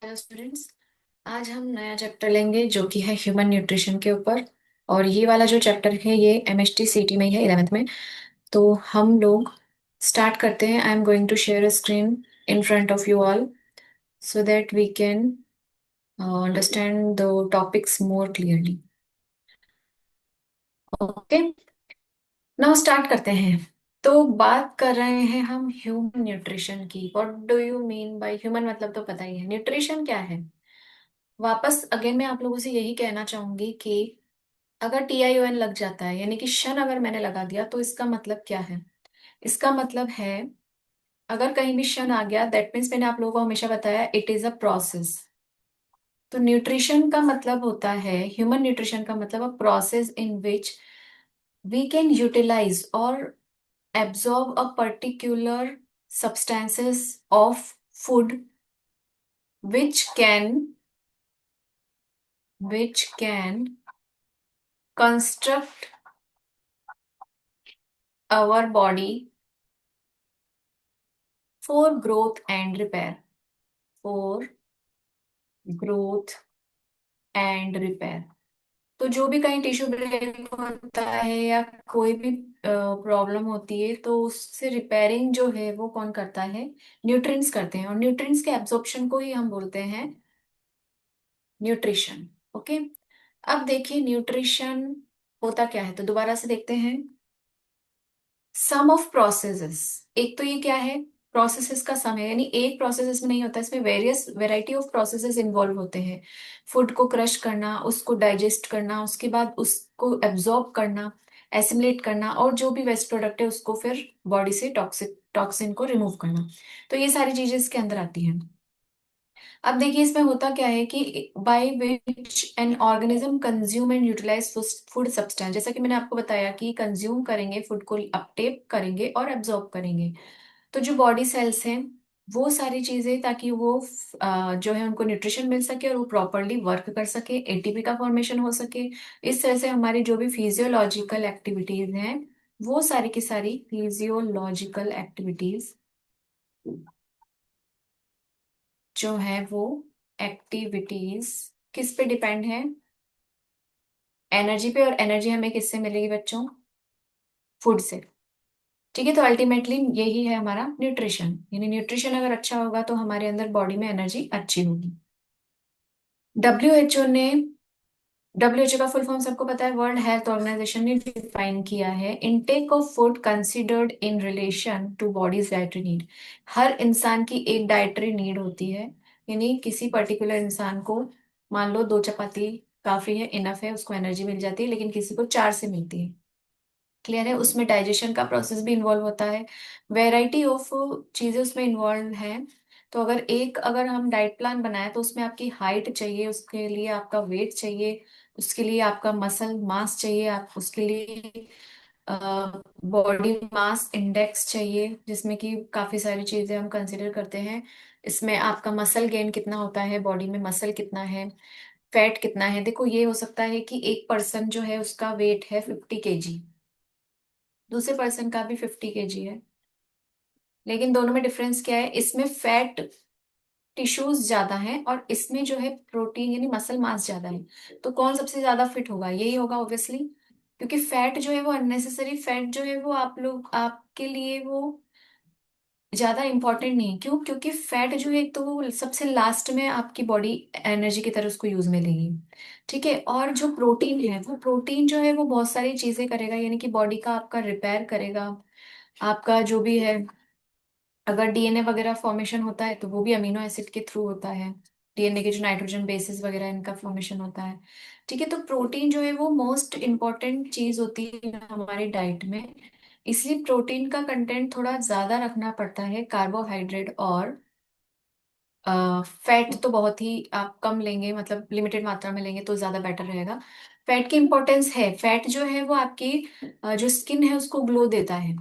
Hello students. आज हम नया चैप्टर लेंगे जो कि है ह्यूमन न्यूट्रिशन के ऊपर। और ये वाला जो चैप्टर है ये एमएचटी सीटी में ही है 11th में। तो हम लोग स्टार्ट करते हैं। I am going to share a screen in front of you all so that we can understand the topics more clearly. Okay, now start करते हैं। तो बात कर रहे हैं हम ह्यूमन न्यूट्रिशन की। What do you mean by human, मतलब तो पता ही है। न्यूट्रिशन क्या है? वापस अगेन मैं आप लोगों से यही कहना चाहूंगी कि अगर TION लग जाता है यानी कि शन अगर मैंने लगा दिया तो इसका मतलब क्या है? इसका मतलब है अगर कहीं भी शन आ गया दैट मीन्स मैंने आप लोगों को हमेशा बताया इट इज अ प्रोसेस। तो न्यूट्रिशन का मतलब होता है, ह्यूमन न्यूट्रिशन का मतलब a process in which we can utilize और absorb a particular substances of food which can construct our body for growth and repair. For growth and repair. तो जो भी कहीं टिश्यू ब्रेक होता है या कोई भी प्रॉब्लम होती है तो उससे रिपेयरिंग जो है वो कौन करता है? न्यूट्रिएंट्स करते हैं। और न्यूट्रिएंट्स के एब्जॉर्प्शन को ही हम बोलते हैं न्यूट्रिशन। ओके, अब देखिए न्यूट्रिशन होता क्या है तो दोबारा से देखते हैं। सम ऑफ प्रोसेसेस, एक तो ये क्या है? प्रोसेसेस का सम है, यानी एक प्रोसेस में नहीं होता, इसमें various variety of processes involve होते हैं। फूड को क्रश करना, उसको डाइजेस्ट करना, उसके बाद उसको एब्जॉर्ब करना, एसिमुलेट करना, और जो भी वेस्ट प्रोडक्ट है उसको फिर बॉडी से टॉक्सिन को रिमूव करना। तो ये सारी चीजें इसके अंदर आती हैं। अब देखिए इसमें होता क्या है कि by which an organism consume and utilize food substance, जैसा कि मैंने आपको बताया कि कंज्यूम करेंगे फूड को, अपटेक करेंगे और एब्जॉर्ब करेंगे। तो जो बॉडी सेल्स हैं वो सारी चीजें, ताकि वो जो है उनको न्यूट्रिशन मिल सके और वो प्रॉपरली वर्क कर सके, ATP का फॉर्मेशन हो सके। इस तरह से हमारी जो भी फिजियोलॉजिकल एक्टिविटीज हैं वो सारी की सारी फिजियोलॉजिकल एक्टिविटीज जो है वो एक्टिविटीज किस पे डिपेंड है? एनर्जी पे। और एनर्जी हमें किससे मिलेगी बच्चों? फूड से। ठीक है, तो अल्टीमेटली यही है हमारा न्यूट्रिशन। यानी न्यूट्रिशन अगर अच्छा होगा तो हमारे अंदर बॉडी में एनर्जी अच्छी होगी। डब्ल्यू ने WHO का फुल फॉर्म सबको पता है, वर्ल्ड हेल्थ ऑर्गेनाइजेशन ने डिफाइन किया है, intake of food considered in relation to body's dietary need. हर इंसान की एक डाइटरी नीड होती है, यानी किसी पर्टिकुलर इंसान को मान लो 2 चपाती काफी है, इनफ है, उसको एनर्जी मिल जाती है, लेकिन किसी को 4 से मिलती है। क्लियर है? उसमें डाइजेशन का प्रोसेस भी इन्वॉल्व होता है, वेराइटी ऑफ चीजें उसमें इन्वॉल्व हैं। तो अगर हम डाइट प्लान बनाए तो उसमें आपकी हाइट चाहिए, उसके लिए आपका वेट चाहिए, उसके लिए आपका मसल मास चाहिए, आप उसके लिए बॉडी मास इंडेक्स चाहिए, जिसमें कि काफी सारी चीजें हम कंसिडर करते हैं। इसमें आपका मसल गेन कितना होता है, बॉडी में मसल कितना है, फैट कितना है। देखो ये हो सकता है कि एक पर्सन जो है उसका वेट है 50 kg, दूसरे पर्सन का भी 50 kg है, लेकिन दोनों में डिफरेंस क्या है? इसमें फैट टिश्यूज ज्यादा हैं और इसमें जो है प्रोटीन यानी मसल मास ज्यादा है। तो कौन सबसे ज्यादा फिट होगा? यही होगा ऑब्वियसली, क्योंकि फैट जो है वो अननेसेसरी फैट जो है वो आप लोग आपके लिए वो ज्यादा इंपॉर्टेंट नहीं है। क्यों? क्योंकि फैट जो है एक तो वो सबसे लास्ट में आपकी बॉडी एनर्जी की तरह उसको यूज में लेगी। ठीक है, और जो प्रोटीन है वो प्रोटीन जो है वो बहुत सारी चीजें करेगा, यानी कि बॉडी का आपका रिपेयर करेगा। आपका जो भी है, अगर DNA वगैरह फॉर्मेशन होता है तो वो भी अमीनो एसिड के थ्रू होता है। DNA के जो नाइट्रोजन बेसिस वगैरह इनका फॉर्मेशन होता है। ठीक है, तो प्रोटीन जो है वो मोस्ट इम्पॉर्टेंट चीज होती है हमारी डाइट में। इसलिए प्रोटीन का कंटेंट थोड़ा ज्यादा रखना पड़ता है, कार्बोहाइड्रेट और फैट तो बहुत ही आप कम लेंगे, मतलब लिमिटेड मात्रा में लेंगे तो ज्यादा बेटर रहेगा। फैट की इंपॉर्टेंस है, फैट जो है वो आपकी जो स्किन है उसको ग्लो देता है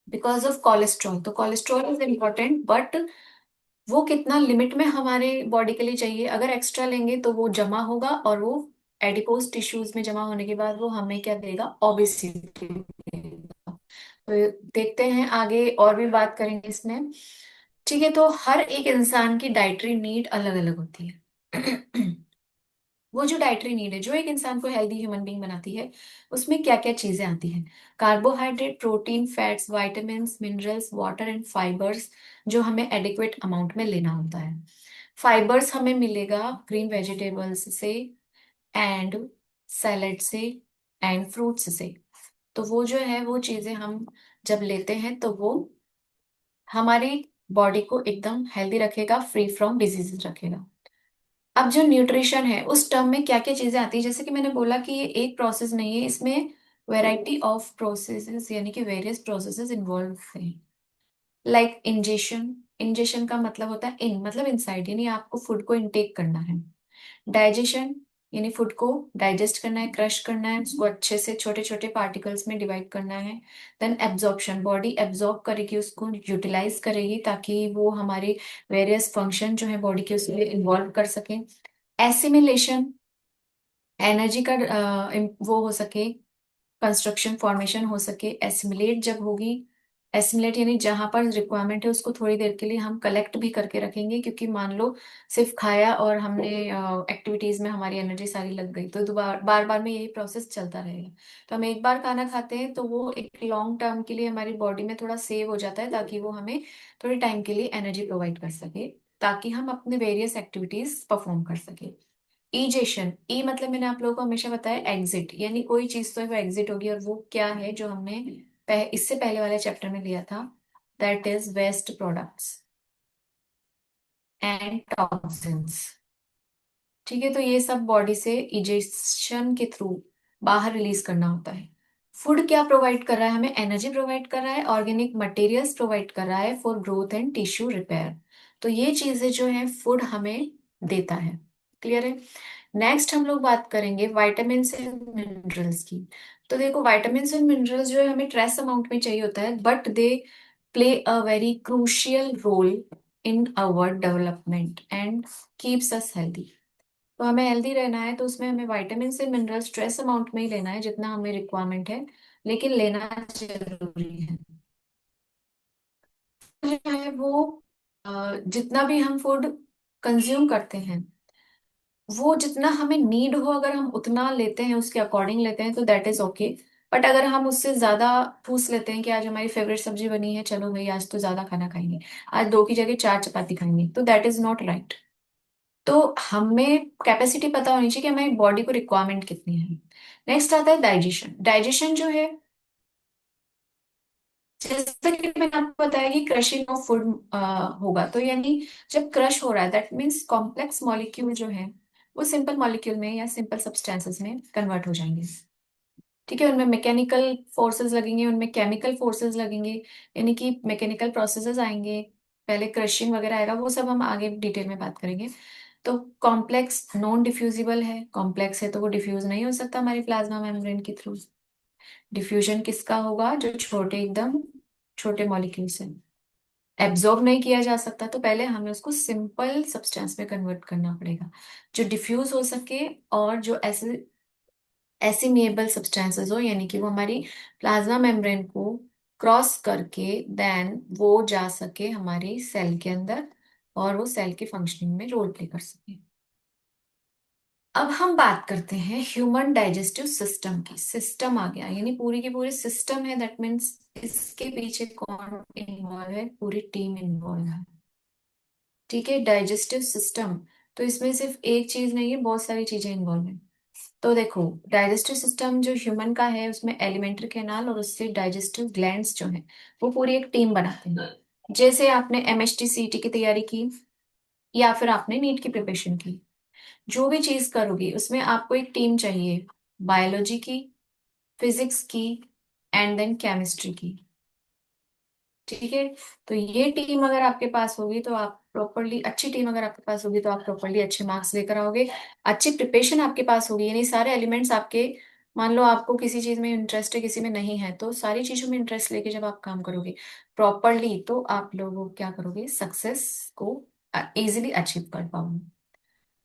बिकॉज ऑफ कोलेस्ट्रॉल। तो कोलेस्ट्रॉल इज इम्पोर्टेंट, बट वो कितना लिमिट में हमारे बॉडी के लिए चाहिए। अगर एक्स्ट्रा लेंगे तो वो जमा होगा और वो एडिपोज टिश्यूज में जमा होने के बाद वो हमें क्या देगा? ओबेसिटी देगा। तो देखते हैं आगे और भी बात करेंगे इसमें। ठीक है, तो हर एक इंसान की डाइटरी नीड अलग अलग होती है। वो जो डाइटरी नीड है जो एक इंसान को हेल्दी ह्यूमन बीइंग बनाती है, उसमें क्या क्या चीजें आती हैं? Carbohydrate, protein, fats, vitamins, minerals, water and fibres, जो हमें एडिक्वेट अमाउंट में लेना होता है। फाइबर्स हमें मिलेगा ग्रीन वेजिटेबल्स से, एंड सैलेड से, एंड फ्रूट्स से। तो वो जो है वो चीजें हम जब लेते हैं तो वो हमारी बॉडी को एकदम हेल्दी रखेगा, फ्री फ्रॉम डिजीजेस रखेगा। अब जो न्यूट्रिशन है उस टर्म में क्या क्या चीजें आती है, जैसे कि मैंने बोला कि ये एक प्रोसेस नहीं है, इसमें वैरायटी ऑफ प्रोसेसेस यानी कि वेरियस प्रोसेसेस इन्वॉल्व हैं। लाइक इंजेशन, इंजेशन का मतलब होता है इन मतलब इनसाइड, यानी आपको फूड को इनटेक करना है। डाइजेशन, यानी फूड को डाइजेस्ट करना है, क्रश करना है, उसको अच्छे से छोटे छोटे पार्टिकल्स में डिवाइड करना है। देन एब्जॉर्प्शन, बॉडी एब्जॉर्ब करेगी, उसको यूटिलाइज करेगी ताकि वो हमारे वेरियस फंक्शन जो है बॉडी के उसमें इन्वॉल्व कर सके। एसिमिलेशन, एनर्जी का वो हो सके, कंस्ट्रक्शन फॉर्मेशन हो सके। एसिमिलेट जब होगी, एसिमिलेट यानी जहां पर रिक्वायरमेंट है उसको थोड़ी देर के लिए हम कलेक्ट भी करके रखेंगे, क्योंकि मान लो सिर्फ खाया और हमने एक्टिविटीज में हमारी एनर्जी सारी लग गई तो दोबारा बार बार में यही प्रोसेस चलता रहेगा। तो हम एक बार खाना खाते हैं तो वो एक लॉन्ग टर्म के लिए हमारी बॉडी में थोड़ा सेव हो जाता है, ताकि वो हमें थोड़े टाइम के लिए एनर्जी प्रोवाइड कर सके, ताकि हम अपने वेरियस एक्टिविटीज परफॉर्म कर सके। ईजेशन, ई मतलब मैंने आप लोगों को हमेशा बताया एग्जिट, यानी कोई चीज तो है वो एग्जिट होगी, और वो क्या है जो हमने इससे पहले वाले चैप्टर में लिया था, that is waste products and toxins. ठीक है, तो ये सब बॉडी से इजेशन के थ्रू बाहर रिलीज करना होता है। फूड क्या प्रोवाइड कर रहा है हमें? एनर्जी प्रोवाइड कर रहा है, ऑर्गेनिक मटेरियल्स प्रोवाइड कर रहा है for growth and tissue repair. तो ये चीजें जो है फूड हमें देता है। क्लियर है? नेक्स्ट हम लोग बात करेंगे विटामिन एंड मिनरल्स की। तो देखो, विटामिन एंड मिनरल्स जो है हमें ट्रेस अमाउंट में चाहिए होता है, but they play a very crucial role in our development and keeps us healthy. तो हमें हेल्दी रहना है तो उसमें हमें vitamin and minerals trace amount में ही लेना है जितना हमें रिक्वायरमेंट है, लेकिन लेना जरूरी है। जो है वो जितना भी हम फूड कंज्यूम करते हैं, वो जितना हमें नीड हो अगर हम उतना लेते हैं, उसके अकॉर्डिंग लेते हैं तो दैट इज ओके। बट अगर हम उससे ज्यादा ठूस लेते हैं कि आज हमारी फेवरेट सब्जी बनी है, चलो भाई आज तो ज्यादा खाना खाएंगे, आज दो की जगह चार चपाती खाएंगे, तो दैट इज नॉट राइट। तो हमें कैपेसिटी पता होनी चाहिए कि हमारी बॉडी को रिक्वायरमेंट कितनी है। नेक्स्ट आता है डाइजेशन। डाइजेशन जो है, जैसे कि मैंने आपको बताया कि क्रशिंग ऑफ फूड होगा, तो यानी जब क्रश हो रहा है दैट मीन्स कॉम्प्लेक्स मॉलिक्यूल जो है वो सिंपल मॉलिक्यूल में या सिंपल सब्सटेंसेस में कन्वर्ट हो जाएंगे। ठीक है, उनमें मैकेनिकल फोर्सेस लगेंगे, उनमें केमिकल फोर्सेस लगेंगे, यानी कि मैकेनिकल प्रोसेसेस आएंगे, पहले क्रशिंग वगैरह आएगा, वो सब हम आगे डिटेल में बात करेंगे। तो कॉम्प्लेक्स नॉन डिफ्यूजिबल है, कॉम्प्लेक्स है तो वो डिफ्यूज नहीं हो सकता हमारी प्लाज्मा मेम्ब्रेन के थ्रू। डिफ्यूजन किसका होगा? जो छोटे एकदम छोटे मॉलिक्यूल्स हैं, एब्जॉर्ब नहीं किया जा सकता, तो पहले हमें उसको सिंपल सब्सटेंस में कन्वर्ट करना पड़ेगा जो डिफ्यूज हो सके, और जो ऐसे एसिमिएबल सब्सटेंसेस हो, यानी कि वो हमारी प्लाज्मा मेम्ब्रेन को क्रॉस करके देन वो जा सके हमारी सेल के अंदर, और वो सेल के फंक्शनिंग में रोल प्ले कर सके। अब हम बात करते हैं ह्यूमन डाइजेस्टिव सिस्टम की। सिस्टम आ गया यानी पूरी की पूरी सिस्टम है, दैट मीन्स इसके पीछे कौन इन्वॉल्व है? पूरी टीम इन्वॉल्व है। ठीक है, डाइजेस्टिव सिस्टम, तो इसमें सिर्फ एक चीज नहीं है, बहुत सारी चीजें इन्वॉल्व है। तो देखो, डाइजेस्टिव सिस्टम जो ह्यूमन का है उसमें एलिमेंट्री कैनाल और उससे डाइजेस्टिव ग्लैंड्स जो है वो पूरी एक टीम बनाते हैं। जैसे आपने एमएचटी सीटी की तैयारी की, या फिर आपने नीट की प्रिपरेशन की, जो भी चीज करोगी उसमें आपको एक टीम चाहिए, बायोलॉजी की, फिजिक्स की, एंड देन केमिस्ट्री की। ठीक है, तो ये टीम अगर आपके पास होगी तो आप प्रॉपरली, अच्छी टीम अगर आपके पास होगी तो आप प्रॉपरली अच्छे मार्क्स लेकर आओगे। अच्छी प्रिपरेशन आपके पास होगी, यानी सारे एलिमेंट्स आपके, मान लो आपको किसी चीज में इंटरेस्ट है किसी में नहीं है, तो सारी चीजों में इंटरेस्ट लेके जब आप काम करोगे प्रॉपरली तो आप लोग क्या करोगे? सक्सेस को इजीली अचीव कर पाओगे।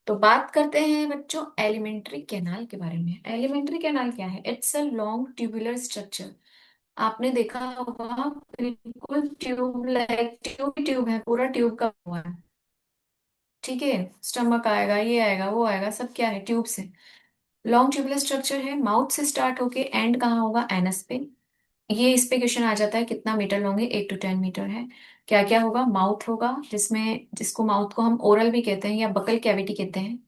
तो बात करते हैं बच्चों एलिमेंट्री कैनाल के बारे में। एलिमेंट्री कैनाल क्या है? It's a long tubular structure आपने देखा होगा, बिल्कुल ट्यूब लाइक, ट्यूब ट्यूब है, पूरा ट्यूब का हुआ है। ठीक है, स्टमक आएगा, ये आएगा, वो आएगा, सब क्या है, ट्यूब से। लॉन्ग ट्यूबुलर स्ट्रक्चर है, माउथ से स्टार्ट होके एंड कहाँ होगा, एनस पे। ये इस पे क्वेश्चन आ जाता है, कितना मीटर लॉन्ग है, 8 to 10 मीटर है। क्या क्या होगा, माउथ होगा, जिसमें जिसको माउथ को हम ओरल भी कहते हैं या बकल कैविटी कहते हैं,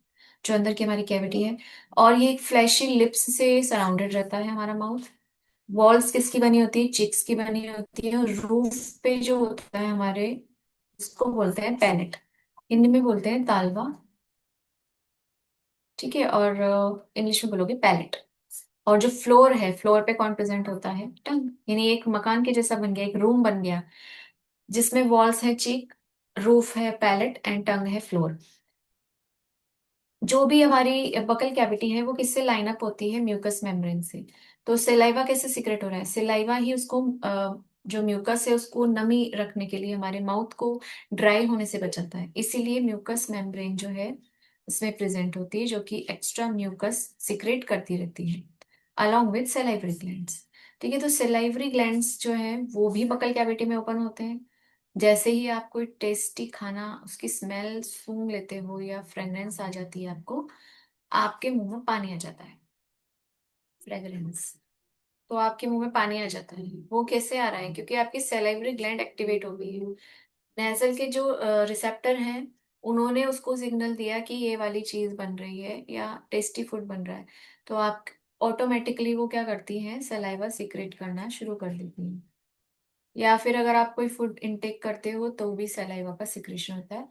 जो अंदर की हमारी कैविटी है। और ये एक फ्लैशी लिप्स से सराउंडेड रहता है हमारा माउथ। वॉल्स किसकी बनी होती है, चिक्स की बनी होती है। और रूफ पे जो होता है हमारे, उसको बोलते हैं पैलेट, हिंदी में बोलते हैं तालवा। ठीक है, और इंग्लिश में बोलोगे पैलेट। और जो फ्लोर है, फ्लोर पे कौन प्रेजेंट होता है, टंग। यानी एक मकान के जैसा बन गया, एक रूम बन गया, जिसमें वॉल्स है चीक, रूफ है पैलेट, एंड टंग है फ्लोर। जो भी हमारी बकल कैविटी है वो किससे लाइन अप होती है, म्यूकस मेम्ब्रेन से। तो सेलाइवा कैसे सिक्रेट हो रहा है, सेलाइवा ही उसको जो म्यूकस है उसको नमी रखने के लिए, हमारे माउथ को ड्राई होने से बचाता है, इसीलिए म्यूकस मेम्ब्रेन जो है उसमें प्रेजेंट होती है, जो कि एक्स्ट्रा म्यूकस सिक्रेट करती रहती है अलॉन्ग विद सेलाइवरी ग्लैंड्स। ठीक है, तो सेलाइवरी ग्लैंड्स जो है वो भी बकल कैविटी में ओपन होते हैं। जैसे ही आप कोई टेस्टी खाना, उसकी स्मेल सूंघ लेते हो या फ्रेग्रेंस आ जाती है आपको, आपके मुंह में पानी आ जाता है, फ्रेग्रेंस। तो आपके मुंह में पानी आ जाता है, वो कैसे आ रहा है, क्योंकि आपकी सैलिवरी ग्लैंड एक्टिवेट हो गई है। नेजल के जो रिसेप्टर हैं, उन्होंने उसको सिग्नल दिया कि ये वाली चीज बन रही है या टेस्टी फूड बन रहा है। तो आप ऑटोमेटिकली वो क्या करती हैं, सलाइवा सिक्रेट करना शुरू कर देती हैं। या फिर अगर आप कोई फूड इनटेक करते हो तो भी सलाइवा का सिक्रेशन होता है,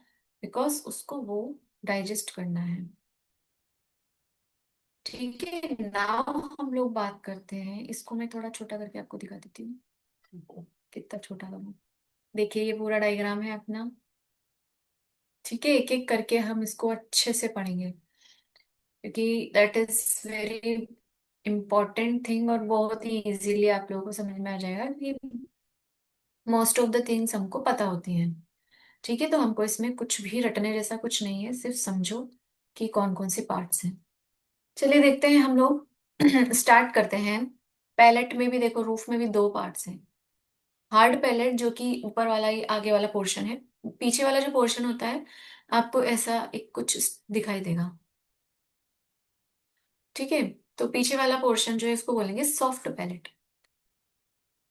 बिकॉज उसको वो डाइजेस्ट करना है। ठीक है, नाउ हम लोग बात करते हैं, इसको मैं थोड़ा छोटा करके आपको दिखा देती हूँ, कितना छोटा बना। देखिए, ये पूरा डायग्राम है अपना। ठीक है, एक एक करके हम इसको अच्छे से पढ़ेंगे, क्योंकि that is very important thing, और बहुत ही इजीली आप लोगों को समझ में आ जाएगा कि मोस्ट ऑफ द थिंग्स हमको पता होती हैं। ठीक है, तो हमको इसमें कुछ भी रटने जैसा कुछ नहीं है, सिर्फ समझो कि कौन कौन से पार्ट्स हैं। चलिए देखते हैं हम लोग। स्टार्ट करते हैं। पैलेट में भी देखो, रूफ में भी दो पार्ट्स हैं। हार्ड पैलेट जो कि ऊपर वाला ही आगे वाला पोर्शन है, पीछे वाला जो पोर्शन होता है आपको ऐसा एक कुछ दिखाई देगा। ठीक है, तो पीछे वाला पोर्शन जो है इसको बोलेंगे सॉफ्ट पैलेट।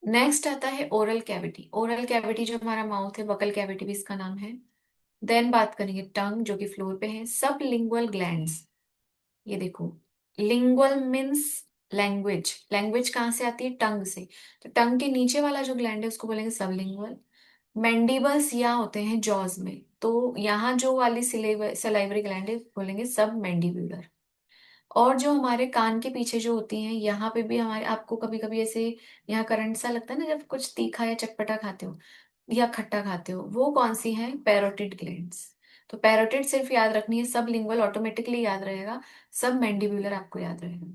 नेक्स्ट आता है ओरल कैविटी। ओरल कैविटी जो हमारा माउथ है, बकल कैविटी भी इसका नाम है। देन बात करेंगे टंग, जो कि फ्लोर पे है। सब लिंगुअल ग्लैंड्स, ये देखो, लिंगुअल मीन्स लैंग्वेज। लैंग्वेज कहाँ से आती है, टंग से। तो टंग के नीचे वाला जो ग्लैंड है उसको बोलेंगे सब लिंगुअल। मैंडिबल्स यहाँ होते हैं जॉज में, तो यहाँ जो वाली सलाइवरी ग्लैंड है बोलेंगे सब मैंडिबुलर। और जो हमारे कान के पीछे जो होती हैं, यहाँ पे भी हमारे, आपको कभी कभी ऐसे यहाँ करंट सा लगता है ना, जब कुछ तीखा या चटपटा खाते हो या खट्टा खाते हो, वो कौन सी है, पैरोटिड ग्लैंड्स। तो पैरोटिड सिर्फ याद रखनी है, सब लिंगुअल ऑटोमेटिकली याद रहेगा, सब मैंडिबुलर आपको याद रहेगा।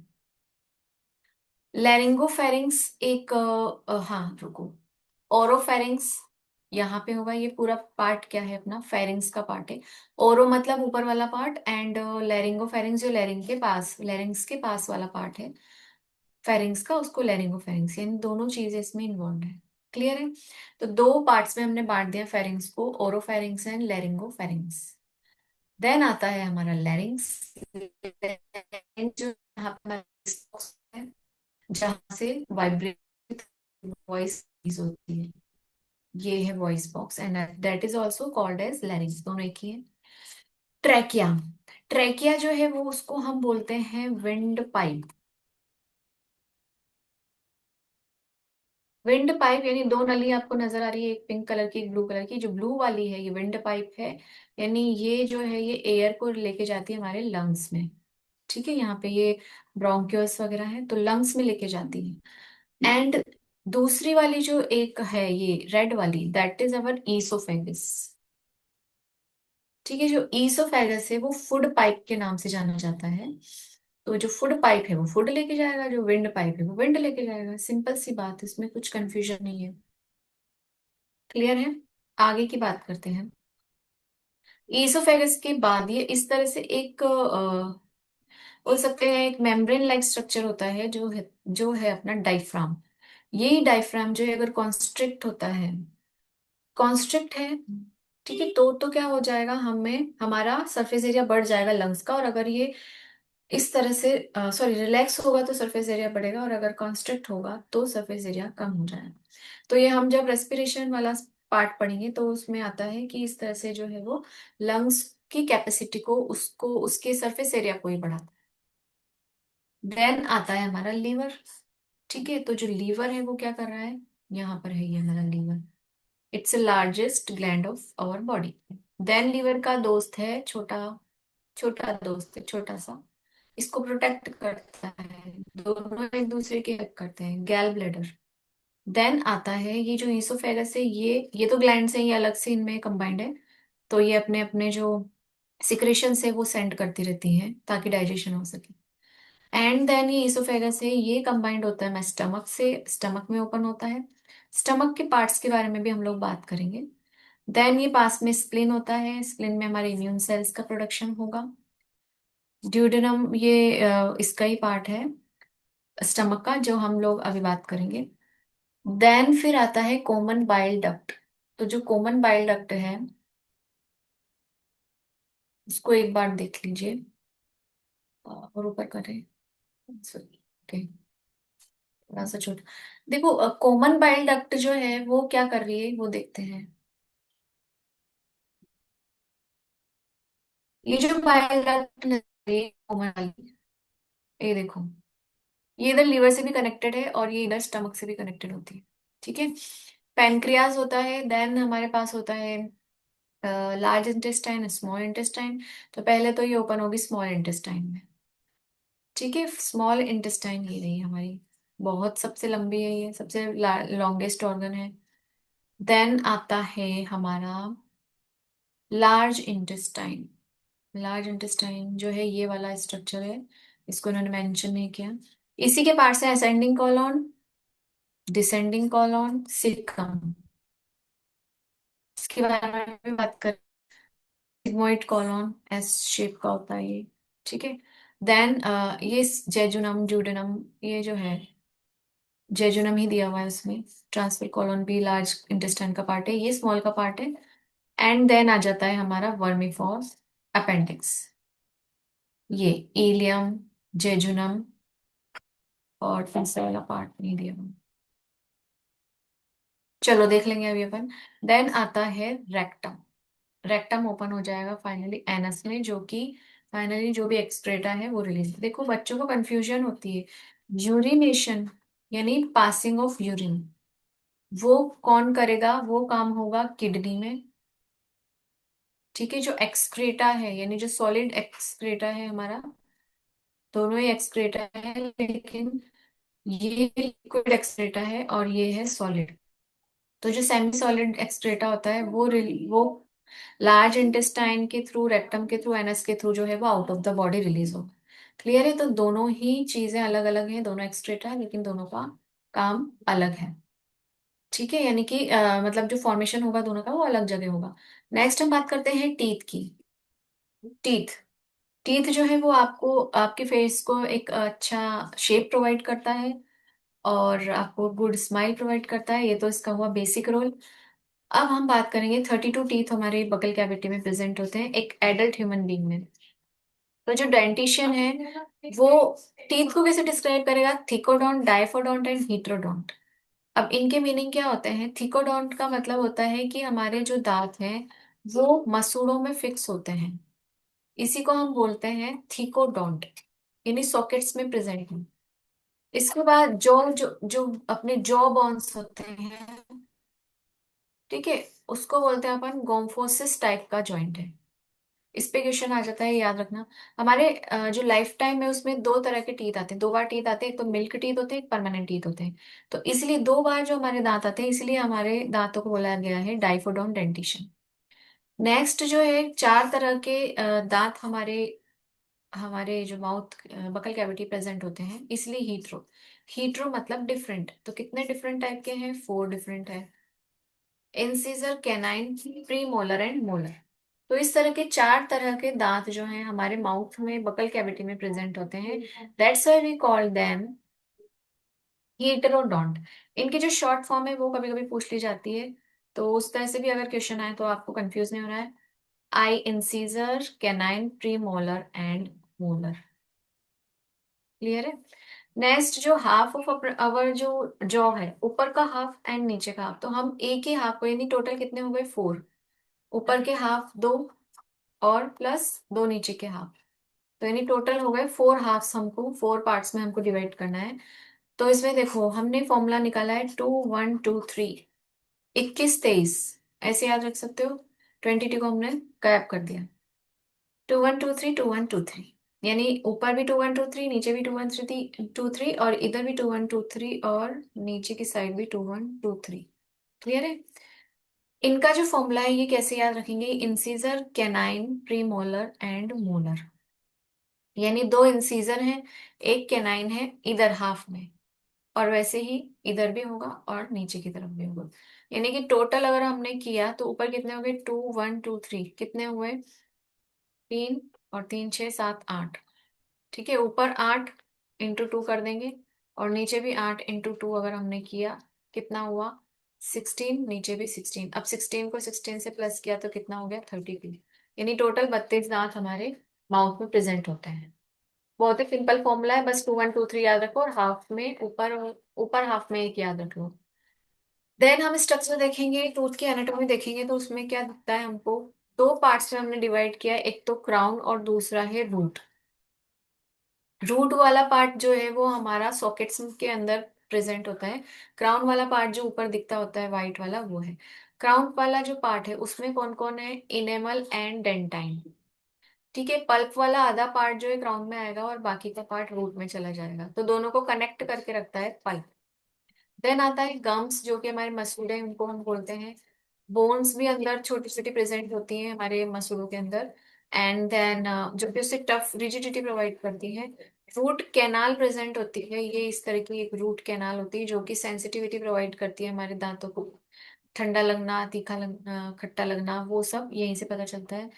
लैरिंगोफेरिंग्स एक हाँ रुको, ओरोफेरिंग्स यहाँ पे होगा। ये पूरा पार्ट क्या है, अपना फेरिंग्स का पार्ट है। ओरो मतलब ऊपर वाला पार्ट, एंड लैरिंगोफेरिंग्स जो लैरिंग के पास, लैरिंग्स के पास वाला पार्ट है फेरिंग्स का, उसको लैरिंगोफेरिंग्स, यानी दोनों चीजें इसमें इन्वॉल्व है। क्लियर है, तो दो पार्ट्स में हमने बांट दिया फेरिंग्स को, ओरोफेरिंग्स एंड लैरिंगोफेरिंग्स। देन आता है हमारा लैरिंग्स, जो यहाँ पे हमारा box है, जहाँ से वाइब्रेट वॉइस होती है। ये है voice box, and that is also called as larynx, दोनों एक ही है। ट्रैकिया, ट्रैकिया जो है वो, उसको हम बोलते हैं विंड पाइप। विंड पाइप यानी दो नली आपको नजर आ रही है, एक पिंक कलर की, एक ब्लू कलर की। जो ब्लू वाली है ये विंड पाइप है, यानी ये जो है ये एयर को लेके जाती है हमारे लंग्स में। ठीक है, यहाँ पे ये ब्रोंक्यूल्स वगैरह है, तो लंग्स में लेके जाती है। एंड दूसरी वाली जो एक है, ये रेड वाली, दैट इज अवर ईसोफेगस। ठीक है, जो ईसोफेगस है वो फूड पाइप के नाम से जाना जाता है। तो जो फूड पाइप है वो फूड लेके जाएगा, जो विंड पाइप है वो विंड लेके जाएगा। सिंपल सी बात, इसमें कुछ कंफ्यूजन नहीं है। क्लियर है, आगे की बात करते हैं। ईसोफेगस के बाद ये इस तरह से एक बोल सकते हैं एक मेम्ब्रेन लाइक स्ट्रक्चर होता है, जो है अपना डाइफ्राम। ये डायफ्राम जो है अगर कॉन्स्ट्रिक्ट होता है, कॉन्स्ट्रिक्ट है, ठीक है, तो क्या हो जाएगा, हमें हमारा सरफेस एरिया बढ़ जाएगा लंग्स का। और अगर ये इस तरह से सॉरी रिलैक्स होगा तो सरफेस एरिया बढ़ेगा, और अगर कॉन्स्ट्रिक्ट होगा तो सरफेस एरिया कम हो जाएगा। तो ये हम जब रेस्पिरेशन वाला पार्ट पढ़ेंगे तो उसमें आता है कि इस तरह से जो है वो लंग्स की कैपेसिटी को, उसको उसके सरफेस एरिया को ही बढ़ाता है। देन आता है हमारा लीवर। ठीक है, तो जो लीवर है वो क्या कर रहा है, यहाँ पर है ये हमारा liver. It's largest gland of our body. Then liver का दोस्त है छोटा, छोटा दोस्त है छोटा सा, इसको प्रोटेक्ट करता है, दोनों एक दूसरे की हेल्प करते हैं, गैल ब्लैडर। देन आता है ये जो ईसोफेगस है, ये तो ग्लैंड से, ये अलग से इनमें कंबाइंड है। तो ये अपने अपने जो सिक्रेशन है वो सेंड करती रहती हैं ताकि डाइजेशन हो सके। एंड देन ये ईसोफेगस है, ये कंबाइंड होता है मैं स्टमक से, स्टमक में ओपन होता है। स्टमक के पार्ट्स के बारे में भी हम लोग बात करेंगे। देन ये पास में स्प्लिन होता है, स्प्लिन में हमारे इम्यून सेल्स का प्रोडक्शन होगा। ड्यूडेनम ये इसका ही पार्ट है स्टमक का, जो हम लोग अभी बात करेंगे। देन फिर आता है कॉमन बाइल डक्ट। तो जो कॉमन बाइल डक्ट है उसको एक बार देख लीजिए, और ऊपर करें, सॉरी, ओके, थोड़ा सा छोटा। देखो कॉमन बाइल डक्ट जो है वो क्या कर रही है वो देखते हैं। ये जो बाइल डक्ट है कॉमन वाली, ये देखो, ये इधर लीवर से भी कनेक्टेड है और ये इधर स्टमक से भी कनेक्टेड होती है। ठीक है, पैनक्रियाज होता है, देन हमारे पास होता है लार्ज इंटेस्टाइन, स्मॉल इंटेस्टाइन। तो पहले तो ये ओपन होगी स्मॉल इंटेस्टाइन में। ठीक है, स्मॉल इंटेस्टाइन ये रही हमारी, बहुत सबसे लंबी है, ये सबसे लॉन्गेस्ट ऑर्गन है। देन आता है हमारा लार्ज इंटेस्टाइन। लार्ज इंटेस्टाइन जो है ये वाला स्ट्रक्चर है, इसको उन्होंने मेंशन नहीं किया। इसी के पार्ट्स है ascending colon, descending colon, caecum. इसके बारे में भी बात कर, सिग्मोइड कॉलॉन एस शेप का होता है ये। ठीक है, देन ये जेजुनम ड्यूडेनम, ये जो है जेजुनम ही दिया हुआ है उसमें। ट्रांसफर कॉलॉन भी लार्ज इंटेस्टाइन का पार्ट है, ये स्मॉल का पार्ट है। एंड देन आ जाता है हमारा वर्मिफॉर्स अपेंडिक्स, ये इलियम, जेजुनम, और तीसरा वाला पार्ट नहीं दिया हुआ। चलो देख लेंगे अभी अपन। देन आता है रेक्टम। रेक्टम ओपन हो जाएगा फाइनली एनस में, जो कि फाइनली जो भी एक्सक्रेटा है वो रिलीज। देखो बच्चों को कंफ्यूजन होती है, यूरिनेशन यानी पासिंग ऑफ यूरिन वो कौन करेगा, वो काम होगा किडनी में। ठीक है, जो एक्सक्रेटा है यानी जो सॉलिड एक्सक्रेटा है हमारा, दोनों ही एक्सक्रेटा है, लेकिन ये लिक्विड एक्सक्रेटा है और ये है सॉलिड। तो जो सेमी सॉलिड एक्सक्रेटा होता है वो लार्ज इंटेस्टाइन के थ्रू, रेक्टम के थ्रू, एनएस के थ्रू जो है वो out of the body release होगा। क्लियर है, तो दोनों ही चीजें अलग अलग हैं, दोनों एक्सक्रेटा है लेकिन दोनों का काम अलग है। ठीक है, यानी कि मतलब जो फॉर्मेशन होगा दोनों का वो अलग जगह होगा। नेक्स्ट हम बात करते हैं टीथ की। टीथ, टीथ जो है वो आपको आपके फेस को एक अच्छा शेप प्रोवाइड करता है और आपको गुड स्माइल प्रोवाइड करता है, ये तो इसका हुआ बेसिक रोल। अब हम बात करेंगे 32 टीथ हमारे बकल कैविटी में प्रेजेंट होते हैं एक एडल्ट ह्यूमन बींग में। तो जो डेंटिशियन है वो टीथ को कैसे डिस्क्राइब करेगा, थिकोडोंट, डाइफोडोंट एंड हीट्रोडोंट। अब इनके मीनिंग क्या होते हैं, थिकोडोंट का मतलब होता है कि हमारे जो दांत हैं वो मसूड़ों में फिक्स होते हैं, इसी को हम बोलते हैं थिकोडोंट, यानी सॉकेट्स में प्रेजेंट है। इसके बाद जॉ जो जो अपने जॉ बोन्स होते हैं, ठीक है, उसको बोलते हैं अपन गोम्फोसिस टाइप का जॉइंट है। इस पे क्वेश्चन आ जाता है, याद रखना। हमारे जो लाइफ टाइम है उसमें दो तरह के टीथ आते हैं, दो बार टीथ आते हैं, एक तो मिल्क टीथ होते हैं, एक परमानेंट टीथ होते हैं। तो इसलिए दो बार जो हमारे दांत आते हैं, इसलिए हमारे दांतों को बोला गया है डाइफोडोंट डेंटिशन। नेक्स्ट जो है चार तरह के दांत हमारे हमारे जो माउथ बकल कैविटी प्रेजेंट होते हैं, इसलिए हीट्रो। हीट्रो मतलब डिफरेंट, तो कितने डिफरेंट टाइप के हैं, फोर डिफरेंट है। Incisor, canine, premolar and molar. तो इस तरह के चार तरह के दांत जो हैं हमारे माउथ में बकल कैविटी में प्रेजेंट होते हैं। That's why we call them heterodont, इनकी जो शॉर्ट फॉर्म है वो कभी कभी पूछ ली जाती है, तो उस तरह से भी अगर क्वेश्चन आए तो आपको कंफ्यूज नहीं होना है। I incisor, canine, premolar and molar. Clear है। नेक्स्ट, जो हाफ ऑफ अवर जो जॉ है, ऊपर का हाफ एंड नीचे का हाफ, तो हम एक ही हाफ को, यानी टोटल कितने हो गए 4, ऊपर के हाफ 2 और प्लस 2 नीचे के हाफ, तो यानी टोटल हो गए 4 हाफ्स, हमको 4 पार्ट्स में हमको डिवाइड करना है। तो इसमें देखो हमने फॉर्मूला निकाला है 2 1 2 3, 21 23, ऐसे याद रख सकते हो। 22 को हमने गायब कर दिया। 2 1 2 3 2 1 2 3, यानी ऊपर भी 2 1 2 3, नीचे भी 2 1 2 3 और इधर भी 2 1 2 3 और नीचे की साइड भी 2 1 2 3। क्लियर है। इनका जो फॉर्मूला है ये कैसे याद रखेंगे, incisor, canine, premolar and molar, यानी 2 इंसीजर हैं, एक कैनाइन है इधर हाफ में, और वैसे ही इधर भी होगा और नीचे की तरफ भी होगा। यानी कि टोटल अगर हमने किया तो ऊपर कितने हो गए, 2 1 2 3, कितने हुए 3, और 3 6 7 8। ठीक है, ऊपर 8 इंटू 2 कर देंगे, और नीचे भी 8 इंटू 2 अगर हमने किया, कितना हुआ 16, नीचे भी 16। अब 16 को 16 से प्लस किया तो कितना हो गया 32, यानी टोटल 32 दांत हमारे माउथ में प्रेजेंट होते हैं। बहुत ही सिंपल फॉर्मूला है, बस 2 1 2 3 याद रखो, और हाफ में ऊपर, ऊपर हाफ में एक याद रख लो। देन हम स्ट्रक्चर देखेंगे, टूथ की एनाटॉमी देखेंगे, तो उसमें क्या दिखता है हमको, 2 पार्ट्स में हमने डिवाइड किया है, एक तो क्राउन और दूसरा है रूट। रूट वाला पार्ट जो है वो हमारा सॉकेट्स के अंदर प्रेजेंट होता है। क्राउन वाला पार्ट जो ऊपर दिखता होता है व्हाइट वाला, वो है क्राउन वाला जो पार्ट है, उसमें कौन कौन है, इनेमल एंड डेंटाइन। ठीक है, पल्प वाला आधा पार्ट जो है क्राउन में आएगा और बाकी का पार्ट रूट में चला जाएगा, तो दोनों को कनेक्ट करके रखता है पल्प। देन आता है गम्स, जो कि हमारे मसूड़े हैं, उनको हम बोलते हैं। बोन्स भी अंदर छोटी छोटी प्रेजेंट होती हैं हमारे मसूड़ों के अंदर। एंड देन जो कि उसे टफ रिजिडिटी प्रोवाइड करती है। रूट कैनाल प्रेजेंट होती है, ये इस तरह की एक रूट कैनाल होती है जो कि सेंसिटिविटी प्रोवाइड करती है हमारे दांतों को। ठंडा लगना, तीखा लगना, खट्टा लगना, वो सब यहीं से पता चलता है,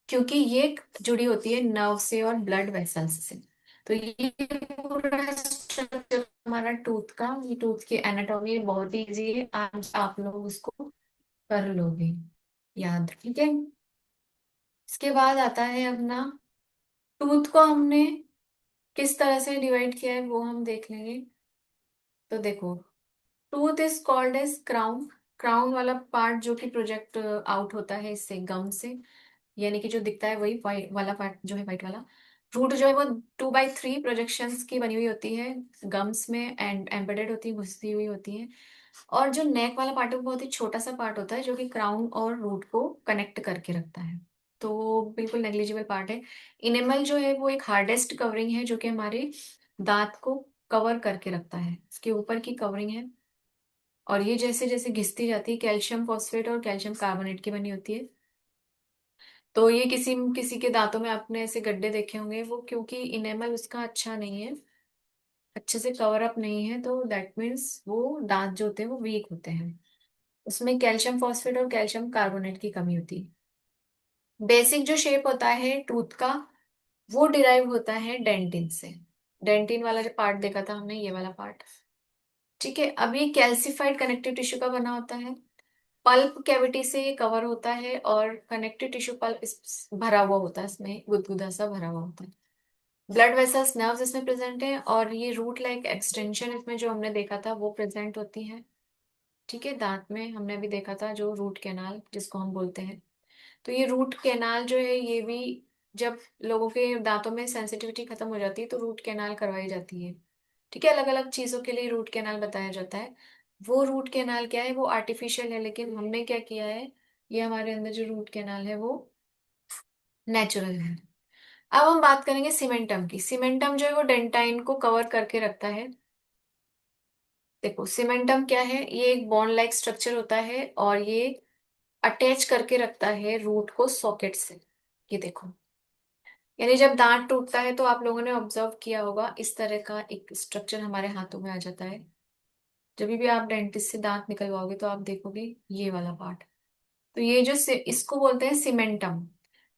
क्योंकि ये जुड़ी होती है नर्व से और ब्लड वेसल्स से। तो ये पूरा स्ट्रक्चर हमारा टूथ का, ये टूथ की एनाटॉमी बहुत ही इजी है, आज आप लोग उसको कर लोगे याद। ठीक है। इसके बाद आता है अपना, टूथ को हमने किस तरह से डिवाइड किया है वो हम देख लेंगे। तो देखो, tooth is called as crown. Crown वाला पार्ट जो कि प्रोजेक्ट आउट होता है इससे, गम से, यानी कि जो दिखता है वही वाइट वाला पार्ट जो है, वाइट वाला। रूट जो है वो 2/3 प्रोजेक्शंस की बनी हुई होती है, गम्स में एंड एम्बेडेड होती है, घुसी हुई होती है। और जो नेक वाला पार्ट है वो बहुत ही छोटा सा पार्ट होता है जो कि क्राउन और रूट को कनेक्ट करके रखता है, तो बिल्कुल नेग्लिजिबल पार्ट है। इनेमल जो है वो एक हार्डेस्ट कवरिंग है जो कि हमारे दांत को कवर करके रखता है, इसके ऊपर की कवरिंग है, और ये जैसे जैसे घिसती जाती है, कैल्शियम फॉस्फेट और कैल्शियम कार्बोनेट की बनी होती है। तो ये किसी किसी के दांतों में आपने ऐसे गड्ढे देखे होंगे, वो क्योंकि इनेमल उसका अच्छा नहीं है, अच्छे से कवर अप नहीं है, तो दैट मीन्स वो दांत जो होते हैं वो वीक होते हैं, उसमें कैल्शियम फॉस्फेट और कैल्शियम कार्बोनेट की कमी होती है। बेसिक जो शेप होता है टूथ का, वो डिराइव होता है डेंटिन से। डेंटिन वाला जो पार्ट देखा था हमने, ये वाला पार्ट। ठीक है, अब ये कैल्सिफाइड कनेक्टिव टिश्यू का बना होता है, पल्प कैविटी से ये कवर होता है, और कनेक्टिव टिश्यू पल्प भरा हुआ होता है, इसमें गुदगुदा सा भरा हुआ होता है। ब्लड वेसल्स, नर्व्स इसमें प्रेजेंट है, और ये रूट लाइक एक्सटेंशन इसमें जो हमने देखा था वो प्रेजेंट होती है। ठीक है, दांत में हमने भी देखा था जो रूट कैनाल जिसको हम बोलते हैं, तो ये रूट कैनाल जो है ये भी, जब लोगों के दांतों में सेंसिटिविटी खत्म हो जाती है तो रूट कैनाल करवाई जाती है। ठीक है, अलग अलग चीजों के लिए रूट कैनाल बताया जाता है। वो रूट कैनाल क्या है, वो आर्टिफिशियल है, लेकिन हमने क्या किया है, ये हमारे अंदर जो रूट कैनाल है वो नेचुरल है। अब हम बात करेंगे सीमेंटम की। सीमेंटम जो है वो डेंटाइन को कवर करके रखता है। देखो सीमेंटम क्या है, ये एक बॉन्ड लाइक स्ट्रक्चर होता है, और ये अटैच करके रखता है रूट को सॉकेट से। ये देखो, यानी जब दांत टूटता है तो आप लोगों ने ऑब्जर्व किया होगा, इस तरह का एक स्ट्रक्चर हमारे हाथों में आ जाता है। जब भी आप डेंटिस्ट से दांत निकलवाओगे तो आप देखोगे ये वाला पार्ट, तो ये जो इसको बोलते हैं सीमेंटम।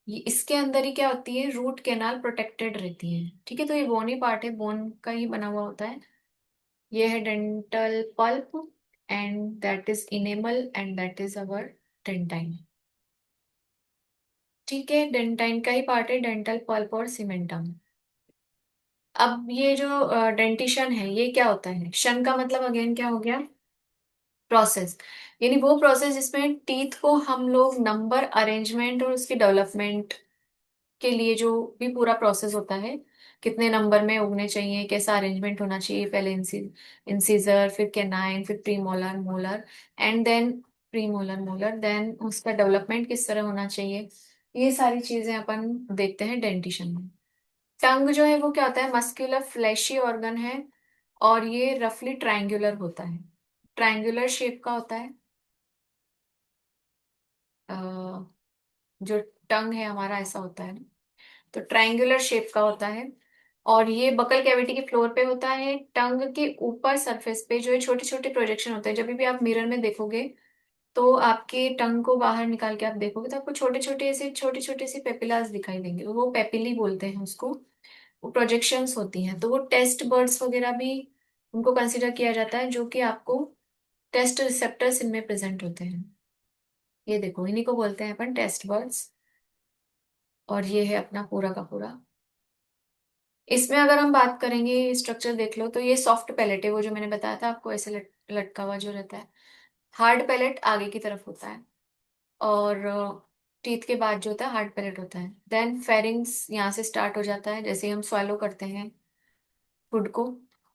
ये इसके अंदर ही क्या होती है, रूट कैनाल प्रोटेक्टेड रहती है। ठीक है, तो ये बोनी पार्ट है, बोन का ही बना हुआ होता है। ये है dental pulp, and that is enamel, and that is our dentine. ठीक है, डेंटाइन का ही पार्ट है डेंटल पल्प और सीमेंटम। अब ये जो डेंटिशन है, ये क्या होता है? शन का मतलब अगेन क्या हो गया? प्रोसेस। यानी वो प्रोसेस जिसमें टीथ को हम लोग नंबर अरेंजमेंट और उसकी डेवलपमेंट के लिए जो भी पूरा प्रोसेस होता है, कितने नंबर में उगने चाहिए, कैसा अरेंजमेंट होना चाहिए, पहले इंसीजर, फिर कैनाइन, फिर premolar, molar, and then premolar, molar, then उसका डेवलपमेंट किस तरह होना चाहिए, ये सारी चीजें अपन देखते हैं डेंटिशन में। टंग जो है वो क्या होता है? मस्क्यूलर फ्लैशी ऑर्गन है, और ये रफली ट्रायंगुलर होता है, ट्रायंगुलर शेप का होता है। अ, जो टंग है हमारा ऐसा होता है, तो ट्रायंगुलर शेप का होता है, और ये बकल कैविटी के फ्लोर पे होता है। टंग के ऊपर सरफेस पे जो है छोटे छोटे प्रोजेक्शन होते हैं। जब भी आप मिरर में देखोगे तो आपके टंग को बाहर निकाल के आप देखोगे तो आपको छोटे छोटे से पेपिलास दिखाई देंगे, वो पेपिली बोलते हैं उसको। वो प्रोजेक्शंस होती हैं, तो वो टेस्ट बर्ड्स वगैरह भी उनको कंसिडर किया जाता है, जो कि आपको टेस्ट रिसेप्टर्स इनमें प्रेजेंट होते हैं। ये देखो, इन्हीं को बोलते हैं अपन टेस्ट बर्ड्स। और ये है अपना पूरा का पूरा। इसमें अगर हम बात करेंगे, स्ट्रक्चर देख लो, तो ये सॉफ्ट पैलेट है, वो जो मैंने बताया था आपको, ऐसे लटका हुआ जो रहता है। हार्ड पैलेट आगे की तरफ होता है, और टीथ के बाद जो होता है हार्ड पैलेट होता है। देन फेरिंग्स यहाँ से स्टार्ट हो जाता है, जैसे हम swallow करते हैं फूड को।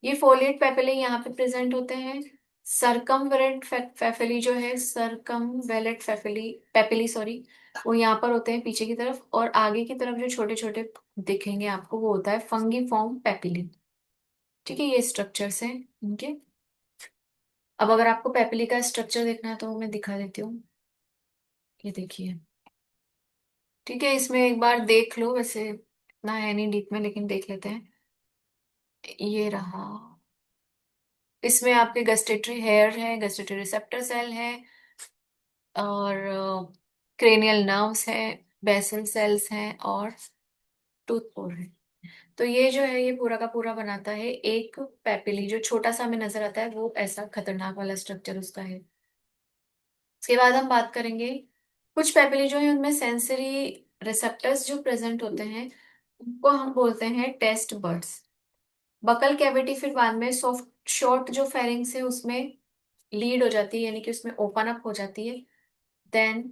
ये फोलिएट पेपिले यहाँ पे प्रेजेंट होते हैं। सरकमवेलेंट पेपिली जो है, सरकमवेलेंट पेपिली पेपिली सॉरी, वो यहाँ पर होते हैं पीछे की तरफ, और आगे की तरफ जो छोटे छोटे दिखेंगे आपको, वो होता है फंगी फॉर्म पेपिली। ठीक है, ये स्ट्रक्चर्स हैं इनके। अब अगर आपको पेपिली का स्ट्रक्चर देखना है तो मैं दिखा देती हूँ। ये देखिए। ठीक है, इसमें एक बार देख लो, वैसे इतना है नहीं डीप में, लेकिन देख लेते हैं। ये रहा। इसमें आपके गस्टेटरी हेयर है, गस्टेटरी रिसेप्टर सेल है, और क्रेनियल नर्व्स है, बेसल सेल्स हैं, और टूथ पोर है। तो ये जो है, ये पूरा का पूरा बनाता है एक पेपिली। जो छोटा सा हमें नजर आता है वो ऐसा खतरनाक वाला स्ट्रक्चर उसका है। इसके बाद हम बात करेंगे, कुछ पेपिली जो है उनमें सेंसरी रिसेप्टर्स जो प्रेजेंट होते हैं, उनको हम बोलते हैं टेस्ट बड्स। बकल कैविटी फिर बाद में सॉफ्ट शॉर्ट जो फेरिंग्स है उसमें लीड हो जाती है, यानी कि उसमें ओपन अप हो जाती है। देन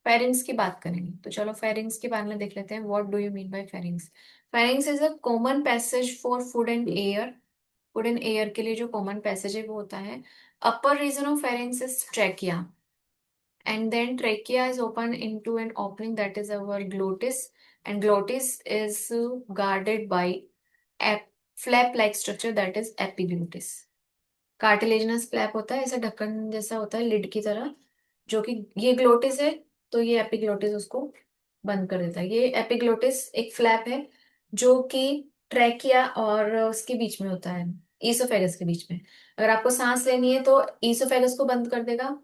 फेरिंग्स की बात करेंगे, तो चलो फेरिंग्स के बारे में देख लेते हैं। What do you mean by pharynx? Pharynx is a common passage for food and air. Food and air के लिए जो कॉमन पैसेज है वो होता है। Upper region of pharynx is trachea, and then trachea is open into an opening that is our glottis, and glottis is guarded by a flap like structure that is epiglottis। Cartilaginous flap होता है, ऐसा ढक्कन जैसा होता है lid की तरह, जो कि ये ग्लोटिस है, तो ये एपिग्लोटिस उसको बंद कर देता है। ये एपिग्लोटिस एक फ्लैप है जो कि ट्रैकिया और उसके बीच में होता है, ईसोफेगस के बीच में। अगर आपको सांस लेनी है तो ईसोफेगस को बंद कर देगा,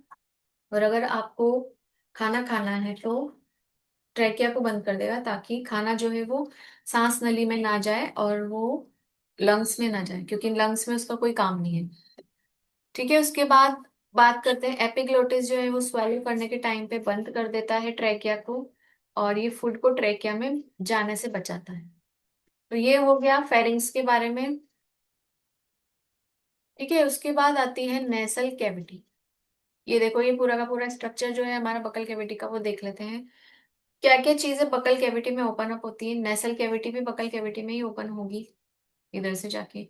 और अगर आपको खाना खाना है तो ट्रेकिया को बंद कर देगा, ताकि खाना जो है वो सांस नली में ना जाए और वो लंग्स में ना जाए, क्योंकि लंग्स में उसका कोई काम नहीं है। ठीक है, उसके बाद बात करते हैं एपिग्लोटिस जो है वो स्वेलो करने के टाइम पे बंद कर देता है ट्रेकिया को, और ये फूड को ट्रेकिया में जाने से बचाता है। तो ये हो गया फेरिंग्स के बारे में। ठीक है, उसके बाद आती है नेसल कैविटी। ये देखो, ये पूरा का पूरा स्ट्रक्चर जो है हमारा बकल कैविटी का, वो देख लेते हैं। क्या क्या चीजें बकल कैविटी में ओपन अप होती है? नेसल कैविटी भी बकल कैविटी में ही ओपन होगी, इधर से जाके।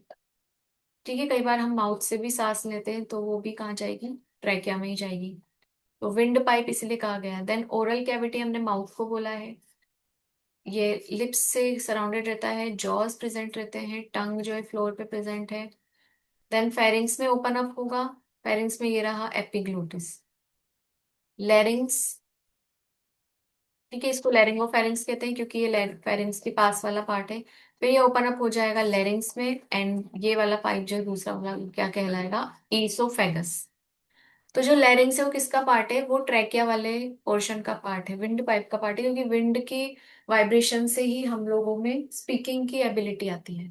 ठीक है, कई बार हम माउथ से भी सांस लेते हैं तो वो भी कहाँ जाएगी? ट्रैकिया में ही जाएगी। तो विंड पाइप इसलिए कहा गया है। देन ओरल कैविटी हमने माउथ को बोला है, ये लिप्स से सराउंडेड रहता है, जॉज प्रेजेंट रहते हैं, टंग जो है फ्लोर पे प्रेजेंट है। देन फेरिंग्स में ओपन अप होगा। फेरिंग्स में ये रहा एपिग्लोटिस। लैरिंग्स, ठीक है, इसको लैरिंगोफेरिंक्स कहते हैं क्योंकि ये फेरिंग्स के पास वाला पार्ट है। फिर ये ओपन अप हो जाएगा लैरिंग्स में, एंड ये वाला पाइप जो है दूसरा वाला क्या कहलाएगा? ईसोफेगस। तो जो लैरिंग्स है वो किसका पार्ट है? वो ट्रैकिया वाले पोर्शन का पार्ट है, विंड पाइप का पार्ट है, क्योंकि विंड की वाइब्रेशन से ही हम लोगों में स्पीकिंग की एबिलिटी आती है।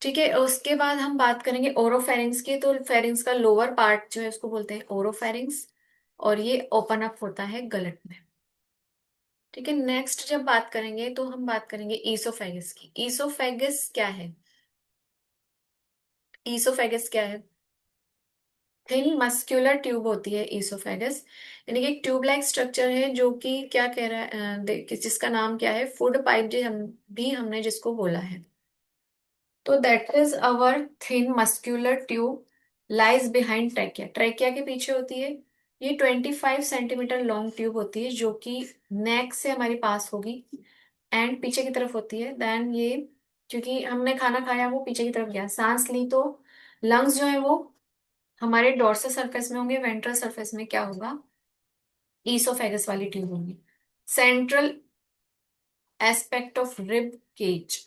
ठीक है, उसके बाद हम बात करेंगे ओरोफेरिंक्स की। तो फेरिंक्स का लोअर पार्ट जो है उसको बोलते हैं ओरोफेरिंक्स, और ये ओपन अप होता है गलट में। ठीक है, नेक्स्ट जब बात करेंगे तो हम बात करेंगे ईसोफेगस की। ईसोफेगस क्या है? ईसोफेगस क्या है? थिन मस्क्यूलर ट्यूब होती है ईसोफेगस, यानी कि एक ट्यूब लाइक स्ट्रक्चर है जो कि क्या कह रहा है, जिसका नाम क्या है, फूड पाइप जो हम भी हमने जिसको बोला है। तो that is our thin muscular tube lies behind trachea. Trachea के पीछे होती है। ये 25 सेंटीमीटर लॉन्ग ट्यूब होती है जो कि नेक से हमारे पास होगी एंड पीछे की तरफ होती है। देन ये, क्योंकि हमने खाना खाया वो पीछे की तरफ गया, सांस ली तो लंग्स जो है वो हमारे डोर्सल सरफेस में होंगे, वेंट्रल सरफेस में क्या होगा, ईसोफेगस वाली ट्यूब होगी। Central aspect of rib cage.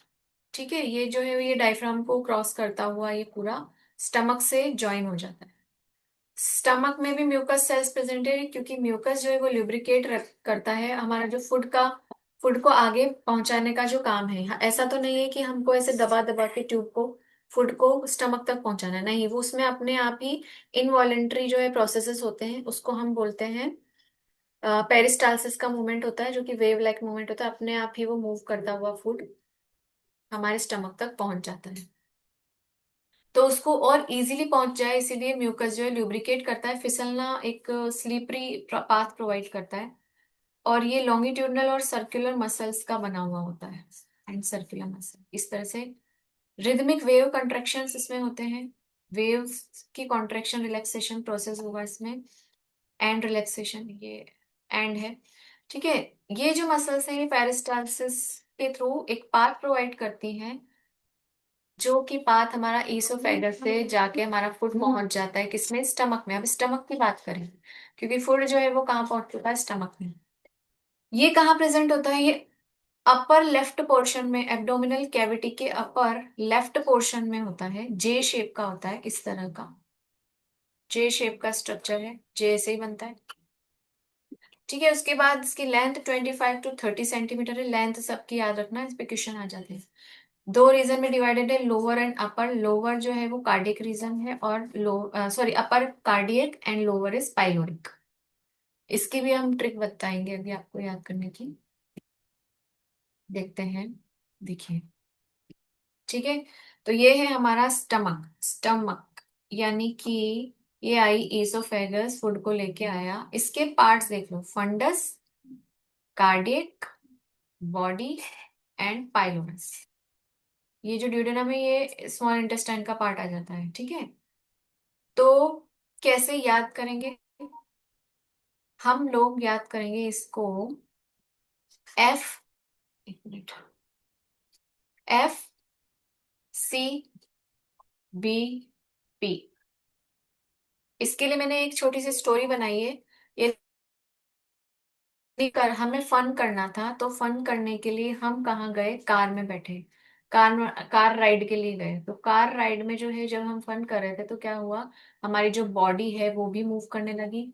ठीक है, ये जो है ये डायफ्राम को क्रॉस करता हुआ ये पूरा स्टमक से ज्वाइन हो जाता है। स्टमक में भी म्यूकस सेल्स प्रेजेंट है, क्योंकि म्यूकस जो है वो लुब्रिकेट करता है हमारा जो फूड को आगे पहुंचाने का जो काम है। ऐसा तो नहीं है कि हमको ऐसे दबा दबा के ट्यूब को फूड को स्टमक तक पहुंचाना है, नहीं, वो उसमें अपने आप ही इनवॉलेंट्री जो है प्रोसेसेस होते हैं, उसको हम बोलते हैं पेरिस्टालसिस का मूवमेंट होता है, जो कि वेव लाइक मूवमेंट होता है, अपने आप ही वो मूव करता हुआ फूड हमारे स्टमक तक पहुंच जाता है। तो उसको और इजीली पहुंच जाए इसीलिए म्यूकस जो है ल्यूब्रिकेट करता है, फिसलना एक स्लीपरी पाथ प्रोवाइड करता है। और ये लॉन्गिट्यूडनल और सर्कुलर मसल्स का बना हुआ होता है, एंड सर्कुलर मसल इस तरह से। रिदमिक वेव कंट्रैक्शंस इसमें होते हैं, वेव्स की कॉन्ट्रैक्शन रिलैक्सेशन प्रोसेस होगा इसमें, एंड रिलैक्सेशन ये एंड है। ठीक है, ये जो मसल्स हैं ये पेरिस्टालसिस के थ्रू एक पाथ प्रोवाइड करती हैं, जो कि पाथ हमारा ईसोफेगस से जाके हमारा फूड पहुंच जाता है किसमें, स्टमक में। अब स्टमक की बात करें, क्योंकि फूड जो है वो कहाँ पहुंच चुका है, स्टमक में। ये कहाँ प्रेजेंट होता है, ये अपर लेफ्ट पोर्शन में, एब्डोमिनल कैविटी के अपर लेफ्ट पोर्शन में होता है, जे शेप का होता है, इस तरह का जे शेप का स्ट्रक्चर है, जे से ही बनता है। ठीक है, उसके बाद इसकी लेंथ 25 to 30 सेंटीमीटर है। लेंथ सबकी याद रखना, इस पे क्वेश्चन आ जाते हैं। दो रीजन में डिवाइडेड है, लोअर एंड अपर। लोअर जो है वो कार्डियक रीजन है, और sorry upper cardiac and lower is pyloric. इसकी भी हम ट्रिक बताएंगे अभी आपको याद करने की, देखते हैं, देखिए। ठीक है, तो ये है हमारा स्टमक। स्टमक यानी कि ये आई ईसोफेगस फूड को लेके आया, इसके पार्ट्स देख लो, fundus, cardiac, body and pylorus. ये जो ड्यूडेनम है ये स्मॉल इंटेस्टाइन का पार्ट आ जाता है। ठीक है, तो कैसे याद करेंगे, हम लोग याद करेंगे इसको एफ, एक minute, F C B P. इसके लिए मैंने एक छोटी सी स्टोरी बनाई है। ये कर हमें फन करना था, तो फन करने के लिए हम कहाँ गए, कार में बैठे, कार राइड के लिए गए। तो कार राइड में जो है जब हम फन कर रहे थे तो क्या हुआ, हमारी जो बॉडी है वो भी मूव करने लगी,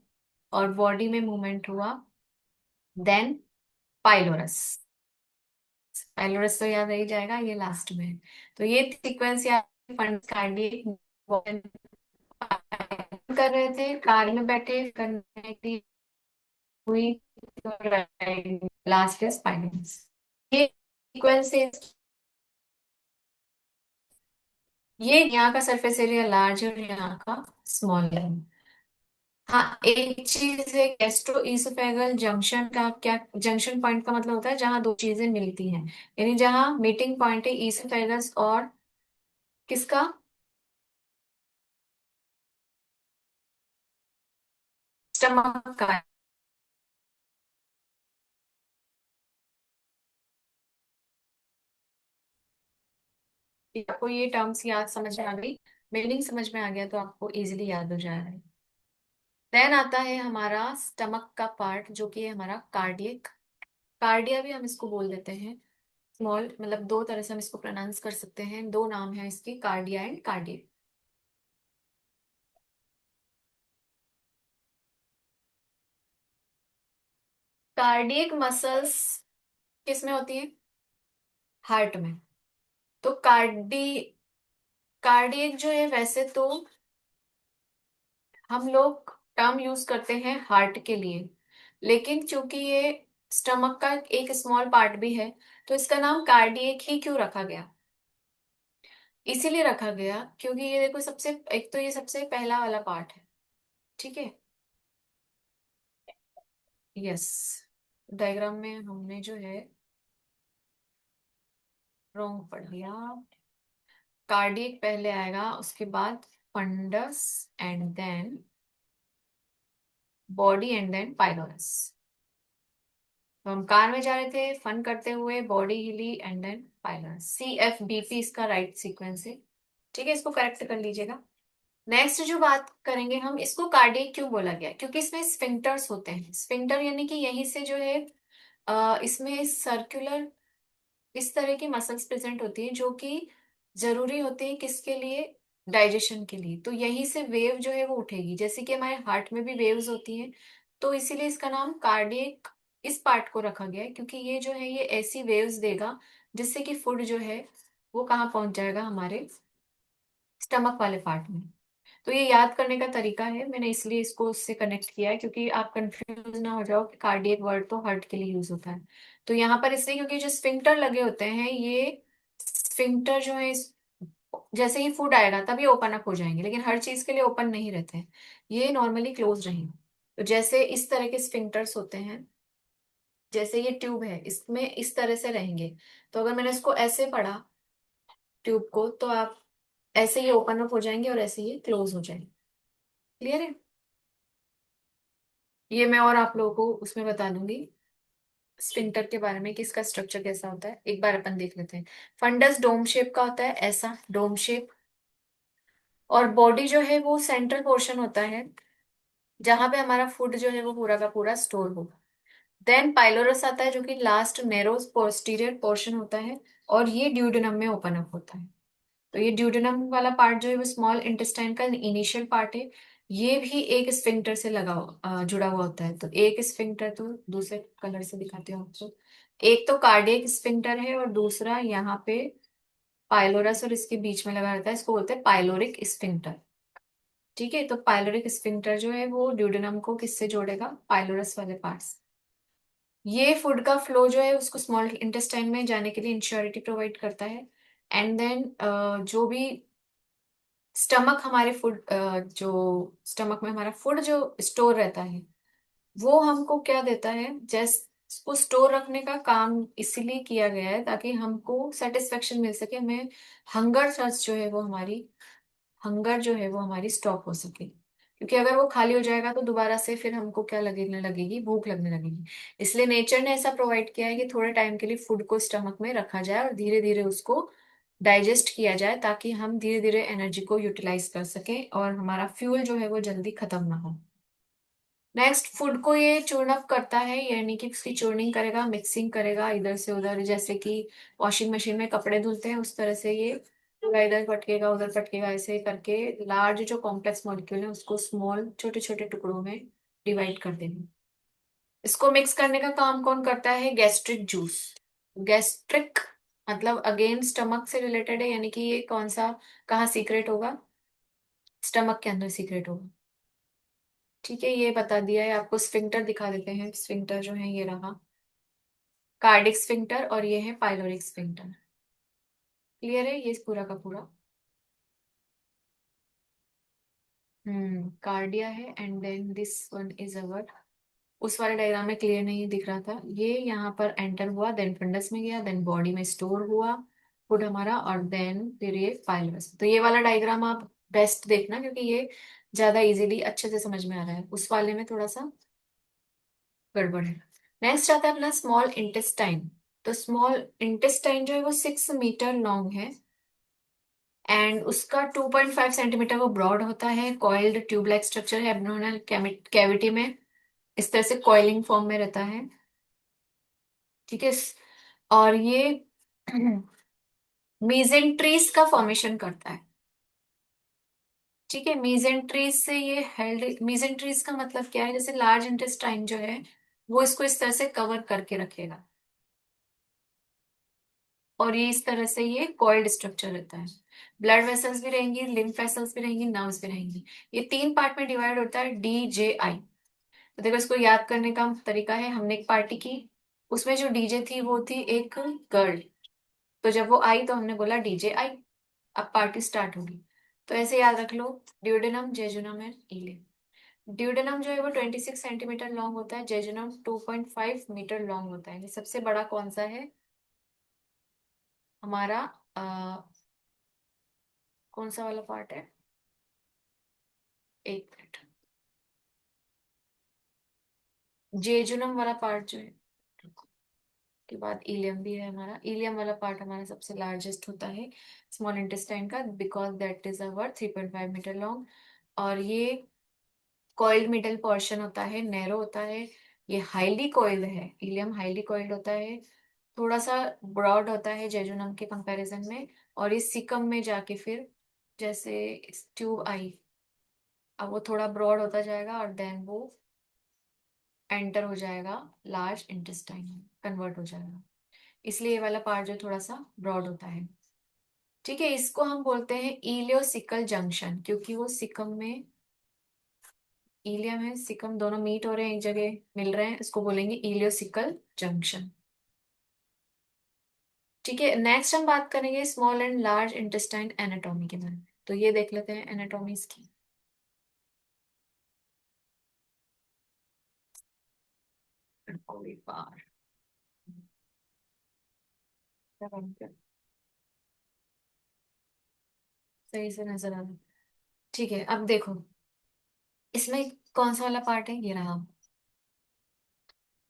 और बॉडी में मूवमेंट हुआ। देन पाइलोरस, पाइलोरस तो याद रह जाएगा, ये लास्ट में है। तो ये सीक्वेंस याद, फन कार्डियक कर रहे थे, कार में बैठे करने की हुई, लास्ट इज पाइलोरस। ये सीक्वेंस, ये यहाँ का सरफेस एरिया लार्ज है और यहाँ का स्मॉल है। हाँ, एक चीज है, गैस्ट्रो ईसोफेगल जंक्शन का क्या, जंक्शन पॉइंट का मतलब होता है जहाँ दो चीजें मिलती हैं, यानी जहाँ मीटिंग पॉइंट है ईसोफेगस और किसका, स्टमक का। आपको ये टर्म्स याद समझ में आ गई, मीनिंग समझ में आ गया तो आपको इजीली याद हो जाएगा। देन आता है हमारा स्टमक का पार्ट जो कि है हमारा कार्डियक। कार्डिया भी हम इसको बोल देते हैं, स्मॉल, मतलब दो तरह से हम इसको प्रोनाउंस कर सकते हैं, दो नाम है इसके, cardia and cardiac. Cardiac muscles किस में होती है, हार्ट में। तो कार्डी कार्डियक जो है वैसे तो हम लोग टर्म यूज करते हैं हार्ट के लिए, लेकिन चूंकि ये स्टमक का एक स्मॉल पार्ट भी है, तो इसका नाम कार्डियक ही क्यों रखा गया? इसीलिए रखा गया क्योंकि ये देखो, सबसे एक तो ये सबसे पहला वाला पार्ट है, ठीक है। यस, डायग्राम में हमने जो है रॉन्ग पढ़ लिया। कार्डियक पहले आएगा, उसके बाद fundus, and then body, and then pylorus. तो हम कार में जा रहे थे, फन करते हुए बॉडी हिली एंड देन पाइलोरस। CFBP इसका राइट सीक्वेंस है, ठीक है, इसको करेक्ट कर लीजिएगा। नेक्स्ट जो बात करेंगे हम, इसको कार्डियक क्यों बोला गया? क्योंकि इसमें स्फिंक्टर्स होते हैं। स्फिंक्टर यानी कि यहीं से जो है इसमें सर्कुलर इस तरह की मसल्स प्रेजेंट होती है, जो कि जरूरी होती है किसके लिए? डाइजेशन के लिए। तो यहीं से वेव जो है वो उठेगी, जैसे कि हमारे हार्ट में भी वेव्स होती हैं। तो इसीलिए इसका नाम कार्डियक इस पार्ट को रखा गया है, क्योंकि ये जो है ये ऐसी वेव्स देगा जिससे कि फूड जो है वो कहाँ पहुंच जाएगा? हमारे स्टमक वाले पार्ट में। तो ये याद करने का तरीका है, मैंने इसलिए इसको उससे कनेक्ट किया है, क्योंकि आप कंफ्यूज ना हो जाओ कि कार्डियक वर्ड तो हार्ट के लिए यूज होता है। तो यहाँ पर इसलिए क्योंकि जो स्फिंक्टर लगे होते हैं, ये स्फिंक्टर जो है जैसे ही फूड आएगा तभी ओपन अप हो जाएंगे, लेकिन हर चीज के लिए ओपन नहीं रहते हैं, ये नॉर्मली क्लोज रहेंगे। तो जैसे इस तरह के स्फिंक्टर्स होते हैं, जैसे ये ट्यूब है, इसमें इस तरह से रहेंगे। तो अगर मैंने इसको ऐसे पढ़ा ट्यूब को, तो आप ऐसे ही ओपन अप हो जाएंगे और ऐसे ही क्लोज हो जाएंगे। क्लियर है? ये मैं और आप लोगों को उसमें बता दूंगी स्फिंक्टर के बारे में कि इसका स्ट्रक्चर कैसा होता है। एक बार अपन देख लेते हैं। फंडस डोम शेप का होता है, ऐसा डोम शेप। और बॉडी जो है वो सेंट्रल पोर्शन होता है, जहां पे हमारा फूड जो है वो पूरा का पूरा स्टोर होगा। देन पाइलोरस आता है, जो कि लास्ट नैरो पोस्टीरियर पोर्शन होता है, और ये ड्यूडेनम में ओपन अप होता है। तो ये ड्यूडेनम वाला पार्ट जो है वो स्मॉल इंटेस्टाइन का इनिशियल पार्ट है। ये भी एक स्फिंक्टर से जुड़ा हुआ होता है। तो एक स्फिंक्टर, तो दूसरे कलर से दिखाती हूँ आपको। एक तो कार्डियक स्फिंक्टर है, और दूसरा यहाँ पे पाइलोरस और इसके बीच में लगा रहता है, इसको बोलते हैं पाइलोरिक स्फिंक्टर। ठीक है, तो पाइलोरिक स्फिंक्टर जो है वो ड्यूडेनम को किससे जोड़ेगा? पाइलोरस वाले पार्ट। ये फूड का फ्लो जो है उसको स्मॉल इंटेस्टाइन में जाने के लिए इंश्योरिटी प्रोवाइड करता है। एंड देन जो भी स्टमक हमारे फूड जो स्टमक में हमारा फूड जो स्टोर रहता है, वो हमको क्या देता है? जस्ट उसको स्टोर रखने का काम इसीलिए किया गया है ताकि हमको सेटिस्फेक्शन मिल सके, हमें हंगर थर्स्ट जो है वो हमारी हंगर जो है वो हमारी स्टॉप हो सके। क्योंकि अगर वो खाली हो जाएगा तो दोबारा से फिर हमको क्या लगने लगेगी? भूख लगने लगेगी। इसलिए नेचर ने ऐसा प्रोवाइड किया है कि थोड़े टाइम के लिए फूड को स्टमक में रखा जाए और धीरे धीरे उसको डाइजेस्ट किया जाए, ताकि हम धीरे धीरे एनर्जी को यूटिलाइज कर सकें और हमारा फ्यूल जो है वो जल्दी खत्म ना हो। नेक्स्ट, फूड को ये चूर्ण अप करता है, यानी कि उसकी चूर्निंग करेगा, मिक्सिंग करेगा इधर से उधर, जैसे कि वॉशिंग मशीन में कपड़े धुलते हैं उस तरह से ये पूरा इधर पटकेगा उधर पटकेगा, ऐसे करके लार्ज जो कॉम्प्लेक्स मॉलिक्यूल है उसको स्मॉल छोटे छोटे टुकड़ों में डिवाइड कर देंगे। इसको मिक्स करने का काम कौन करता है? Gastric juice. गैस्ट्रिक मतलब अगेन स्टमक से रिलेटेड है, यानी कि ये कौन सा, कहाँ सीक्रेट होगा? स्टमक के अंदर सीक्रेट होगा। ठीक है, ये बता दिया है आपको। स्फिंक्टर दिखा देते हैं। स्फिंक्टर जो है ये रहा कार्डिक स्फिंक्टर, और ये है पाइलोरिक स्फिंक्टर। क्लियर है ये पूरा का पूरा? कार्डिया है, and then this one is our. उस वाले डायग्राम में क्लियर नहीं दिख रहा था, ये यहाँ पर एंटर हुआ, देन फंडस में गया, देन बॉडी में स्टोर हुआ फूड हमारा, और देन फिर ये पाइलोरस। तो ये वाला डायग्राम आप बेस्ट देखना, क्योंकि ये ज्यादा इजीली अच्छे से समझ में आ रहा है, उस वाले में थोड़ा सा गड़बड़ है। नेक्स्ट आता है अपना स्मॉल इंटेस्टाइन। तो स्मॉल इंटेस्टाइन जो है वो 6 मीटर लॉन्ग है, एंड उसका 2.5 सेंटीमीटर वो ब्रॉड होता है। कॉइल्ड ट्यूब लाइक स्ट्रक्चर है एब्डोमिनल कैविटी में, इस तरह से कॉइलिंग फॉर्म में रहता है। ठीक है, और ये मीजेंट्रीज का फॉर्मेशन करता है। ठीक है, मीजेंट्रीज से ये हेल्ड, मीजेंट्रीज का मतलब क्या है? जैसे लार्ज इंटेस्टाइन जो है वो इसको इस तरह से कवर करके रखेगा, और ये इस तरह से ये कॉइल्ड स्ट्रक्चर रहता है। ब्लड वेसल्स भी रहेंगी, लिम्फ वेसल्स भी रहेंगी, नर्व्स भी रहेंगी। ये 3 पार्ट में डिवाइड होता है DJI। तो देखो, इसको याद करने का तरीका है, हमने एक पार्टी की, उसमें जो डीजे थी वो थी एक गर्ल, तो जब वो आई तो हमने बोला DJI, अब पार्टी स्टार्ट होगी। तो ऐसे याद रख लो, duodenum, jejunum and ileum. Duodenum जो है वो 26 सेंटीमीटर लॉन्ग होता है, जेजुनम 2.5 मीटर लॉन्ग होता है। ये सबसे बड़ा कौन सा है हमारा, अ, कौन सा वाला पार्ट है, एक मिनट, जेजुनम वाला पार्ट जो है, के बाद इलियम भी है हमारा। इलियम वाला पार्ट हमारा सबसे लार्जेस्ट होता है स्मॉल इंटेस्टाइन का, because that is our 3.5 metre long. और ये कॉइल्ड मिडल पोर्शन होता है, नैरो होता है। ये हाईली कॉइल्ड है, इलियम हाईली कॉइल्ड होता है, थोड़ा सा ब्रॉड होता है जेजुनम के कंपैरिजन में। और इस सिकम में जाके फिर जैसे ट्यूब आई, अब वो थोड़ा ब्रॉड होता जाएगा और देन वो एंटर हो जाएगा लार्ज इंटेस्टाइन में, कन्वर्ट हो जाएगा। इसलिए ये वाला पार्ट जो थोड़ा सा ब्रॉड होता है। ठीक है, इसको हम बोलते हैं इलियोसिकल जंक्शन, क्योंकि वो सिकम में, इलियम है सिकम दोनों मीट हो रहे हैं, एक जगह मिल रहे हैं, इसको बोलेंगे इलियोसिकल जंक्शन। ठीक है, नेक्स्ट हम बात करेंगे small and large intestine anatomy के बारे में। तो ये देख लेते हैं एनाटॉमीज की। ओली बार, सही से नजर आ रहा है। ठीक है, अब देखो इसमें कौन सा वाला पार्ट है, ये रहा,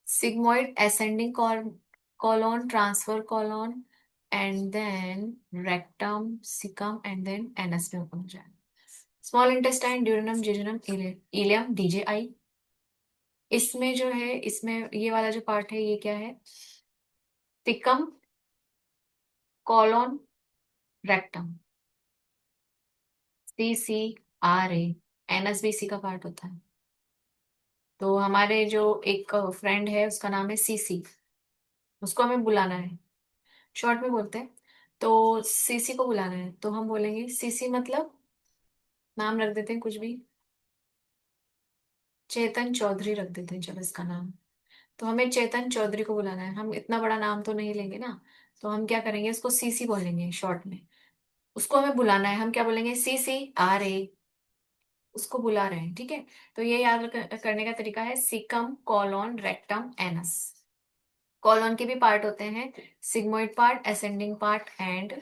sigmoid ascending colon, transfer colon, and then rectum, cecum, and then anus में ओपन हो जाएगा। Small intestine, duodenum, jejunum, ileum, DJI। इसमें जो है, इसमें ये वाला जो पार्ट है ये क्या है, caecum, colon, rectum, CCRA। Anus भी इसी का पार्ट होता है। तो हमारे जो एक फ्रेंड है उसका नाम है CC, उसको हमें बुलाना है, शॉर्ट में बोलते हैं। तो CC को बुलाना है तो हम बोलेंगे CC, मतलब नाम रख देते हैं कुछ भी, चेतन चौधरी रख देते हैं चलो इसका नाम। तो हमें चेतन चौधरी को बुलाना है, हम इतना बड़ा नाम तो नहीं लेंगे ना, तो हम क्या करेंगे, इसको CC बोलेंगे शॉर्ट में। उसको हमें बुलाना है, हम क्या बोलेंगे, CCRA, उसको बुला रहे हैं। ठीक है, तो ये याद करने का तरीका है, caecum, colon, rectum, anus. Colon के भी पार्ट होते हैं, sigmoid part, ascending part and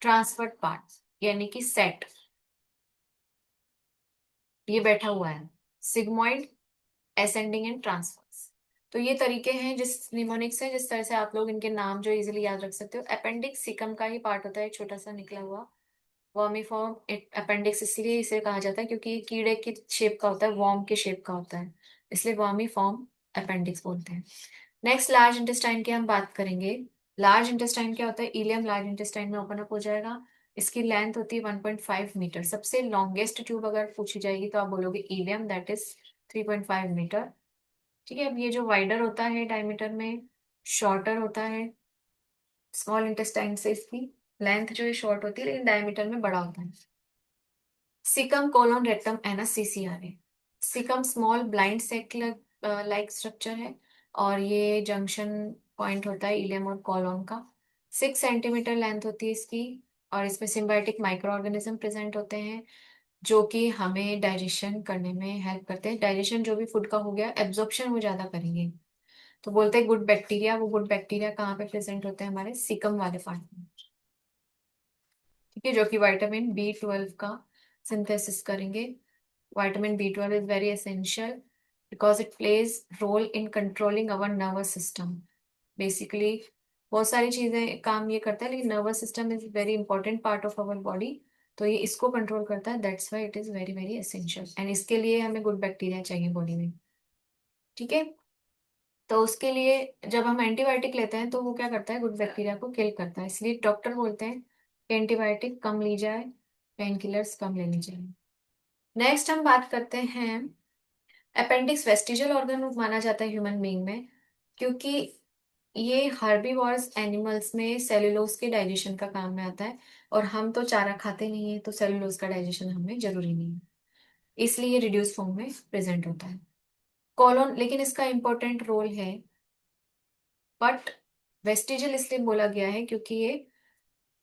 transferred part, यानी कि सेट, ये बैठा हुआ है, सिग्मोइड, असेंडिंग एंड ट्रांसफर्स। तो ये तरीके हैं जिस निमोनिक्स है, जिस तरह से आप लोग इनके नाम जो इजीली याद रख सकते हो। अपेंडिक्स सिकम का ही पार्ट होता है, एक छोटा सा निकला हुआ वर्मीफॉर्म। अपेंडिक्स इसलिए इसे कहा जाता है क्योंकि ये कीड़े की शेप का होता है, वॉर्म के शेप का होता है, इसलिए वर्मीफॉर्म अपेंडिक्स बोलते हैं। नेक्स्ट लार्ज इंटेस्टाइन की हम बात करेंगे। लार्ज इंटेस्टाइन क्या होता है, इलियम लार्ज इंटेस्टाइन में ओपन अप हो जाएगा। इसकी लेंथ होती है 1.5 मीटर। सबसे लॉन्गेस्ट ट्यूब अगर पूछी जाएगी तो आप बोलोगे इलियम, दैट इज 3.5 मीटर। ठीक है, अब ये जो वाइडर होता है डायमीटर में, शॉर्टर होता है स्मॉल इंटेस्टाइन से, इसकी लेंथ जो है शॉर्ट होती है लेकिन डायमीटर में बड़ा होता है। Caecum, colon, rectum, anus, CCRA। Caecum small blind sac like structure है, और ये जंक्शन पॉइंट होता है इलियम और कोलोन का। 6 सेंटीमीटर लेंथ होती है इसकी, और इसमें सिम्बायोटिक माइक्रो ऑर्गेनिज्म प्रेजेंट होते हैं जो कि हमें डाइजेशन करने में हेल्प करते हैं। डाइजेशन जो भी फूड का हो गया, एब्जॉर्प्शन वो ज्यादा करेंगे। तो बोलते हैं गुड बैक्टीरिया, वो गुड बैक्टीरिया कहाँ पे प्रेजेंट होते हैं, हमारे सिकम वाले पार्ट में। ठीक है, जो कि विटामिन B12 का सिंथेसिस करेंगे। Vitamin B12 is very essential because it plays role in controlling our nervous system. Basically, बहुत सारी चीजें काम ये करता है, लेकिन nervous system is very important part of our body. तो ये इसको कंट्रोल करता है, that's why it is very very essential, and इसके लिए हमें गुड बैक्टीरिया चाहिए बॉडी में। ठीक है, तो उसके लिए जब हम एंटीबायोटिक लेते हैं तो वो क्या करता है, गुड बैक्टीरिया को किल करता है, इसलिए डॉक्टर बोलते हैं कि एंटीबायोटिक कम ली जाए, पेन किलर्स कम लेनी चाहिए। नेक्स्ट हम बात करते हैं, अपेंडिक्स वेस्टिजियल ऑर्गन माना जाता है ह्यूमन बीइंग में, क्योंकि ये हर्बीवोरस एनिमल्स में सेलुलोज के डाइजेशन का काम में आता है, और हम तो चारा खाते नहीं है, तो सेलुलोज का डाइजेशन हमें जरूरी नहीं है, इसलिए ये रिड्यूस फॉर्म में प्रेजेंट होता है। कॉलोन लेकिन इसका इंपॉर्टेंट रोल है, बट वेस्टिजियल इसलिए बोला गया है क्योंकि ये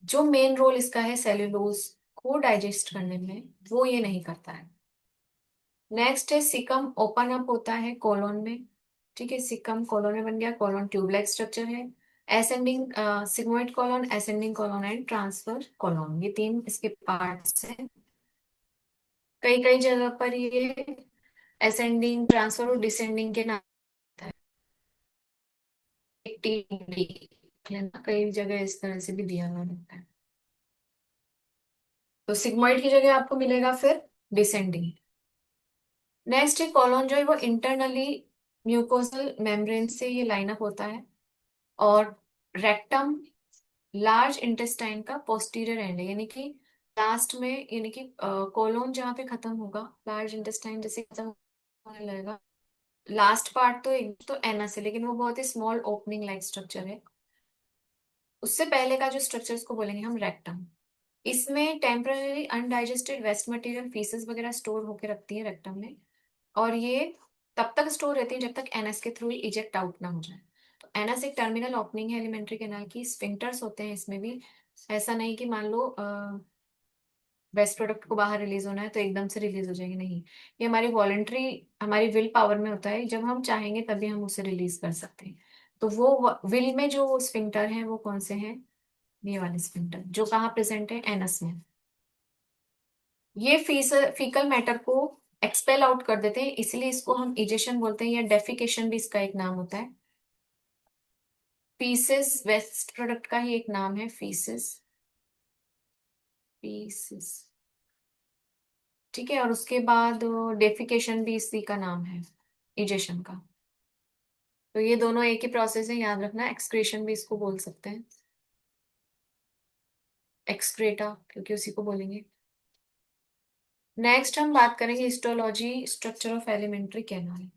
जो मेन रोल इसका है सेल्यूलोज को डाइजेस्ट करने में, वो ये नहीं करता है। नेक्स्ट है सिकम, ओपन अप होता है कोलोन में। ठीक है, सिकम कोलोन में बन गया, कोलोन ट्यूब लाइक स्ट्रक्चर है। Ascending sigmoid colon, ascending colon and transfer colon, ये तीन इसके पार्ट्स हैं। कई कई जगह पर ये एसेंडिंग, ट्रांसफर और डिसेंडिंग के नाम होता है। टीडी है ना, कई जगह इस तरह से भी दिया हुआ रहता है। तो सिग्मोइड की जगह आपको मिलेगा फिर डिसेंडिंग। नेक्स्ट है कॉलोन, जो है वो इंटरनली म्यूकोसल मेम्ब्रेन से ये लाइन अप होता है। और रेक्टम लार्ज इंटेस्टाइन का पोस्टीरियर एंड है, यानी कि लास्ट में, यानी कि कोलोन जहाँ पे खत्म होगा, लार्ज इंटेस्टाइन जैसे खत्म होने लगेगा, लास्ट पार्ट तो एक तो एनस है, लेकिन वो बहुत ही स्मॉल ओपनिंग लाइक स्ट्रक्चर है। उससे पहले का जो स्ट्रक्चर को बोलेंगे हम रेक्टम। इसमें temporary undigested waste material, faeces वगैरह स्टोर होकर रखती है रेक्टम में, और ये तब तक स्टोर रहती है जब तक एनएस के थ्रू इजेक्ट आउट ना हो जाए। तो एनएस एक टर्मिनल ओपनिंग है एलिमेंट्री कैनाल की, स्फिंक्टर्स होते हैं इसमें भी। ऐसा नहीं कि मान लो वेस्ट प्रोडक्ट को बाहर रिलीज होना है तो एकदम से रिलीज हो जाएंगे, नहीं। ये हमारी वॉलंटरी, हमारी विल पावर में होता है, जब हम चाहेंगे तभी हम उसे रिलीज कर सकते हैं। तो वो विल में जो स्फिंक्टर हैं वो कौन से हैं, ये वाले स्फिंक्टर जो कहाँ प्रेजेंट है, एनस में। ये फीकल मैटर को एक्सपेल आउट कर देते हैं, इसलिए इसको हम इजेशन बोलते हैं, या डेफिकेशन भी इसका एक नाम होता है। फीसिस वेस्ट प्रोडक्ट का ही एक नाम है, फीसिस, फीसिस। ठीक है, और उसके बाद डेफिकेशन भी इसी का नाम है, इजेशन का। तो ये दोनों एक ही प्रोसेस है, याद रखना। एक्सक्रीशन भी इसको बोल सकते हैं, एक्सक्रेटा, क्योंकि उसी को बोलेंगे। नेक्स्ट हम बात करेंगे histology structure of alimentary canal.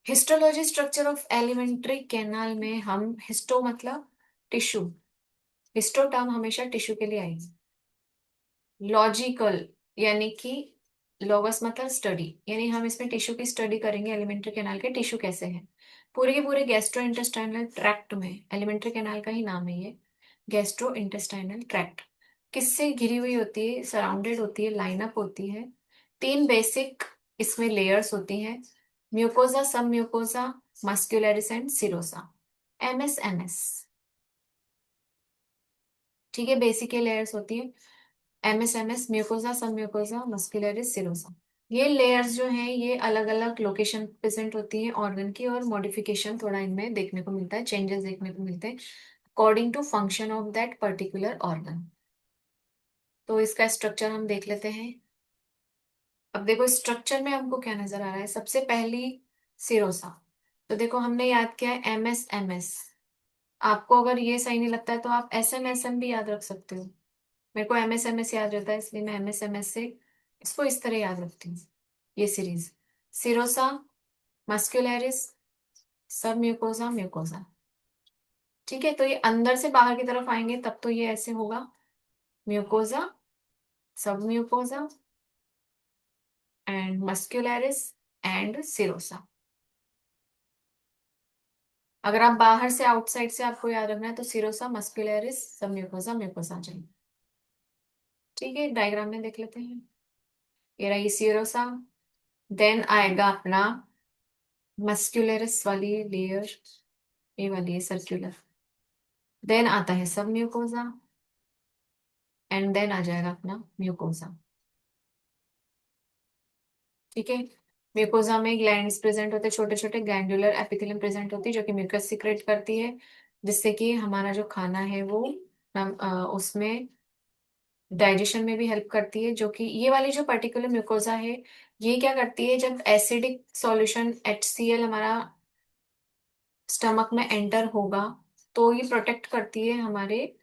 Histology structure of alimentary canal में हम हिस्टो मतलब टिश्यू, हिस्टो टर्म हमेशा टिश्यू के लिए आएगी। लॉजिकल यानी कि लॉगस मतलब स्टडी, यानी हम इसमें टिश्यू की स्टडी करेंगे, एलिमेंट्री कैनाल के टिश्यू कैसे हैं। पूरे के पूरे गैस्ट्रो इंटेस्टाइनल ट्रैक्ट में, एलिमेंट्री कैनाल का ही नाम है ये, गैस्ट्रो इंटेस्टाइनल ट्रैक्ट किससे घिरी हुई होती है, सराउंडेड होती है, लाइनअप होती है। तीन बेसिक इसमें लेयर्स होती हैं, म्यूकोजा, सब mucosa, muscularis and serosa, MS. ठीक है, बेसिक लेयर्स होती है, एमएस म्यूकोजा, सब म्यूकोजा, मस्कुलरिस, सिरोसा। ये लेयर्स जो हैं ये अलग अलग लोकेशन प्रेजेंट होती हैं ऑर्गन की, और मॉडिफिकेशन थोड़ा इनमें देखने को मिलता है, चेंजेस देखने को मिलते हैं according to function of that particular organ. तो इसका स्ट्रक्चर हम देख लेते हैं। अब देखो स्ट्रक्चर में हमको क्या नजर आ रहा है, सबसे पहली सिरोसा। तो देखो हमने याद किया है एमएस। आपको अगर ये सही नहीं लगता है तो आप एसएम भी याद रख सकते हो। मेरे को एमएस याद रहता है, इसलिए मैं एमएस से इसको इस तरह याद रखती हूँ। ये सीरीज, सिरोसा, मस्कुलरिस, सब म्यूकोसा, म्यूकोसा। ठीक है, तो ये अंदर से बाहर की तरफ आएंगे तब तो ये ऐसे होगा, म्यूकोसा, सब mucosa and muscularis and serosa. अगर आप बाहर से आउटसाइड से आपको याद रखना है तो सिरोसा, मस्कुलरिस, सब म्यूकोसा, म्यूकोसा चाहिए। ठीक है, डायग्राम में देख लेते हैं। ये रही सिरोसा, देन आएगा अपना मस्कुलरिस वाली लेयर, ये वाली है सर्कुलर, देन आता है सब म्यूकोजा, एंड देन आ जाएगा अपना म्यूकोजा। ठीक है, म्यूकोजा में ग्लैंड्स प्रेजेंट होते हैं, छोटे छोटे ग्लैंडुलर एपिथेलियम प्रेजेंट होती है जो कि म्यूकस सीक्रेट करती है, जिससे कि हमारा जो खाना है वो उसमें डाइजेशन में भी हेल्प करती है। जो कि ये वाली जो पर्टिकुलर म्यूकोजा है, ये क्या करती है, जब एसिडिक सॉल्यूशन HCl हमारा स्टमक में एंटर होगा तो ये प्रोटेक्ट करती है हमारे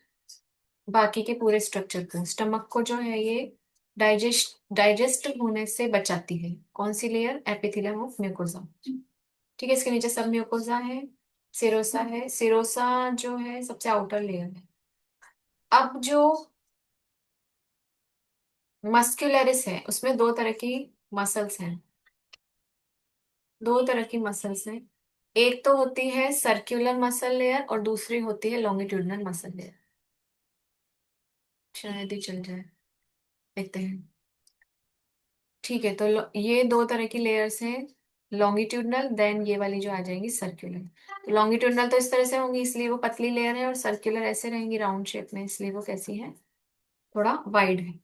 बाकी के पूरे स्ट्रक्चर को, स्टमक को जो है ये डाइजेस्ट होने से बचाती है। कौन सी लेयर, एपिथेलियम ऑफ म्यूकोजा। ठीक है, इसके नीचे सब म्यूकोजा है, सिरोसा है, सिरोसा जो है सबसे आउटर लेयर है। अब जो मस्क्यूलरिस है उसमें दो तरह की मसल्स हैं, दो तरह की मसल्स हैं। एक तो होती है सर्कुलर मसल लेयर और दूसरी होती है लॉन्गिट्यूडिनल मसल लेयर। शायद ही चल जाए, देखते हैं। ठीक है, तो ये दो तरह की लेयर्स हैं, लॉन्गिट्यूडनल, देन ये वाली जो आ जाएगी सर्कुलर। तो लॉन्गिट्यूडनल तो इस तरह से होंगी इसलिए वो पतली लेयर है, और सर्कुलर ऐसे रहेंगी राउंड शेप में इसलिए वो कैसी है, थोड़ा वाइड है।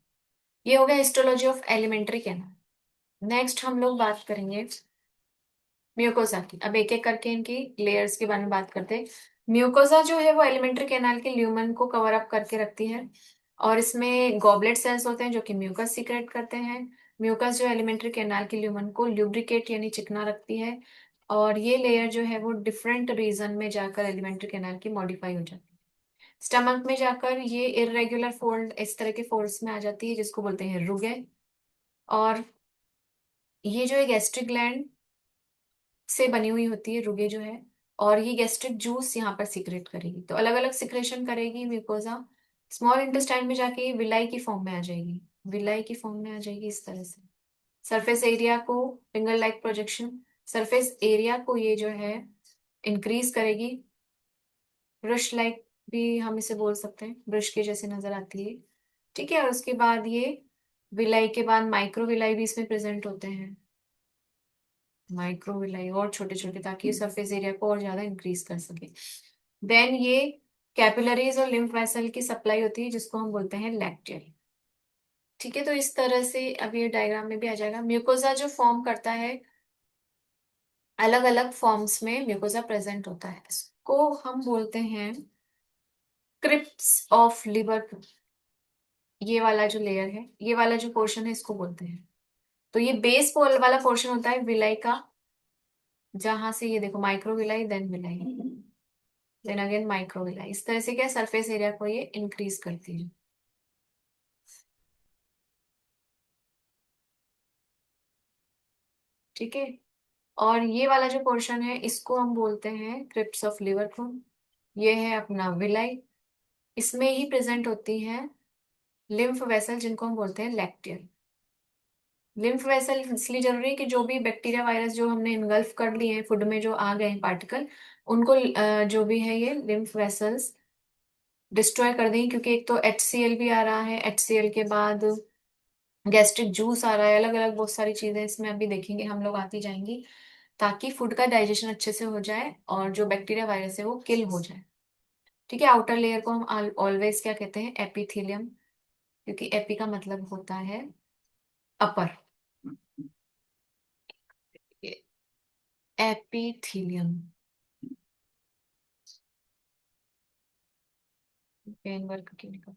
ये हो गया histology of alimentary canal. Next हम लोग बात करेंगे म्यूकोसा की। अब एक एक करके इनकी लेयर्स के बारे में बात करते हैं। म्यूकोसा जो है वो एलिमेंट्री कैनाल के ल्यूमन को कवर अप करके रखती है, और इसमें गॉबलेट सेल्स होते हैं जो कि म्यूकस सीक्रेट करते हैं। म्यूकस जो एलिमेंट्री कैनाल के ल्यूमन को ल्यूब्रिकेट यानी चिकना रखती है, और ये लेयर जो है वो डिफरेंट रीजन में जाकर एलिमेंट्री कैनाल की मॉडिफाई हो जाती है। स्टमक में जाकर ये इरेगुलर फोल्ड, इस तरह के फोल्ड्स में आ जाती है जिसको बोलते हैं रुगे। और ये जो है गैस्ट्रिक ग्लैंड से बनी हुई होती है रुगे जो है, और ये गैस्ट्रिक जूस यहाँ पर सिक्रेट करेगी, तो अलग अलग सिक्रेशन करेगी म्यूकोजा। स्मॉल इंटेस्टाइन में जाके ये विलाई की फॉर्म में आ जाएगी, विलाई की फॉर्म में आ जाएगी इस तरह से। सरफेस एरिया को, finger like projection, surface area को ये जो है इंक्रीज करेगी। ब्रश लाइक भी हम इसे बोल सकते हैं, ब्रश के जैसे नजर आती है। ठीक है, और उसके बाद ये विलाई के बाद माइक्रो विलाई भी इसमें प्रेजेंट होते हैं, माइक्रोविलाई और छोटे छोटे, ताकि ये सरफेस एरिया को और ज्यादा इंक्रीज कर सके। देन ये कैपिलरीज और लिम्फ वेसल की सप्लाई होती है जिसको हम बोलते हैं लैक्टियल। ठीक है, तो इस तरह से अब ये डायग्राम में भी आ जाएगा। म्यूकोजा जो फॉर्म करता है, अलग अलग फॉर्म्स में म्यूकोजा प्रेजेंट होता है, इसको हम बोलते हैं क्रिप्स ऑफ लिवर। ये वाला जो लेयर है, ये वाला जो पोर्शन है इसको बोलते हैं। तो ये बेस पोल वाला पोर्शन होता है विलाई का, जहां से ये देखो microvilli then villi then again microvilli, इस तरह से क्या सरफेस एरिया को ये इंक्रीज करती है। ठीक है, और ये वाला जो पोर्शन है इसको हम बोलते हैं क्रिप्स ऑफ लिवर को। ये है अपना विलाई, इसमें ही प्रेजेंट होती है लिम्फ वेसल जिनको हम बोलते हैं लैक्टियल। लिम्फ वेसल इसलिए जरूरी है कि जो भी बैक्टीरिया वायरस जो हमने इनगल्फ कर लिए हैं फूड में, जो आ गए हैं पार्टिकल, उनको जो भी है ये लिम्फ वेसल्स डिस्ट्रॉय कर देंगे, क्योंकि एक तो HCl भी आ रहा है, HCl के बाद गैस्ट्रिक जूस आ रहा है, अलग अलग बहुत सारी चीजें इसमें अभी देखेंगे हम लोग आती जाएंगी, ताकि फूड का डाइजेशन अच्छे से हो जाए और जो बैक्टीरिया वायरस है वो किल हो जाए। ठीक है, आउटर लेयर को हम ऑलवेज क्या कहते हैं, एपिथेलियम, क्योंकि एपी का मतलब होता है अपर, एपिथेलियम। पेन वर्क क्यों निकल,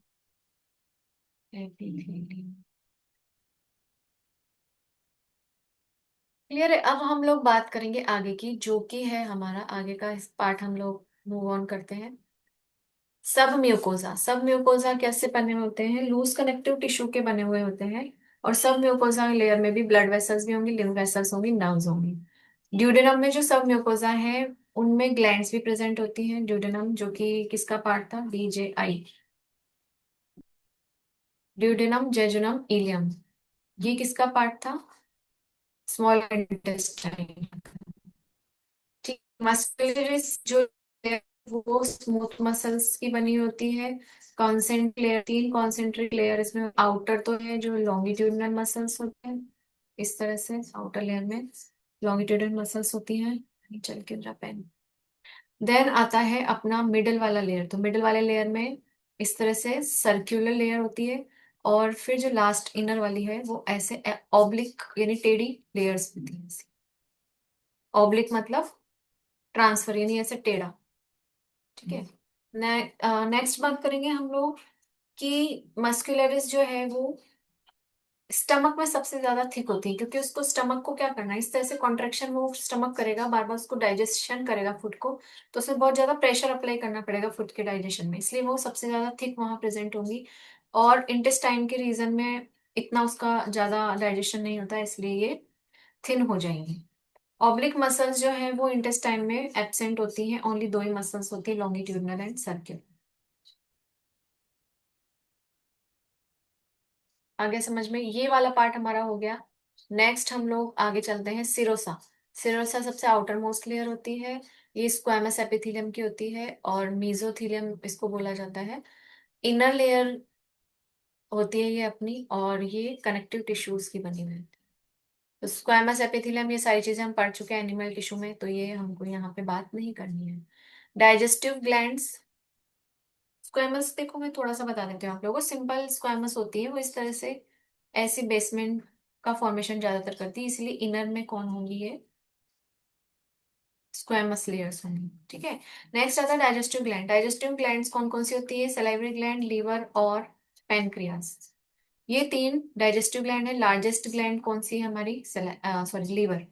एपिथेलियम। क्लियर है। अब हम लोग बात करेंगे आगे की, जो कि है हमारा आगे का इस पार्ट, हम लोग मूव ऑन करते हैं। सब म्यूकोजा, सब म्यूकोजा कैसे बने होते हैं, लूज कनेक्टिव टिश्यू के बने हुए होते हैं, और सब म्यूकोजा लेयर में भी ब्लड वेसल्स भी होंगी, लिम्फ वेसल्स होंगी, नर्व्स होंगी। ड्यूडेनम में जो सब म्यूकोजा है उनमें ग्लैंड्स भी प्रेजेंट होती हैं। ड्यूडेनम जो कि किसका पार्ट था, DJI, ड्यूडेनम जेजुनम इलियम, ये किसका पार्ट था, स्मॉल इंटेस्टाइन। ठीक, मस्कुलरिस जो है वो स्मूथ मसल्स की बनी होती है। कॉन्सेंट्रिक लेयर, तीन कॉन्सेंट्रिक लेयर इसमें, आउटर तो है जो लॉन्गिट्यूडिनल मसल्स होते हैं, इस तरह से आउटर लेयर में लॉन्गिट्यूडिनल मसल्स होती हैं। चल के मेरा पेन। देन आता है अपना मिडल वाला लेयर, तो मिडल वाले लेयर में इस तरह से सर्क्यूलर लेयर होती है, और फिर जो लास्ट इनर वाली है वो ऐसे ऑब्लिक यानी टेढ़ी लेयर्स होती है। ऑब्लिक मतलब ट्रांसफर यानी ऐसे टेढ़ा। ठीक है, नेक्स्ट बात करेंगे हम लोग कि मस्कुलरिस जो है वो स्टमक में सबसे ज्यादा थिक होती है, क्योंकि उसको स्टमक को क्या करना है, इस तरह से कॉन्ट्रेक्शन वो स्टमक करेगा, बार बार उसको डाइजेशन करेगा फूड को, तो उसमें बहुत ज्यादा प्रेशर अप्लाई करना पड़ेगा फूड के डाइजेशन में, इसलिए वो सबसे ज्यादा थिक वहां प्रेजेंट होंगी। और इंटेस्टाइन के रीजन में इतना उसका ज्यादा डाइजेशन नहीं होता है, इसलिए ये थिन हो जाएंगी। ऑब्लिक मसल्स जो है वो इंटेस्टाइन में एब्सेंट होती हैं, ओनली दो ही मसल्स होती है, लॉन्गिट्यूडनल एंड सर्कुलर। आगे समझ में, ये वाला पार्ट हमारा हो गया। नेक्स्ट हम लोग आगे चलते हैं, सिरोसा। सिरोसा सबसे आउटर मोस्ट लेयर होती है, ये स्क्वैमस एपिथेलियम की होती है, और मेसोथेलियम इसको बोला जाता है। इनर लेयर होती है ये अपनी, और ये कनेक्टिव टिश्यूज की बनी हुई है। तो स्क्वैमस एपिथेलियम, ये सारी चीजें हम पढ़ चुके हैं एनिमल टिश्यू में, तो ये हमको यहाँ पे बात नहीं करनी है। Digestive glands. स्क्वैमस देखो मैं थोड़ा सा बता देती हूँ आप लोगों को, सिंपल स्क्वैमस होती है वो इस तरह से, ऐसी बेसमेंट का फॉर्मेशन ज्यादातर करती है, इसलिए इनर में कौन होंगी ये, स्क्वैमस लेयर्स होंगी। ठीक है। नेक्स्ट आता है डाइजेस्टिव ग्लैंड। डाइजेस्टिव ग्लैंड्स कौन कौन सी होती है, सलाइवरी ग्लैंड, लीवर और पेनक्रियास। ये तीन डाइजेस्टिव ग्लैंड है। लार्जेस्ट ग्लैंड कौन सी है हमारी, सॉरी लीवर।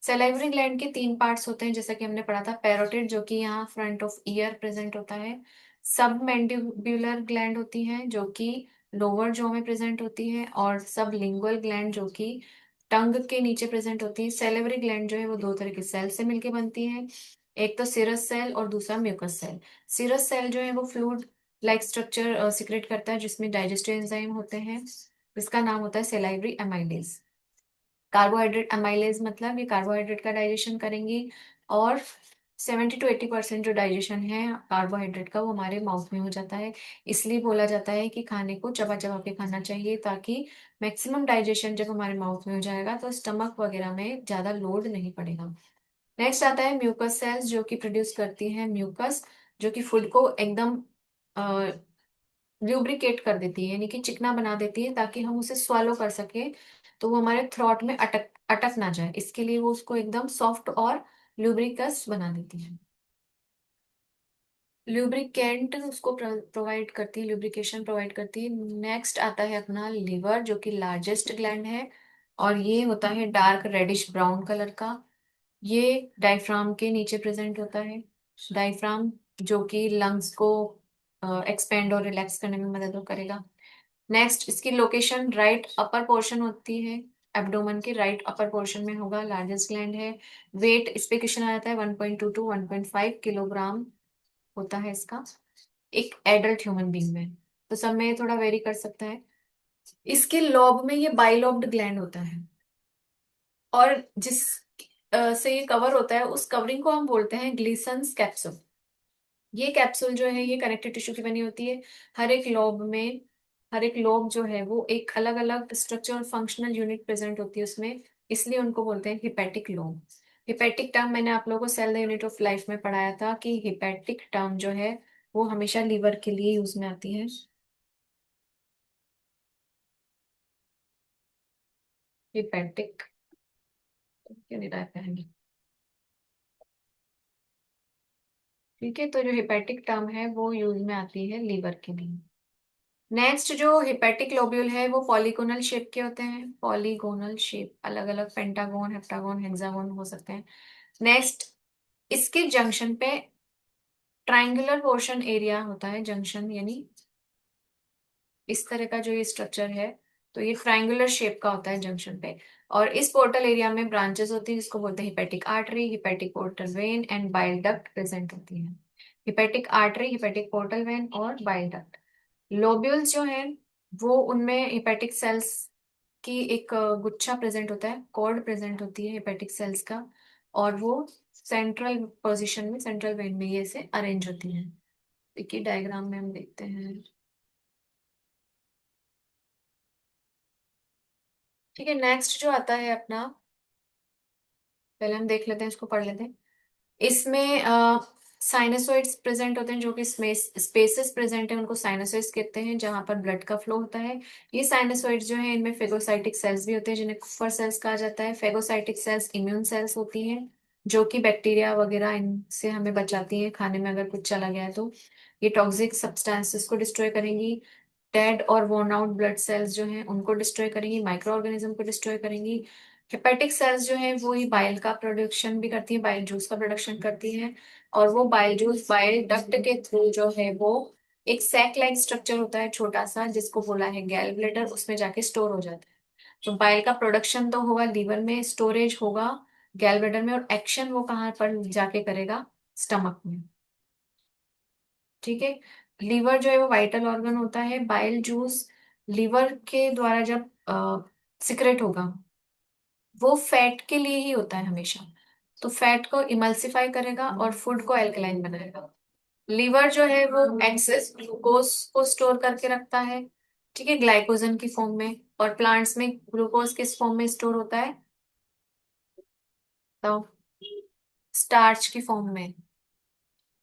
सलाइवरी ग्लैंड के तीन पार्ट्स होते हैं, जैसा कि हमने पढ़ा था, पैरोटिड जो कि यहाँ फ्रंट ऑफ ईयर प्रेजेंट होता है। सब मैंडिबुलर ग्लैंड होती हैं जो कि लोअर जॉ में प्रेजेंट होती है, और सब लिंगुअल ग्लैंड जो कि टंग के नीचे प्रेजेंट होती है। सेलेवरी ग्लैंड जो है वो दो तरह के सेल से मिलकर बनती है, एक तो सिरस सेल और दूसरा म्यूकस सेल। सिरस सेल जो है वो फ्लूइड लाइक स्ट्रक्चर सिक्रेट करता है, जिसमें डाइजेस्टिव एंजाइम होते हैं, इसका नाम होता है सेलाइवरी एमाइलेज। कार्बोहाइड्रेट अमाइलेज मतलब ये कार्बोहाइड्रेट का डाइजेशन करेंगी, और 70 to 80% जो डाइजेशन है कार्बोहाइड्रेट का वो हमारे माउथ में हो जाता है। इसलिए बोला जाता है कि खाने को चबा चबा के खाना चाहिए, ताकि मैक्सिमम डाइजेशन जब हमारे माउथ में हो जाएगा तो स्टमक वगैरह में ज्यादा लोड नहीं पड़ेगा। नेक्स्ट आता है म्यूकस सेल्स, जो कि प्रोड्यूस करती हैं म्यूकस, जो कि फूड को एकदम ल्यूब्रिकेट कर देती है, यानी कि चिकना बना देती है, ताकि हम उसे स्वालो कर सके, तो वो हमारे थ्रोट में अटक अटक ना जाए, इसके लिए वो उसको एकदम सॉफ्ट और ल्यूब्रिकस बना देती है। ल्यूब्रिकेंट उसको प्रोवाइड करती है, ल्यूब्रिकेशन प्रोवाइड करती है। नेक्स्ट आता है अपना लिवर, जो कि लार्जेस्ट ग्लैंड है, और ये होता है डार्क रेडिश ब्राउन कलर का। ये डायफ्राम के नीचे प्रेजेंट होता है। डायफ्राम जो कि लंग्स को एक्सपेंड और रिलैक्स करने में मदद करेगा। नेक्स्ट इसकी लोकेशन राइट अपर पोर्शन होती है, एब्डोमेन के राइट अपर पोर्शन में होगा, लार्जेस्ट ग्लैंड है। वेट इस पे क्वेश्चन आता है 1.2 to 1.5 किलोग्राम होता है इसका, एक एडल्ट ह्यूमन बींग में। तो सब में थोड़ा वेरी कर सकता है। इसके लॉब में ये बाइलॉब्ड ग्लैंड होता है, और जिस से ये कवर होता है उस कवरिंग को हम बोलते हैं ग्लीसन्स कैप्सूल। ये कैप्सूल जो है ये कनेक्टिव टिश्यू की बनी होती है। हर एक लोब में, हर एक लोब जो है वो एक अलग अलग स्ट्रक्चर और फंक्शनल यूनिट प्रेजेंट होती है उसमें, इसलिए उनको बोलते हैं हिपैटिक लोब। हिपैटिक टर्म मैंने आप लोगों को cell the unit of life में पढ़ाया था कि हिपैटिक टर्म जो है वो हमेशा लीवर के लिए यूज में आती है। हिपैटिक, क्यों नहीं रहा है, ठीक है, तो जो हिपैटिक टर्म है वो यूज में आती है लीवर के लिए। नेक्स्ट जो हिपेटिक लोब्यूल है वो पॉलीगोनल शेप के होते हैं, पॉलीगोनल शेप, अलग अलग पेंटागोन, हेप्टागोन, हेक्सागोन हो सकते हैं। नेक्स्ट इसके जंक्शन पे ट्राइंगुलर पोर्शन एरिया होता है, जंक्शन यानी इस तरह का जो ये स्ट्रक्चर है, तो ये ट्राइंगुलर शेप का होता है जंक्शन पे। और इस पोर्टल एरिया में ब्रांचेस होती है जिसको बोलते हैं hepatic artery, hepatic portal vein and bile duct present होती है। Hepatic artery, hepatic portal vein और बाइल डक्ट। लोब्यूल्स जो है वो उनमें हेपेटिक सेल्स की एक गुच्छा प्रेजेंट होता है, कॉर्ड प्रेजेंट होती है हेपेटिक सेल्स का, और वो सेंट्रल पोजीशन में, सेंट्रल वेन में ये से अरेंज होती है। देखिए डायग्राम में हम देखते हैं। ठीक है, नेक्स्ट जो आता है अपना, पहले हम देख लेते हैं, इसको पढ़ लेते हैं। इसमें साइनसोइड्स प्रेजेंट होते हैं, जो कि स्पेसेस प्रेजेंट है उनको साइनसोइड्स कहते हैं, जहां पर ब्लड का फ्लो होता है। ये साइनसोइड्स जो है इनमें फेगोसाइटिक सेल्स भी होते हैं, जिन्हें कुफर सेल्स कहा जाता है। फेगोसाइटिक सेल्स इम्यून सेल्स होती हैं, जो कि बैक्टीरिया वगैरह इनसे हमें बचाती हैं, खाने में अगर कुछ चला गया है तो। ये टॉक्सिक सब्सटेंसेस को डिस्ट्रॉय करेंगी। डेड और वोर्न आउट ब्लड सेल्स जो हैं उनको डिस्ट्रॉय करेंगी, माइक्रो ऑर्गेनिज्म को डिस्ट्रॉय करेंगी। हेपेटिक सेल्स जो है वो ही बाइल का प्रोडक्शन भी करती है, बाइल जूस का प्रोडक्शन करती है, और वो बाइल जूस बाइल डक्ट के थ्रू जो है वो एक सैक लाइक स्ट्रक्चर होता है छोटा सा, जिसको बोला है गैल ब्लेडर, उसमें जाके स्टोर हो जाता है। तो बाइल का प्रोडक्शन तो होगा लीवर में, स्टोरेज होगा गैल ब्लैडर में, और एक्शन वो कहाँ पर जाके करेगा, स्टमक में। ठीक है। लीवर जो है वो वाइटल ऑर्गन होता है। बाइल जूस लीवर के द्वारा जब सिक्रेट होगा, वो फैट के लिए ही होता है हमेशा। तो फैट को इमल्सिफाई करेगा और फूड को एल्कलाइन बनाएगा। लीवर जो है वो एक्सेस ग्लूकोज को स्टोर करके रखता है, ठीक है, ग्लाइकोजन की फॉर्म में। और प्लांट्स में ग्लूकोज किस फॉर्म में स्टोर होता है, तो स्टार्च की फॉर्म में,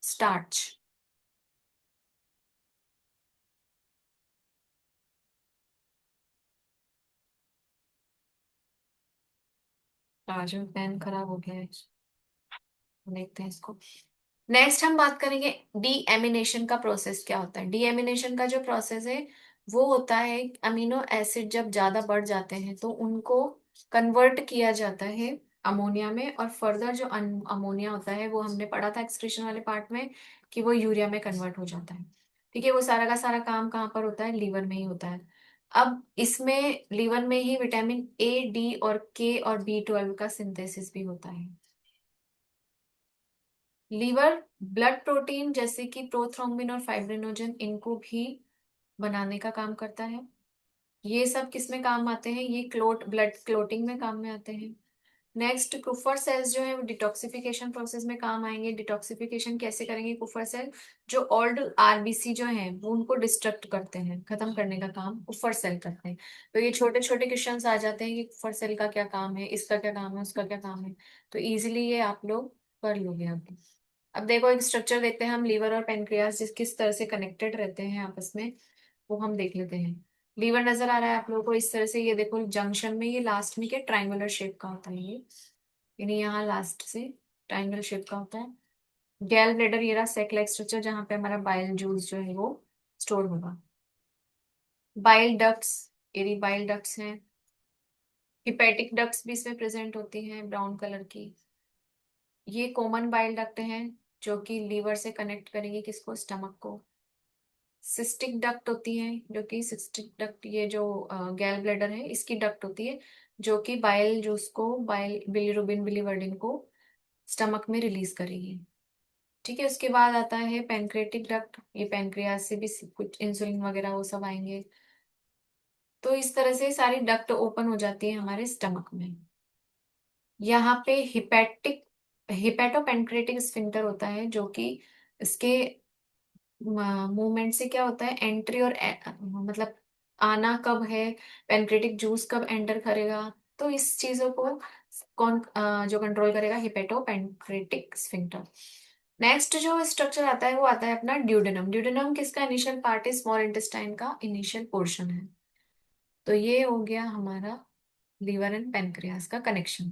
स्टार्च। आज में पेन खराब हो गया है, देखते हैं इसको। नेक्स्ट हम बात करेंगे डीएमिनेशन का प्रोसेस क्या होता है। डीएमिनेशन का जो प्रोसेस है वो होता है, अमीनो एसिड जब ज्यादा बढ़ जाते हैं तो उनको कन्वर्ट किया जाता है अमोनिया में, और फर्दर जो अमोनिया होता है वो हमने पढ़ा था एक्सक्रीशन वाले पार्ट में कि वो यूरिया में कन्वर्ट हो जाता है। ठीक है, वो सारा का सारा काम कहाँ पर होता है, लीवर में ही होता है। अब इसमें लीवर में ही विटामिन ए, डी और के और B12 का सिंथेसिस भी होता है। लीवर ब्लड प्रोटीन जैसे कि प्रोथ्रोम्बिन और फाइब्रिनोजन, इनको भी बनाने का काम करता है। ये सब किस में काम आते हैं, ये ब्लड क्लोटिंग में काम में आते हैं। नेक्स्ट कुफर सेल्स जो है वो डिटॉक्सिफिकेशन प्रोसेस में काम आएंगे। डिटॉक्सिफिकेशन कैसे करेंगे कुफर सेल, जो ओल्ड आरबीसी जो है वो उनको डिस्ट्रक्ट करते हैं, खत्म करने का काम कुफर सेल करते हैं। तो ये छोटे छोटे क्वेश्चंस आ जाते हैं कि कुफर सेल का क्या काम है, इसका क्या काम है, उसका क्या काम है। तो इजीली ये आप लोग कर लोगे अब। देखो एक स्ट्रक्चर देखते हैं हम, लीवर और पेनक्रियास जिस किस तरह से कनेक्टेड रहते हैं आपस में, वो हम देख लेते हैं। लीवर नजर आ रहा है आप लोगों को इस तरह से, ये देखो जंक्शन में, ये लास्ट में क्या ट्राइंगुलर शेप का होता है ये, यानी यहाँ लास्ट से ट्राइंगल शेप का होता है। गैल ब्लेडर ये रहा सेक लाइक स्ट्रक्चर, जहाँ पे हमारा बाइल जूस जो है वो स्टोर होगा। बाइल डक्ट्स, ये बाइल डक्ट्स हैं। हिपेटिक डक्ट्स भी इसमें प्रेजेंट होती हैं ब्राउन कलर की। ये कॉमन बाइल डक्ट हैं जो कि लीवर से कनेक्ट करेंगे किसको, स्टमक को। सिस्टिक डक्ट होती है, जो कि सिस्टिक डक्ट ये जो गैल ब्लैडर है इसकी डक्ट होती है, जो कि बाइल जूस को, बाइल बिलीरुबिन बिलीवर्डिन को स्टमक में रिलीज करेगी। ठीक है, उसके बाद आता है पैनक्रेटिक डक्ट, ये पैनक्रियास से भी कुछ इंसुलिन वगैरह वो सब आएंगे। तो इस तरह से सारी डक्ट ओपन हो जाती है हमारे स्टमक में। यहाँ पे हिपेटोपेनक्रेटिक स्फिंक्टर होता है, जो कि इसके मूवमेंट से क्या होता है, एंट्री और मतलब आना कब है, पेनक्रेटिक जूस कब एंटर करेगा, तो इस चीजों को कौन जो कंट्रोल करेगा, हिपेटो पेनक्रेटिक स्फिंक्टर। नेक्स्ट जो स्ट्रक्चर आता है वो आता है अपना ड्यूडेनम। ड्यूडेनम किसका इनिशियल पार्ट है, स्मॉल इंटेस्टाइन का इनिशियल पोर्शन है। तो ये हो गया हमारा लीवर एंड पेनक्रियास का कनेक्शन।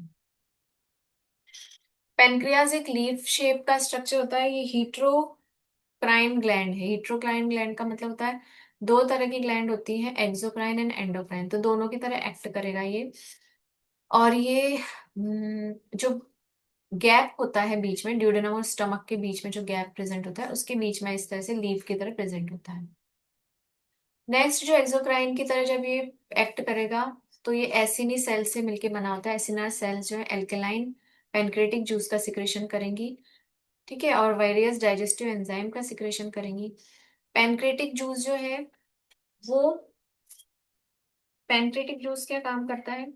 पेनक्रियास एक लीफ शेप का स्ट्रक्चर होता है। ये हीट्रोक्राइन ग्लैंड है। हीट्रोक्राइन ग्लैंड का मतलब होता है दो तरह की ग्लैंड होती हैं, एक्सोक्राइन एंड एंडोक्राइन, तो दोनों की तरह एक्ट करेगा ये। और ये जो गैप होता है बीच में, ड्यूडेनम और स्टमक के बीच में जो गैप प्रेजेंट होता है, उसके बीच में इस तरह से लीफ की तरह प्रेजेंट होता है। नेक्स्ट जो एक्सोक्राइन की तरह जब ये एक्ट करेगा, तो ये एसिनी सेल से मिलके बना होता है। एसिनार सेल्स जो है एल्केलाइन पेनक्रेटिक जूस का सिक्रेशन करेंगी, ठीक है, और वेरियस डाइजेस्टिव एंजाइम का सिक्रेशन करेंगी। पैनक्रेटिक जूस जो है वो, पैनक्रेटिक जूस क्या काम करता है,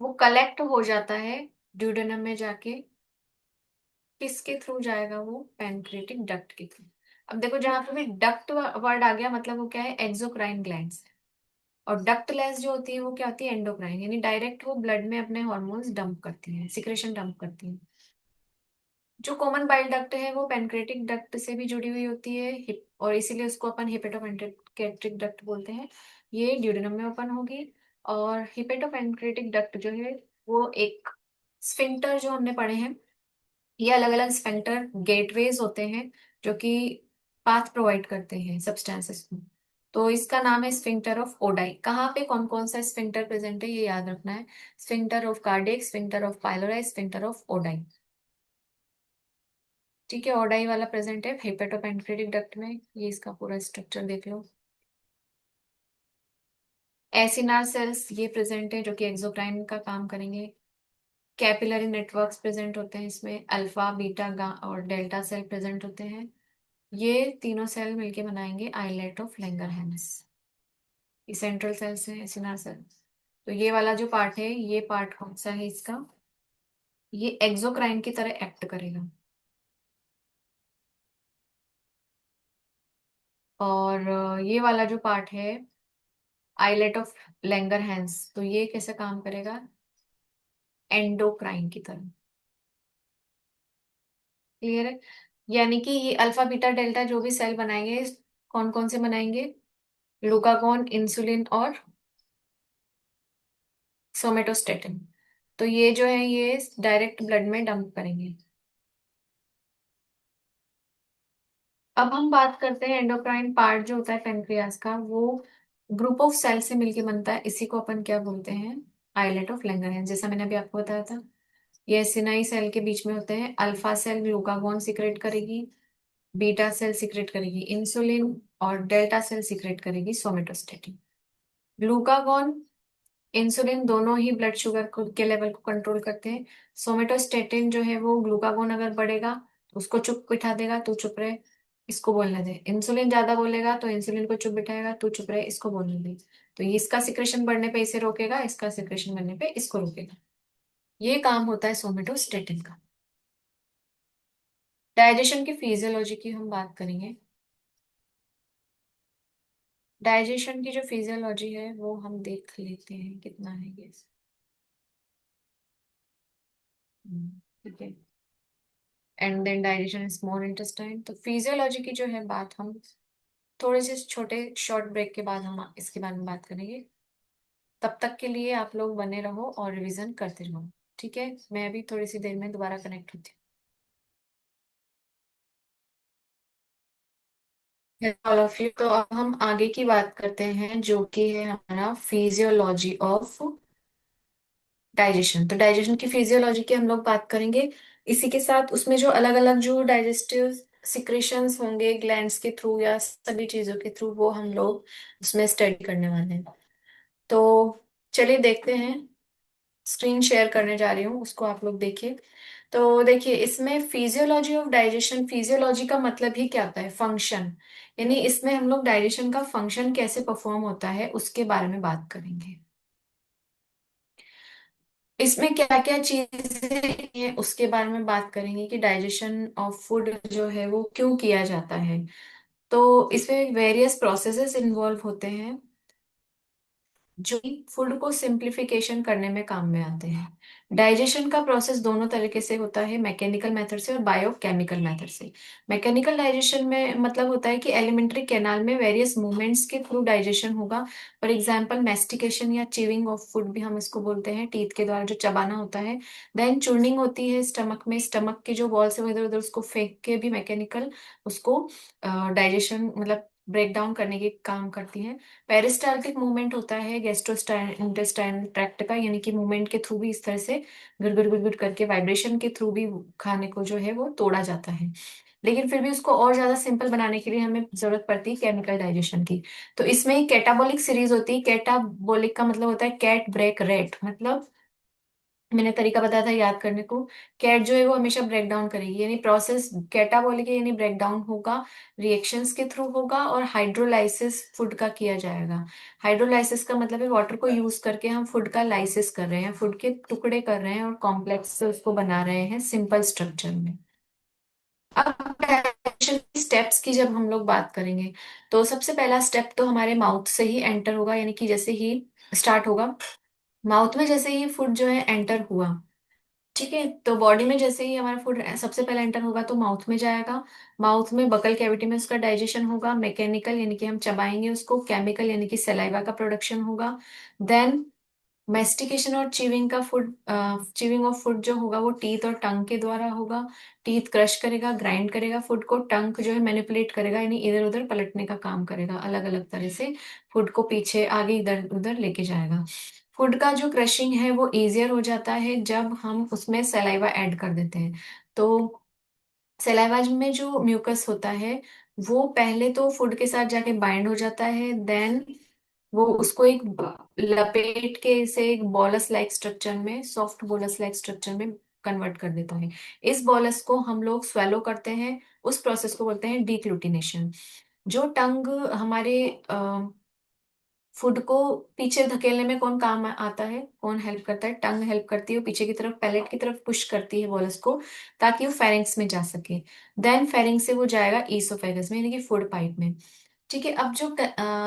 वो कलेक्ट हो जाता है ड्यूडेनम में जाके, किसके थ्रू जाएगा वो, पैनक्रेटिक डक्ट के थ्रू। अब देखो जहां पे भी डक्ट वर्ड आ गया, मतलब वो क्या है, एक्सोक्राइन ग्लैंड्स। और डक्टलेस जो होती है वो क्या होती है, एंडोक्राइन, यानी डायरेक्ट वो ब्लड में अपने हॉर्मोन्स डंप करती हैं, सिक्रेशन डंप करती हैं। जो कॉमन बाइल डक्ट है वो पेनक्रेटिक डक्ट से भी जुड़ी हुई होती है, और इसीलिए उसको अपन हिपेटोपेनक्रेटिक डक्ट बोलते हैं। ये ड्यूडेनम में ओपन होगी। और हिपेटोपेनक्रेटिक डक्ट जो है वो एक स्फिंक्टर जो हमने पढ़े हैं, ये अलग अलग स्फिंक्टर गेटवेज होते हैं जो कि पाथ प्रोवाइड करते हैं सब्सटेंसेस को। तो इसका नाम है स्फिंक्टर ऑफ ओडाई। कहाँ पे कौन कौन सा स्फिंक्टर प्रेजेंट है ये याद रखना है, sphincter of cardiac, sphincter of pylori, sphincter of Oddi. ठीक है, ओडाई वाला प्रेजेंट है हेपेटोपेनक्रेटिक डक्ट में, ये इसका पूरा स्ट्रक्चर देख लो। एसिनार सेल्स ये प्रेजेंट है जो कि एक्सोक्राइन का काम करेंगे। कैपिलरी नेटवर्क्स प्रेजेंट होते हैं इसमें, अल्फा बीटा और डेल्टा सेल प्रेजेंट होते हैं। ये तीनों सेल मिलके बनाएंगे आइलेट ऑफ लैंगरहैंस। ये सेंट्रल सेल्स है, सिनार सेल। तो ये वाला जो पार्ट है, ये पार्ट कौन सा है इसका? ये एक्सोक्राइन की तरह एक्ट करेगा। और ये वाला जो पार्ट है आइलेट ऑफ लैंगरहैंस, तो ये कैसे काम करेगा? एंडोक्राइन की तरह। क्लियर है? यानी कि ये अल्फा बीटा डेल्टा जो भी सेल बनाएंगे, कौन कौन से बनाएंगे? ग्लूकागॉन, इंसुलिन और सोमेटोस्टेटिन। तो ये जो है ये डायरेक्ट ब्लड में डंप करेंगे। अब हम बात करते हैं एंडोक्राइन पार्ट जो होता है पेनक्रियास का, वो ग्रुप ऑफ सेल से मिलके बनता है। इसी को अपन क्या बोलते हैं? Islet of Langerhans. जैसा मैंने अभी आपको बताया था, ये सिनाई सेल के बीच में होते हैं। अल्फा सेल ग्लूकागॉन सिक्रेट करेगी, बीटा सेल सिक्रेट करेगी इंसुलिन, और डेल्टा सेल सिक्रेट करेगी सोमेटोस्टेटिन। ग्लूकागॉन, इंसुलिन दोनों ही ब्लड शुगर के लेवल को कंट्रोल करते हैं। सोमेटोस्टेटिन जो है वो ग्लूकागॉन अगर बढ़ेगा तो उसको चुप बिठा देगा, तू चुप रहे, इसको बोलने दे। इंसुलिन ज्यादा बोलेगा तो इंसुलिन को चुप बिठाएगा, तू चुप रहे, इसको बोलने दे। तो ये इसका सिक्रेशन बढ़ने पे इसे रोकेगा, इसका सिक्रेशन बढ़ने पे इसको रोकेगा। ये काम होता है सोमेटोस्टेटिन का। डाइजेशन की फिजियोलॉजी की हम बात करेंगे। डाइजेशन की जो फिजियोलॉजी है वो हम देख लेते हैं कितना है ये। ठीक है। And then digestion small intestine. तो फिजियोलॉजी की जो है बात हम थोड़े से छोटे शॉर्ट ब्रेक के बाद हम इसके बारे में बात करेंगे। तब तक के लिए आप लोग बने रहो और रिवीजन करते रहो। ठीक है, मैं अभी थोड़ी सी देर में दोबारा कनेक्ट होती हूँ। All of you. तो अब हम आगे की बात करते हैं जो कि है हमारा फिजियोलॉजी ऑफ डाइजेशन। तो डाइजेशन की फिजियोलॉजी की हम लोग बात करेंगे। इसी के साथ उसमें जो अलग अलग जो डाइजेस्टिव सिक्रेशंस होंगे ग्लैंड्स के थ्रू या सभी चीजों के थ्रू, वो हम लोग उसमें स्टडी करने वाले हैं। तो चलिए देखते हैं। स्क्रीन शेयर करने जा रही हूँ, उसको आप लोग देखिए। तो देखिए इसमें फिजियोलॉजी ऑफ डाइजेशन, फिजियोलॉजी का मतलब ही क्या होता है? फंक्शन। यानी इसमें हम लोग डाइजेशन का फंक्शन कैसे परफॉर्म होता है उसके बारे में बात करेंगे। इसमें क्या क्या चीजें हैं उसके बारे में बात करेंगे कि डाइजेशन ऑफ फूड जो है वो क्यों किया जाता है। तो इसमें वेरियस प्रोसेसेस इन्वॉल्व होते हैं जो फूड को सिंप्लीफिकेशन करने में काम में आते हैं। डाइजेशन का प्रोसेस दोनों तरीके से होता है, मैकेनिकल मेथड से और बायोकेमिकल मेथड से। मैकेनिकल डाइजेशन में मतलब होता है कि एलिमेंट्री कैनाल में वेरियस मूवमेंट्स के थ्रू डाइजेशन होगा। फॉर एग्जांपल मैस्टिकेशन या च्यूइंग ऑफ फूड भी हम इसको बोलते हैं, टीथ के द्वारा जो चबाना होता है। देन चूर्निंग होती है स्टमक में, स्टमक के जो वॉल्स है इधर उधर उसको फेंक के भी मैकेनिकल उसको डाइजेशन मतलब ब्रेक डाउन करने के काम करती है। पेरिस्टाल्टिक मूवमेंट होता है इंटेस्टाइनल ट्रैक्ट का, यानी कि मूवमेंट के थ्रू भी इस तरह से गुड़ गुड़ गुड़ करके वाइब्रेशन के थ्रू भी खाने को जो है वो तोड़ा जाता है। लेकिन फिर भी उसको और ज्यादा सिंपल बनाने के लिए हमें जरूरत पड़ती है केमिकल डाइजेशन की। तो इसमें ही कैटाबोलिक सीरीज होती है। कैटाबोलिक का मतलब होता है कैट ब्रेक रेट, मतलब मैंने तरीका बताया था याद करने को। कैट जो है वो हमेशा ब्रेक डाउन करेगी, यानी प्रोसेस कैटाबॉलिक है, यानी ब्रेक डाउन होगा, रिएक्शंस के थ्रू होगा, और हाइड्रोलाइसिस फूड का किया जाएगा। हाइड्रोलाइसिस का मतलब है वाटर को यूज करके हम फूड का लाइसिस कर रहे हैं, फूड के टुकड़े कर रहे हैं और कॉम्प्लेक्स से उसको बना रहे हैं सिंपल स्ट्रक्चर में। अब डाइजेशन की स्टेप्स की जब हम लोग बात करेंगे, तो सबसे पहला स्टेप तो हमारे माउथ से ही एंटर होगा, यानी कि जैसे ही स्टार्ट होगा माउथ में, जैसे ही फूड जो है एंटर हुआ, ठीक है, तो बॉडी में जैसे ही हमारा फूड सबसे पहले एंटर होगा तो माउथ में जाएगा। माउथ में बकल कैविटी में उसका डाइजेशन होगा, मैकेनिकल यानी कि हम चबाएंगे उसको, केमिकल यानी कि सलाइवा का प्रोडक्शन होगा। देन मेस्टिकेशन और च्यूइंग का फूड, च्यूइंग ऑफ फूड जो होगा वो टीथ और टंग के द्वारा होगा। टीथ क्रश करेगा, ग्राइंड करेगा फूड को, टंग जो है मैनिपुलेट करेगा, यानी इधर उधर पलटने का काम करेगा, अलग अलग तरह से फूड को पीछे आगे इधर उधर लेके जाएगा। फूड का जो क्रशिंग है वो इजियर हो जाता है जब हम उसमें सलाइवा ऐड कर देते हैं। तो सलाइवा में जो म्यूकस होता है वो पहले तो फूड के साथ जाके बाइंड हो जाता है, देन वो उसको एक लपेट के इसे एक बोलस लाइक स्ट्रक्चर में, सॉफ्ट बोलस लाइक स्ट्रक्चर में कन्वर्ट कर देता है। इस बोलस को हम लोग स्वेलो करते हैं, उस प्रोसेस को बोलते हैं डीग्लूटिनेशन। जो टंग हमारे फूड को पीछे धकेलने में कौन काम आता है, कौन हेल्प करता है, टंग हेल्प करती है, वो पीछे की तरफ पैलेट की तरफ पुश करती है वॉलस को, ताकि वो फेरिंग्स में जा सके। देन फेरिंग्स से वो जाएगा ईसोफेगस में, यानी कि फूड पाइप में। ठीक है, अब जो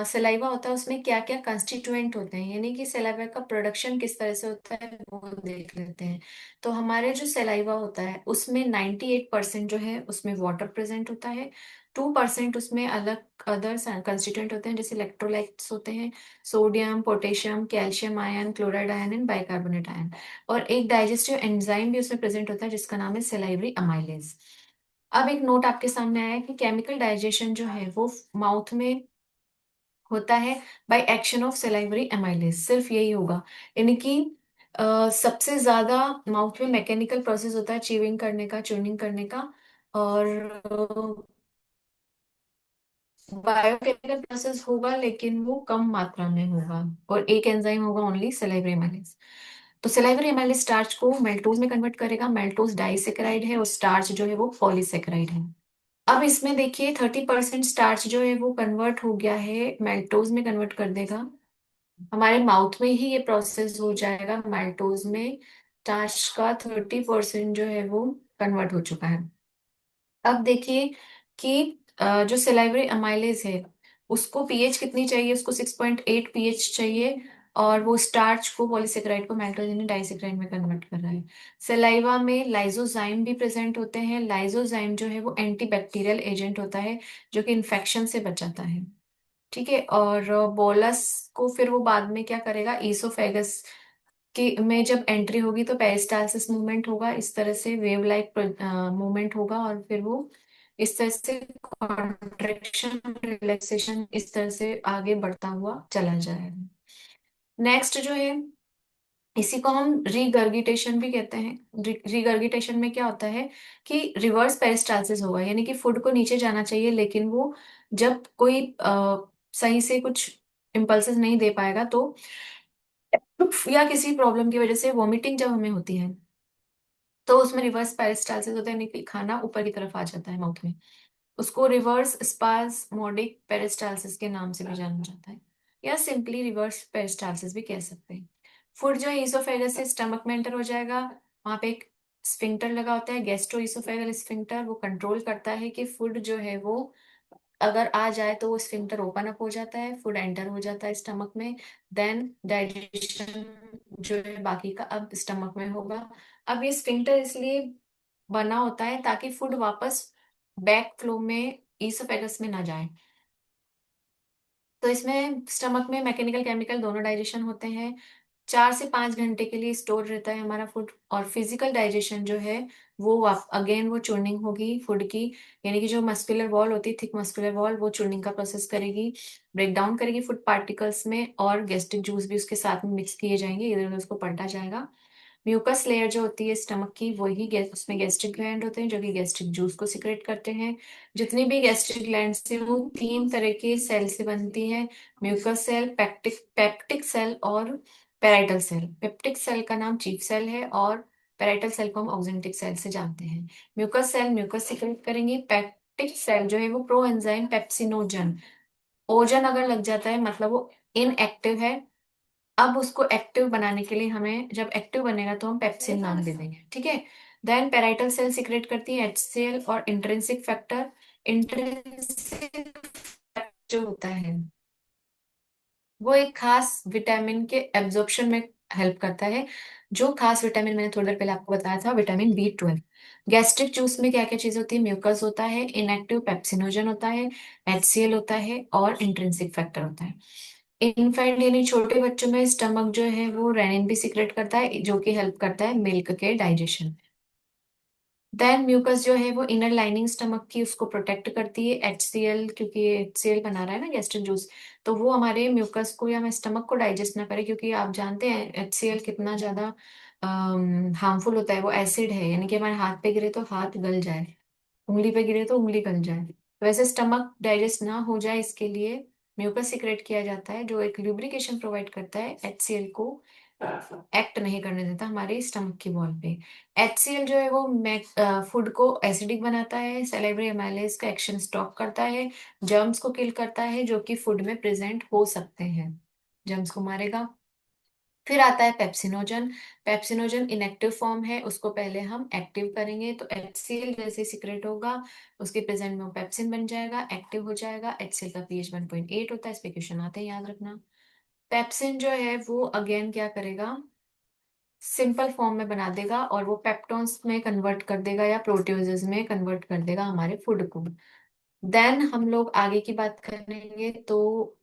सलाइवा होता है उसमें क्या क्या कंस्टिट्यूएंट होते हैं, यानी कि सलाइवा का प्रोडक्शन किस तरह से होता है वो देख लेते हैं। तो हमारे जो सलाइवा होता है उसमें 98% जो है उसमें वाटर प्रेजेंट होता है। 2% उसमें अलग अदर कंस्टिट्यूएंट होते हैं, जैसे इलेक्ट्रोलाइट्स होते हैं, sodium, potassium, calcium ion, chloride ion and bicarbonate ion. और एक डाइजेस्टिव एंजाइम भी उसमें प्रेजेंट होता है जिसका नाम है सेलाइवरी अमाइलेज। अब एक नोट आपके सामने आया है कि केमिकल डाइजेशन जो है वो माउथ में होता है by action of salivary amylase, सिर्फ यही होगा। यानी कि सबसे ज्यादा माउथ में मैकेनिकल प्रोसेस होता है च्यूइंग करने का, च्यूनिंग करने का। और बायोकेमिकल प्रोसेस होगा लेकिन वो कम मात्रा में होगा। और एक एंजाइम होगा ओनली सेलाइवरी एमाइलेज। तो सेलाइवरी एमाइलेज स्टार्च को मेल्टोज में कन्वर्ट करेगा। मेल्टोज डाइसेकेराइड है और स्टार्च जो है वो पॉलीसेकेराइड है। अब इसमें देखिए 30% स्टार्च जो है वो कन्वर्ट हो गया है, मेल्टोज में कन्वर्ट कर देगा। हमारे माउथ में ही ये प्रोसेस हो जाएगा, मेल्टोज में स्टार्च का 30% जो है वो कन्वर्ट हो चुका है। अब देखिए कि जो सेलाइवरी अमाइलेज है उसको पीएच कितनी चाहिए, उसको 6.8 पीएच चाहिए। और वो स्टार्च को, पॉलीसेकेराइड को मेल्टोज यानी डाइसेकेराइड में कन्वर्ट कर रहा है। सलाइवा में लाइजोजाइम भी प्रेजेंट होते हैं। लाइजोजाइम जो है वो एंटीबैक्टीरियल एजेंट होता है जो कि इन्फेक्शन से बचाता है। ठीक है, और बोलस को फिर वो बाद में क्या करेगा, ईसोफेगस कि में जब एंट्री होगी तो पेरिस्टालसिस मूवमेंट होगा, इस तरह से वेव लाइक मूवमेंट होगा, और फिर वो इस तरह से कॉन्ट्रेक्शन रिलैक्सेशन इस तरह से आगे बढ़ता हुआ चला जाएगा। नेक्स्ट जो है, इसी को हम रिगर्गिटेशन भी कहते हैं। रिगर्गिटेशन में क्या होता है कि रिवर्स पेरिस्टालसिस होगा, यानी कि फूड को नीचे जाना चाहिए लेकिन वो जब कोई सही से कुछ इम्पल्सेस नहीं दे पाएगा, तो या किसी प्रॉब्लम की वजह से वॉमिटिंग जब हमें होती है तो उसमें रिवर्स पेरिस्टालसिस होता है, यानी कि खाना ऊपर की तरफ आ जाता है माउथ में। उसको रिवर्स स्पाज्मोडिक पेरिस्टालसिस के नाम से भी जाना जाता है, या सिंपली रिवर्स पेरिस्टालसिस भी कह सकते हैं। फूड जो है ईसोफेगस से स्टमक में एंटर हो जाएगा। वहां पे एक स्फिंक्टर लगा होता है, गैस्ट्रो ईसोफेगल स्फिंक्टर, वो कंट्रोल करता है कि फूड जो है वो अगर आ जाए तो वो स्फिंक्टर ओपन अप हो जाता है, फूड एंटर हो जाता है स्टमक में। देन डाइजेशन जो है बाकी का अब स्टमक में होगा। अब ये स्फिंक्टर इसलिए बना होता है ताकि फूड वापस बैक फ्लो में ईसोफेगस में ना जाए। तो इसमें स्टमक में मैकेनिकल केमिकल दोनों डाइजेशन होते हैं। 4 से 5 घंटे के लिए स्टोर रहता है हमारा फूड। और फिजिकल डाइजेशन जो है वो अगेन वो चूर्निंग होगी फूड की, यानी कि जो मस्कुलर वॉल होती है, थिक मस्कुलर वॉल, वो चूर्निंग का प्रोसेस करेगी, ब्रेक डाउन करेगी फूड पार्टिकल्स में, और गैस्ट्रिक जूस भी उसके साथ में मिक्स किए जाएंगे, इधर उधर उसको पलटा जाएगा। म्यूकस लेयर जो होती है स्टमक की, वही उसमें गैस्ट्रिक ग्लैंड होते हैं जो कि गैस्ट्रिक जूस को सिक्रेट करते हैं। जितनी भी गैस्ट्रिक ग्लैंड से वो 3 तरह के सेल से बनती है, mucus cell, peptic peptic cell और पेराइटल सेल। पेप्टिक सेल का नाम चीफ सेल है, और पेराइटल सेल को हम ऑक्जेंटिक सेल से जानते हैं। म्यूकस सेल म्यूकस सिक्रेट करेंगे। पेप्टिक सेल जो है वो प्रो एंजाइम पेप्सिनोजन, ओजन अगर लग जाता है मतलब वो इनएक्टिव है। अब उसको एक्टिव बनाने के लिए हमें, जब एक्टिव बनेगा तो हम पेप्सिन नाम दे देंगे। ठीक है। देन पेराइटल सेल सिक्रेट करती है एचसीएल और इंट्रिंसिक फैक्टर। इंट्रिंसिक जो होता है वो एक खास विटामिन के एब्जॉर्प्शन में हेल्प करता है। जो खास विटामिन मैंने थोड़ी देर पहले आपको बताया था, विटामिन B12। गैस्ट्रिक जूस में क्या क्या चीज होती है, म्यूकस होता है, इनएक्टिव पेप्सिनोजन होता है, एचसीएल होता है और इंट्रिंसिक फैक्टर होता है। इनफैंट यानी छोटे बच्चों में स्टमक जो है वो रेनिन भी सिक्रेट करता है जो कि हेल्प करता है मिल्क के डाइजेशन। देन म्यूकस जो है वो इनर लाइनिंग स्टमक की उसको प्रोटेक्ट करती है, एचसीएल, क्योंकि एचसीएल बना रहा है ना गैस्ट्रिक जूस, तो वो हमारे म्यूकस को या स्टमक को डाइजेस्ट ना करे, क्योंकि आप जानते हैं एचसीएल कितना ज्यादा हार्मफुल होता है। वो एसिड है, यानी कि हमारे हाथ पे गिरे तो हाथ गल जाए, उंगली पे गिरे तो उंगली गल जाए। तो वैसे स्टमक डाइजेस्ट ना हो जाए इसके लिए म्यूकस सिक्रेट किया जाता है जो एक ल्यूब्रिकेशन प्रोवाइड करता है, HCl को एक्ट नहीं करने देता हमारे स्टमक की वॉल पे। HCl जो है वो फूड को एसिडिक बनाता है, सैलिवरी एमाइलेज का एक्शन स्टॉप करता है, जर्म्स को किल करता है जो कि फूड में प्रेजेंट हो सकते हैं, जर्म्स को मारेगा। फिर आता है पेप्सिनोजन। पेप्सिनोजन इनएक्टिव फॉर्म है, उसको पहले हम एक्टिव करेंगे तो HCl जैसे सिक्रेट होगा, उसके प्रेजेंट में वो पेप्सिन बन जाएगा, एक्टिव हो जाएगा। HCl का पीएच 1.8 होता है, इस पे क्वेश्चन आते हैं, याद रखना। पेप्सिन जो है वो अगेन क्या करेगा, सिंपल फॉर्म में बना देगा और वो पेप्टोन्स में कन्वर्ट कर देगा या प्रोटियोजेज में कन्वर्ट कर देगा हमारे फूड को। देन हम लोग आगे की बात करेंगे तो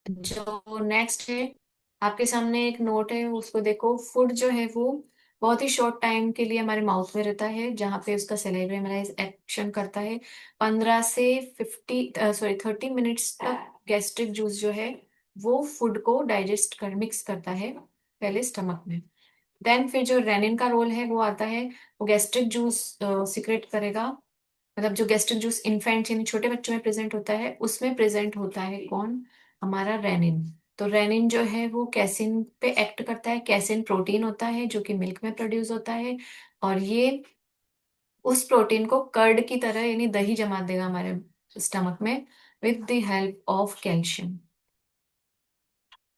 जो नेक्स्ट है, आपके सामने एक नोट है, उसको देखो। फूड जो है वो बहुत ही शॉर्ट टाइम के लिए हमारे माउथ में रहता है, जहाँ पे उसका सैलिवरी मेलाइज एक्शन करता है। 15 से 30 मिनट्स तक गैस्ट्रिक जूस जो है वो फूड को डाइजेस्ट कर मिक्स करता है पहले स्टमक में। देन फिर जो रेनिन का रोल है वो आता है, वो गैस्ट्रिक जूस सिक्रेट करेगा। मतलब जो गैस्ट्रिक जूस इन्फेंट यानी छोटे बच्चों में प्रेजेंट होता है, उसमें प्रेजेंट होता है कौन, हमारा रेनिन। तो रेनिन जो है वो कैसिन पे एक्ट करता है। कैसिन प्रोटीन होता है जो कि मिल्क में प्रोड्यूस होता है, और ये उस प्रोटीन को कर्ड की तरह यानी दही जमा देगा हमारे स्टमक में with the help of calcium.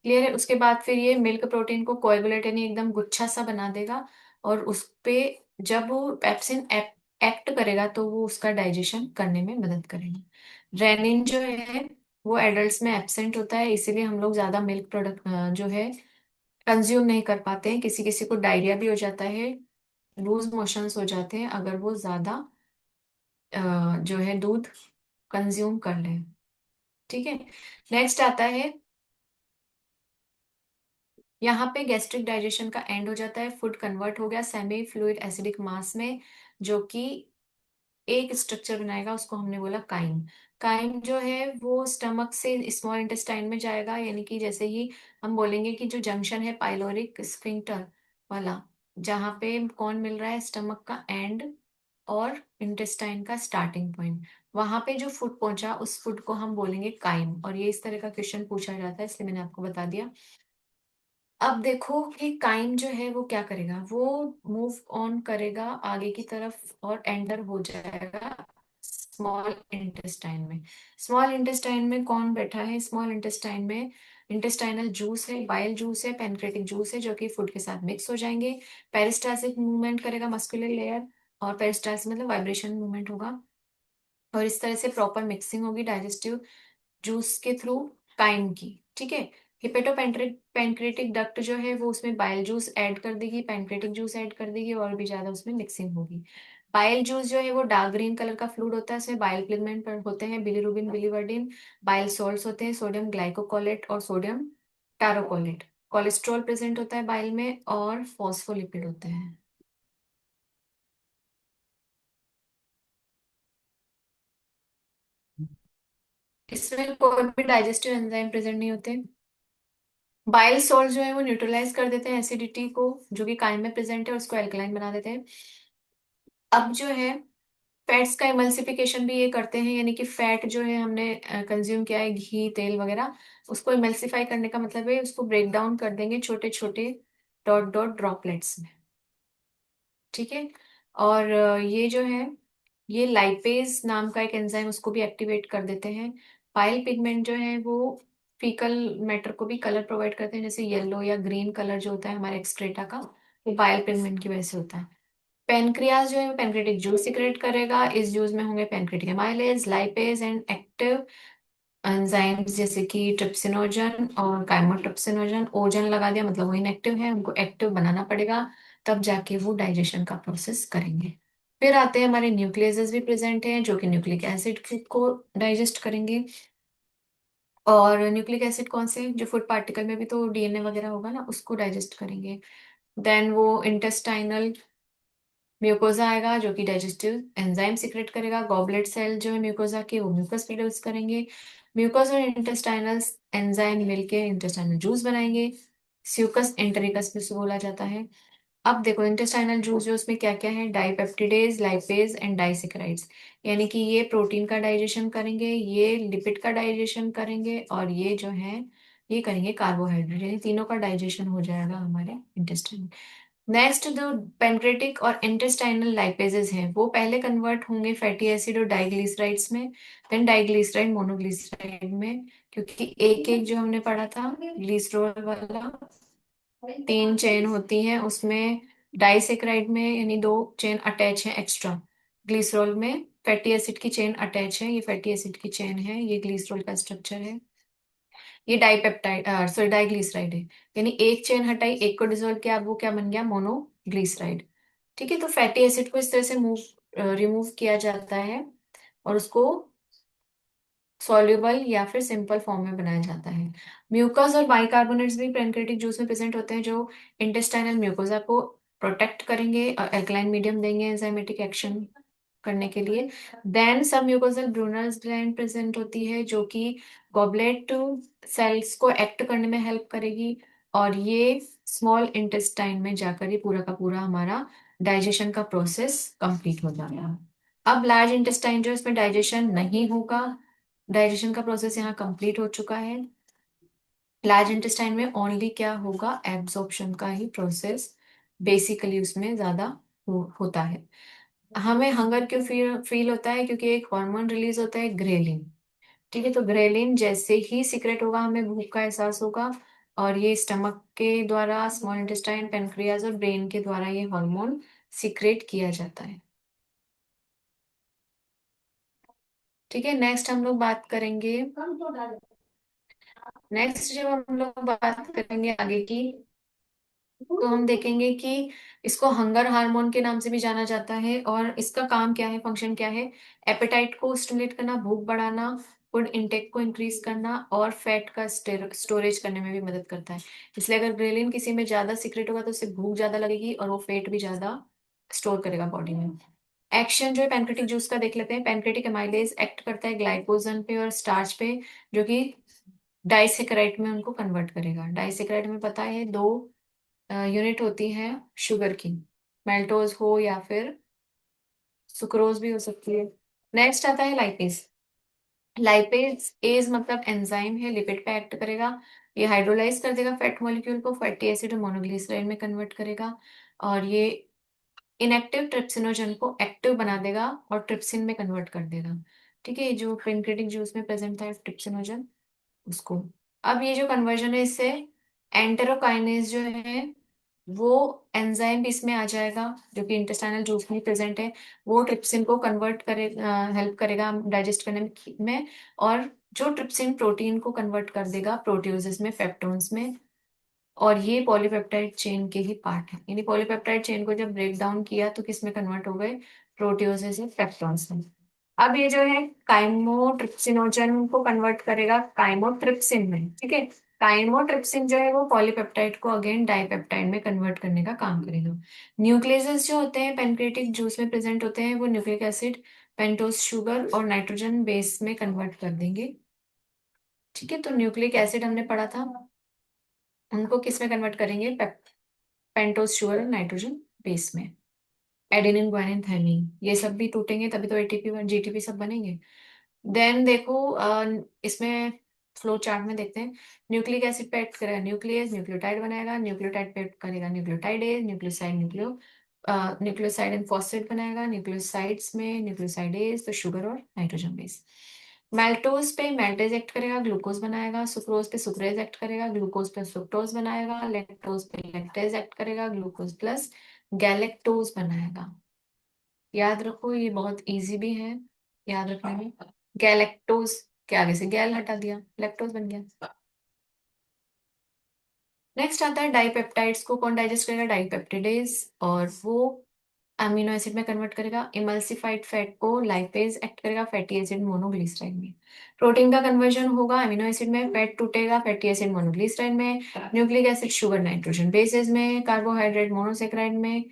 Clear है। उसके बाद फिर ये मिल्क प्रोटीन को कोएगुलेट यानी एकदम गुच्छा सा बना देगा, और उस पे जब वो पेप्सिन एक्ट करेगा तो वो उसका डाइजेशन करने में मदद करेगा। रेनिन जो है वो एडल्ट्स में एब्सेंट होता है, इसीलिए हम लोग ज्यादा मिल्क प्रोडक्ट जो है कंज्यूम नहीं कर पाते हैं। किसी किसी को डायरिया भी हो जाता है, लूज मोशंस हो जाते हैं अगर वो ज्यादा जो है दूध कंज्यूम कर ले। ठीक है। नेक्स्ट आता है, यहाँ पे गैस्ट्रिक डाइजेशन का एंड हो जाता है, फूड कन्वर्ट हो गया सेमी फ्लूइड एसिडिक मास में, जो कि एक स्ट्रक्चर बनाएगा, उसको हमने बोला काइम। काइम जो है वो स्टमक से स्मॉल इंटेस्टाइन में जाएगा, यानी कि जैसे ही हम बोलेंगे कि जो जंक्शन है पाइलोरिक स्फिंक्टर वाला, जहाँ पे कौन मिल रहा है, स्टमक का एंड और इंटेस्टाइन का स्टार्टिंग पॉइंट, वहां पे जो फूड पहुंचा उस फूड को हम बोलेंगे काइम। और ये इस तरह का क्वेश्चन पूछा जाता है, इसलिए मैंने आपको बता दिया। अब देखो कि काइम जो है वो क्या करेगा, वो मूव ऑन करेगा आगे की तरफ और एंटर हो जाएगा स्मॉल इंटेस्टाइन में। स्मॉल इंटेस्टाइन में कौन बैठा है, स्मॉल इंटेस्टाइन में इंटेस्टाइनल जूस है, बाइल जूस है, पेनक्रेटिक जूस है, जो कि फूड के साथ मिक्स हो जाएंगे। पेरिस्टाल्सिक मूवमेंट करेगा मस्कुलर लेयर, और पेरिस्टाल्सिस मतलब वाइब्रेशन मूवमेंट होगा, और इस तरह से प्रॉपर मिक्सिंग होगी डाइजेस्टिव जूस के थ्रू काइम की। ठीक है। हिपेटो पेनक्रेटिक डक्ट जो है वो उसमें बाइल जूस ऐड कर देगी, पेनक्रेटिक जूस ऐड कर देगी, और भी ज्यादा उसमें मिक्सिंग होगी। बाइल जूस जो है वो डार्क ग्रीन कलर का फ्लूइड होता है, इसमें बाइल पिगमेंट होते हैं, बिलीरुबिन, बिलीवर्डिन, बाइल सॉल्ट्स होते हैं, सोडियम ग्लाइकोकोलेट और सोडियम टैरोकोलेट। कोलेस्ट्रॉल प्रेजेंट होता है बाइल में, और फॉस्फोलिपिड होते हैं। इसमें कोई भी डाइजेस्टिव एंजाइम प्रेजेंट नहीं होते। बाइल सॉल्ट जो है वो न्यूट्रलाइज कर देते हैं एसिडिटी को, जो कि काइम में प्रेजेंट है, और उसको एल्कलाइन बना देते हैं। अब जो है फैट्स का इमल्सिफिकेशन भी ये करते हैं, यानी कि फैट जो है हमने कंज्यूम किया है, घी तेल वगैरह, उसको इमल्सिफाई करने का मतलब है उसको ब्रेक डाउन कर देंगे छोटे छोटे डॉट डॉट ड्रॉपलेट्स में। ठीक है। और ये जो है ये लाइपेज नाम का एक एंजाइम उसको भी एक्टिवेट कर देते हैं। पाइल पिगमेंट जो है वो फीकल मैटर को भी कलर प्रोवाइड करते हैं, जैसे येलो या ग्रीन कलर जो होता है हमारे एक्सक्रेटा का, वो पाइल पिगमेंट की वजह से होता है। पेनक्रियाज जो है पेनक्रेटिक जूस सिक्रेट करेगा, इस जूस में होंगे pancreatic amylase, lipase and active enzymes जैसे कि ट्रिप्सिनोजन और काइमोट्रिप्सिनोजन। ओजन लगा दिया मतलब वो इनएक्टिव है, उनको एक्टिव बनाना पड़ेगा, तब जाके वो डाइजेशन का प्रोसेस करेंगे। फिर आते हैं हमारे न्यूक्लियसेस भी प्रेजेंट हैं, जो कि न्यूक्लिक एसिड को डाइजेस्ट करेंगे। और न्यूक्लिक एसिड कौन से, जो फूड पार्टिकल में भी तो DNA वगैरह होगा ना, उसको डाइजेस्ट करेंगे। देन वो इंटेस्टाइनल म्यूकोजा आएगा, जो कि डाइजेस्टिव एंजाइम सिक्रेट करेगा। गॉबलेट सेल जो है म्यूकोजा के, वो म्यूकस प्रोड्यूस करेंगे। म्यूकस और इंटेस्टाइनल एंजाइम मिलके इंटेस्टाइनल जूस बनाएंगे। स्यूकस एंटेरिकस भी उसे बोला जाता है। अब देखो इंटेस्टाइनल जूस जो उसमें क्या क्या है, डाइपेप्टिडेज, लाइपेज एंड डाइसेकेराइड्स, यानी कि ये प्रोटीन का डाइजेशन करेंगे, ये लिपिड का डाइजेशन करेंगे, और ये जो है ये करेंगे कार्बोहाइड्रेट, यानी तीनों का डाइजेशन हो जाएगा हमारे इंटेस्टाइन। नेक्स्ट जो पेनक्रेटिक और इंटेस्टाइनल लाइपेजेस हैं वो पहले कन्वर्ट होंगे फैटी एसिड और डाइग्लिसराइड्स में, देन डाइग्लिसराइड मोनोग्लिसराइड में, क्योंकि एक एक जो हमने पढ़ा था ग्लिसरॉल वाला 3 चेन होती है उसमें, डाइसेक्राइड में यानी 2 चेन अटैच है एक्स्ट्रा, ग्लिसरॉल में फैटी एसिड की चेन अटैच है, ये फैटी एसिड की चेन है, ये ग्लिसरॉल का स्ट्रक्चर है, ये डाइपेप्टाइड सॉरी डाइग्लिसराइड है, यानी एक चेन हटाई एक को डिसॉल्व किया, अब वो क्या बन गया, मोनोग्लिसराइड। ठीक है, तो फैटी एसिड को इस तरह से रिमूव किया जाता है और उसको सॉल्युबल या फिर सिंपल फॉर्म में बनाया जाता है। म्यूकस और बाइकार्बोनेट्स भी पेनक्रेटिक जूस में प्रेजेंट होते हैं जो इंटेस्टाइनल म्यूकोजा को प्रोटेक्ट करेंगे और एल्कलाइन मीडियम देंगे एंजाइमेटिक एक्शन करने के लिए। देन सब म्यूकोजल ब्रूनर्स ग्लैंड प्रेजेंट होती है जो कि गॉबलेट सेल्स को एक्ट करने में हेल्प करेगी, और ये स्मॉल इंटेस्टाइन में जाकर ये पूरा का पूरा हमारा डाइजेशन का प्रोसेस कंप्लीट हो जाएगा। अब लार्ज इंटेस्टाइन जो इसमें डाइजेशन नहीं होगा, डाइजेशन का प्रोसेस यहाँ कंप्लीट हो चुका है। लार्ज इंटेस्टाइन में ओनली क्या होगा, एब्जॉर्प्शन का ही प्रोसेस बेसिकली उसमें ज्यादा होता है। हमें हंगर क्यों फील फील होता है, क्योंकि एक हार्मोन रिलीज होता है ग्रेलिन। ठीक है, तो ग्रेलिन जैसे ही सीक्रेट होगा हमें भूख का एहसास होगा, और ये स्टमक के द्वारा, स्मॉल इंटेस्टाइन, पेनक्रियाज और ब्रेन के द्वारा ये हार्मोन सीक्रेट किया जाता है। ठीक है, नेक्स्ट हम लोग बात करेंगे, नेक्स्ट जब हम लोग बात करेंगे आगे की, तो हम देखेंगे कि इसको हंगर हार्मोन के नाम से भी जाना जाता है, और इसका काम क्या है, फंक्शन क्या है, एपेटाइट को स्टिमुलेट करना, भूख बढ़ाना, फूड इंटेक को इंक्रीज करना, और फैट का स्टोरेज करने में भी मदद करता है। इसलिए अगर ग्रेलिन किसी में ज्यादा सीक्रेट होगा तो उससे भूख ज्यादा लगेगी और वो फैट भी ज्यादा स्टोर करेगा बॉडी में। एक्शन जो है पैनक्रेटिक जूस का देख लेते हैं। पैनक्रेटिक एमाइलेज एक्ट करता है ग्लाइकोजन पे और स्टार्च पे, जो कि डाइसेकेराइड में उनको कन्वर्ट करेगा। डाइसेकेराइड में पता है दो यूनिट होती है शुगर की, मेल्टोज हो या फिर सुक्रोज भी हो सकती है। नेक्स्ट आता है लाइपेज। लाइपेज एज मतलब एंजाइम है, लिपिड पे एक्ट करेगा, ये हाइड्रोलाइज कर देगा फैट मॉलिक्यूल को, फैटी एसिड और मोनोग्लिसराइड में कन्वर्ट करेगा, और ये इनएक्टिव ट्रिप्सिनोजन को एक्टिव बना देगा और ट्रिप्सिन में कन्वर्ट कर देगा। ठीक है, ये जो पेनक्रेटिक जूस में प्रेजेंट था ट्रिप्सिनोजन, उसको। अब ये जो कन्वर्जन है इससे एंटेरोकाइनेज जो है वो एंजाइम भी इसमें आ जाएगा, जो कि इंटेस्टाइनल जूस में प्रेजेंट है, वो ट्रिप्सिन को कन्वर्ट करे, हेल्प करेगा डाइजेस्ट करने में, और जो ट्रिप्सिन प्रोटीन को कन्वर्ट कर देगा प्रोटियोजेस में, पेप्टोन्स में, और ये पॉलीपेप्टाइड चेन के ही पार्ट है, यानी पॉलीपेप्टाइड चेन को जब ब्रेक डाउन किया तो किस में कन्वर्ट हो गए, प्रोटियोजेस से पेप्टोन्स में। अब ये जो है काइमोट्रिप्सिनोजन को कन्वर्ट करेगा काइमोट्रिप्सिन में। ठीक है, काइमोट्रिप्सिन जो है वो पॉलीपेप्टाइड को अगेन डाइपेप्टाइड में कन्वर्ट करने का काम करेगा। न्यूक्लियसेस जो होते हैं पेनक्रेटिक जूस में प्रेजेंट होते हैं वो न्यूक्लिक एसिड, पेंटोस शुगर और नाइट्रोजन बेस में कन्वर्ट कर देंगे। ठीक है, तो न्यूक्लिक एसिड हमने पढ़ा था, उनको किस में कन्वर्ट करेंगे, पेंटोस शुगर और नाइट्रोजन बेस में। एडेनिन ग्वानिन थायमिन ये सब भी टूटेंगे तभी तो एटीपी जीटीपी सब बनेंगे। देन देखो इसमें फ्लो चार्ट में देखते हैं, न्यूक्लिक एसिड पे एक्ट करेगा न्यूक्लियस, न्यूक्लियोटाइड बनाएगा, न्यूक्लियोटाइड पे एक्ट करेगा nucleotidase, nucleoside nucleoside and phosphate बनाएगा, न्यूक्लियोसाइड्स में न्यूक्लियोसाइडेज तो शुगर और नाइट्रोजन बेस। मैल्टोज पे मैल्टेज एक्ट करेगा, ग्लूकोज बनाएगा, सुक्रोज पे सुक्रेज एक्ट करेगा, ग्लूकोज पे फ्रुक्टोज बनाएगा, लैक्टोज पे लैक्टेज एक्ट करेगा, ग्लूकोज प्लस गैलेक्टोज बनाएगा। याद रखो ये बहुत इजी भी है याद रखने में। गैलेक्टोज के आगे से गैल हटा दिया, लैक्टोज बन गया। नेक्स्ट आता है डाइपेप्टाइड्स को कौन डाइजेस्ट करेगा, डाइपेप्टिडेज, और वो अमीनो एसिड में कन्वर्ट करेगा। इमल्सिफाइड फैट को लाइपेज एक्ट करेगा फैटी एसिड मोनोग्लिसराइड में। प्रोटीन का कन्वर्जन होगा अमीनो एसिड में, फैट टूटेगा फैटी एसिड मोनोग्लिसराइड में, nucleic acid sugar nitrogen bases में, कार्बोहाइड्रेट मोनोसेक्राइड में।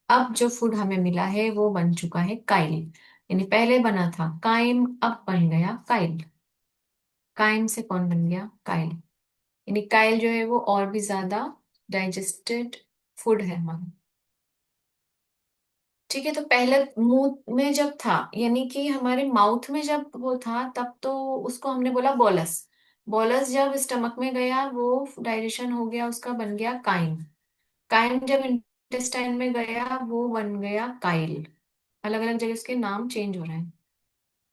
अब जो फूड हमें मिला है वो बन चुका है काइल, यानी पहले बना था काइम अब बन गया काइल। काइम से कौन बन गया, काइल, यानी काइल जो है वो और भी ज्यादा डाइजेस्टेड फूड है हमारा। ठीक है, तो पहले मुंह में जब था, यानी कि हमारे माउथ में जब वो था, तब तो उसको हमने बोला बोलस। बोलस जब स्टमक में गया, वो डाइजेशन हो गया, उसका बन गया काइन। काइन जब इंटेस्टाइन में गया, वो बन गया काइल। अलग अलग जगह उसके नाम चेंज हो रहे हैं।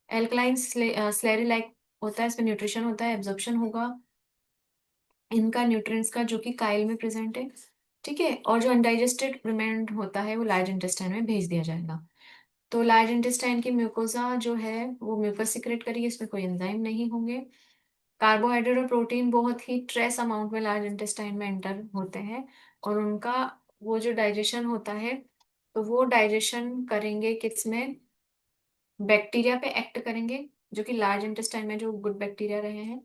एल्कलाइन स्लेरी लाइक होता है, इसमें न्यूट्रिशन होता है, एब्जॉर्प्शन होगा इनका न्यूट्रिएंट्स का, जो कि काइल में प्रेजेंट है। ठीक है, और जो अनडाइजेस्टेड रिमेंड होता है वो लार्ज इंटेस्टाइन में भेज दिया जाएगा। तो लार्ज इंटेस्टाइन की म्यूकोसा जो है वो म्यूकस सिक्रेट करेगी, इसमें कोई एंजाइम नहीं होंगे। कार्बोहाइड्रेट और प्रोटीन बहुत ही ट्रेस अमाउंट में लार्ज इंटेस्टाइन में एंटर होते हैं, और उनका वो जो डाइजेशन होता है, तो वो डाइजेशन करेंगे किस में, बैक्टीरिया पे एक्ट करेंगे, जो कि लार्ज इंटेस्टाइन में जो गुड बैक्टीरिया रहे हैं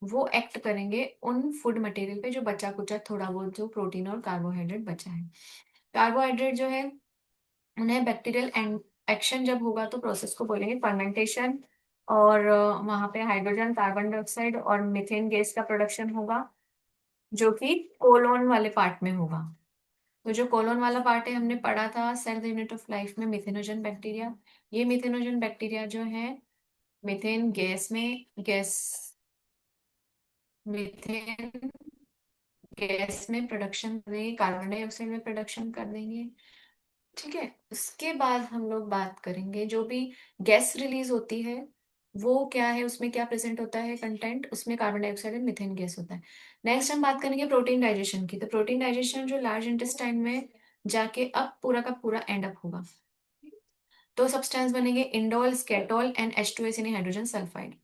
वो एक्ट करेंगे उन फूड मटेरियल पे जो बचा कुचा थोड़ा बहुत जो प्रोटीन और कार्बोहाइड्रेट बचा है। कार्बोहाइड्रेट जो है उन्हें बैक्टीरियल एक्शन जब होगा तो प्रोसेस को बोलेंगे फर्मेंटेशन, और वहां पे हाइड्रोजन, कार्बन डाइऑक्साइड और मीथेन गैस का प्रोडक्शन होगा, जो कि कोलोन वाले पार्ट में होगा। तो जो कोलोन वाला पार्ट है, हमने पढ़ा था सेल यूनिट ऑफ लाइफ में, मिथेनोजन बैक्टीरिया। ये मिथेनोजन बैक्टीरिया जो है मीथेन गैस में गैस मीथेन गैस में प्रोडक्शन कर देंगे, कार्बन डाइऑक्साइड में प्रोडक्शन कर देंगे। ठीक है, उसके बाद हम लोग बात करेंगे जो भी गैस रिलीज होती है वो क्या है, उसमें क्या प्रेजेंट होता है कंटेंट, उसमें carbon dioxide and methane gas होता है। नेक्स्ट हम बात करेंगे प्रोटीन डाइजेशन की। तो प्रोटीन डाइजेशन जो लार्ज इंटेस्टाइन में जाके अब पूरा का पूरा एंड अप होगा, तो सब्सटेंस बनेंगे इंडोल, स्केटोल एंड H2S यानी हाइड्रोजन सल्फाइड।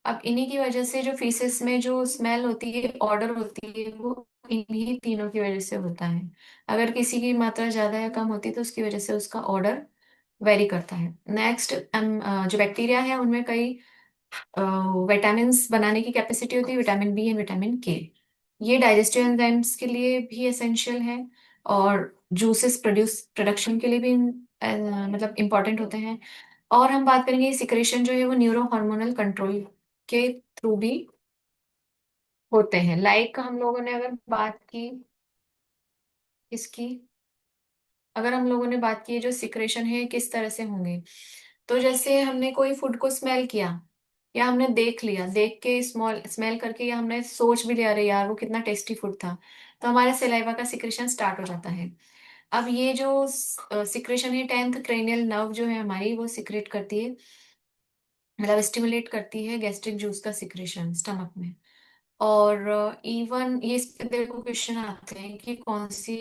अब इन्हीं की वजह से जो फीसेस में जो स्मेल होती है, ऑर्डर होती है, वो इन्हीं तीनों की वजह से होता है। अगर किसी की मात्रा ज्यादा या कम होती है तो उसकी वजह से उसका ऑर्डर वेरी करता है। नेक्स्ट, जो बैक्टीरिया है उनमें कई विटामिन बनाने की कैपेसिटी होती है, विटामिन बी एंड विटामिन के। ये डाइजेस्टिव एंजाइम्स के लिए भी एसेंशियल है, और जूसेस प्रोडक्शन के लिए भी मतलब इम्पोर्टेंट होते हैं। और हम बात करेंगे सिक्रेशन जो है वो न्यूरो हार्मोनल कंट्रोल के थ्रू भी होते हैं। लाइक हम लोगों ने अगर बात की इसकी, अगर हम लोगों ने बात की जो सिक्रेशन है किस तरह से होंगे, तो जैसे हमने कोई फूड को स्मेल किया, या हमने देख लिया, देख के स्मॉल स्मेल करके, या हमने सोच भी लिया अरे यार वो कितना टेस्टी फूड था, तो हमारे सलाइवा का सिक्रेशन स्टार्ट हो जाता है। अब ये जो सिक्रेशन है, 10th क्रेनियल नर्व जो है हमारी, वो सिक्रेट करती है, मतलब स्टिमुलेट करती है गैस्ट्रिक जूस का सिक्रेशन स्टमक में। और इवन ये इस पे देखो क्वेश्चन आते हैं कि कौन सी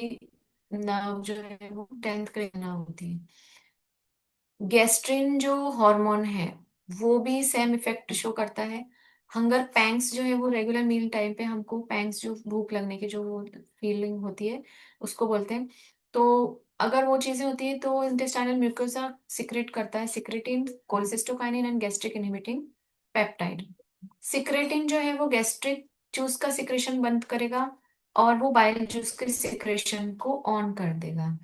नर्व जो है वो 10th क्रेनियल नर्व होती है। गैस्ट्रिन जो हार्मोन है वो भी सेम इफेक्ट शो करता है। हंगर पैंग्स जो है वो रेगुलर मील टाइम पे हमको पैंग्स, जो भूख लगने की जो फीलिंग होती है उसको बोलते हैं। तो अगर वो चीजें होती है तो इंटेस्टाइनल म्यूकोसा सिक्रेट करता है secretin, cholecystokinin and gastric inhibiting peptide. Secretin जो है वो गैस्ट्रिक जूस का सिक्रेशन बंद करेगा, और वो बाइल जूस के सिक्रेशन को ऑन कर देगा।